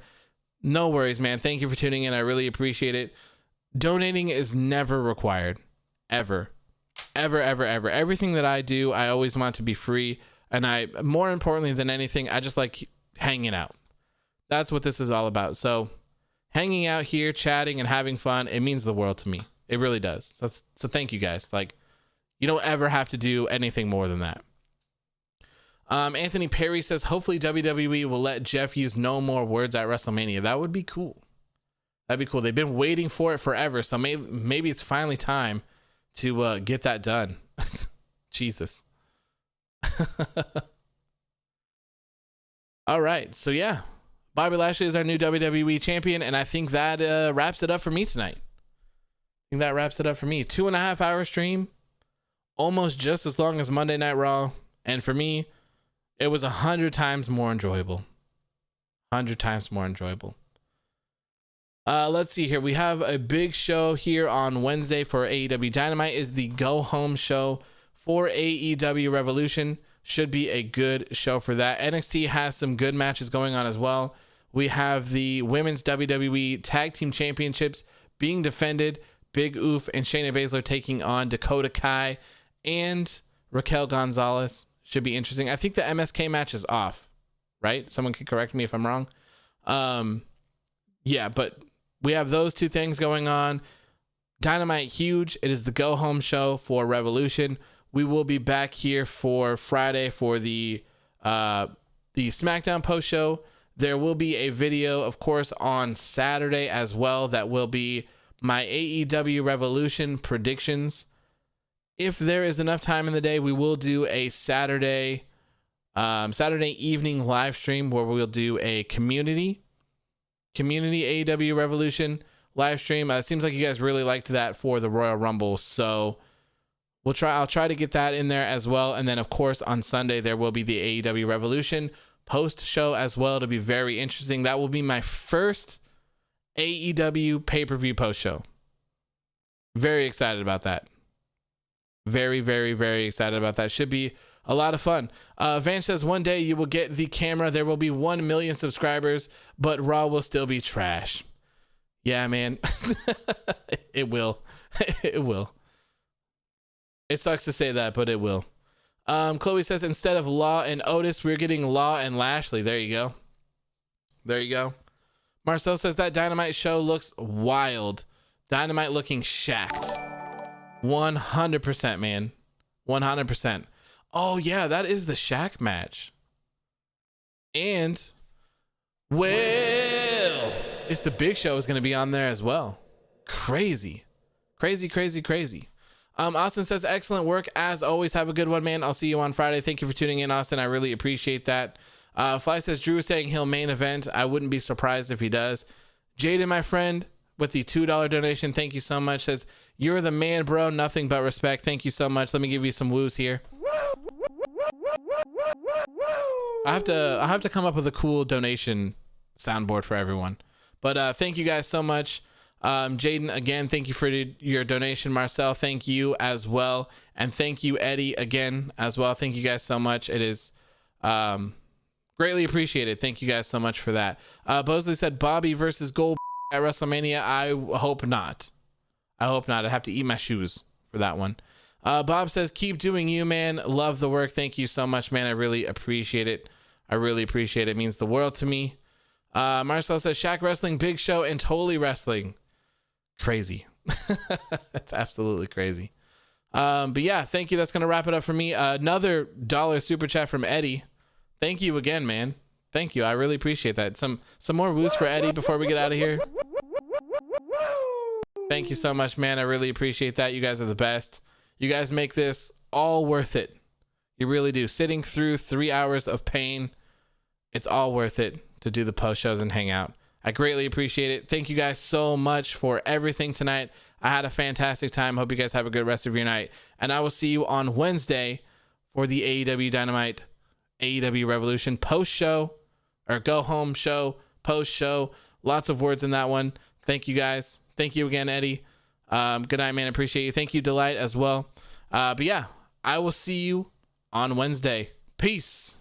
No worries, man. Thank you for tuning in. I really appreciate it. Donating is never required. Ever. Ever, ever, ever. Everything that I do, I always want to be free. And more importantly than anything, I just like hanging out. That's what this is all about. So hanging out here, chatting and having fun, it means the world to me. It really does. So thank you guys. Like, you don't ever have to do anything more than that. Anthony Perry says, hopefully WWE will let Jeff use no more words at WrestleMania. That would be cool. That'd be cool. They've been waiting for it forever. So maybe it's finally time to get that done. Jesus. All right. So yeah, Bobby Lashley is our new WWE champion. And I think that wraps it up for me tonight. I think that wraps it up for me. 2.5 hour stream. Almost just as long as Monday Night Raw. And for me, it was 100 times more enjoyable. 100 times more enjoyable. Let's see here. We have a big show here on Wednesday for AEW Dynamite. Is the go home show for AEW Revolution. Should be a good show for that. NXT has some good matches going on as well. We have the women's WWE Tag Team Championships being defended. Big Oof and Shayna Baszler taking on Dakota Kai and Raquel Gonzalez. Should be interesting. I think the MSK match is off, right? Someone can correct me if I'm wrong. Yeah, but we have those two things going on. Dynamite huge. It is the go home show for Revolution. We will be back here for Friday for the SmackDown post show. There will be a video, of course, on Saturday as well. That will be my AEW Revolution predictions. If there is enough time in the day, we will do a Saturday evening live stream where we'll do a community AEW Revolution live stream. Seems like you guys really liked that for the Royal Rumble, so I'll try to get that in there as well. And then of course on Sunday there will be the AEW Revolution post show as well. It'll be very interesting. That will be my first AEW pay-per-view post show. Very excited about that. Very, very, very excited about that. Should be a lot of fun. Vance says, one day you will get the camera. There will be 1 million subscribers, but Raw will still be trash. Yeah, man. It will. It will. It sucks to say that, but it will. Chloe says, instead of Law and Otis, we're getting Law and Lashley. There you go. There you go. Marcel says, that Dynamite show looks wild. Dynamite looking shacked. 100%, man. 100%. Oh, yeah, that is the Shaq match. And, well, it's the Big Show is going to be on there as well. Crazy. Crazy, crazy, crazy. Austin says, excellent work. As always, have a good one, man. I'll see you on Friday. Thank you for tuning in, Austin. I really appreciate that. Fly says, Drew is saying he'll main event. I wouldn't be surprised if he does. Jaden, my friend, with the $2 donation. Thank you so much. Says, you're the man, bro. Nothing but respect. Thank you so much. Let me give you some woos here. I have to come up with a cool donation soundboard for everyone. But thank you guys so much. Jaden, again, thank you for your donation. Marcel, thank you as well. And thank you, Eddie, again as well. Thank you guys so much. It is greatly appreciated. Thank you guys so much for that. Bosley said Bobby versus Gold at WrestleMania. I hope not. I hope not. I have to eat my shoes for that one. Bob says, keep doing you, man. Love the work. Thank you so much, man. I really appreciate it. I really appreciate it. It means the world to me. Marcel says, Shaq Wrestling, Big Show, and Totally Wrestling. Crazy. It's absolutely crazy. But yeah, thank you. That's going to wrap it up for me. Another $1 super chat from Eddie. Thank you again, man. Thank you. I really appreciate that. Some more woos for Eddie before we get out of here. Thank you so much, man. I really appreciate that. You guys are the best. You guys make this all worth it. You really do. Sitting through 3 hours of pain, it's all worth it to do the post shows and hang out. I greatly appreciate it. Thank you guys so much for everything tonight. I had a fantastic time. Hope you guys have a good rest of your night. And I will see you on Wednesday for the AEW Dynamite, AEW Revolution post show, or go home show, post show. Lots of words in that one. Thank you guys. Thank you again, Eddie. Good night, man. Appreciate you. Thank you, Delight, as well. But yeah, I will see you on Wednesday. Peace.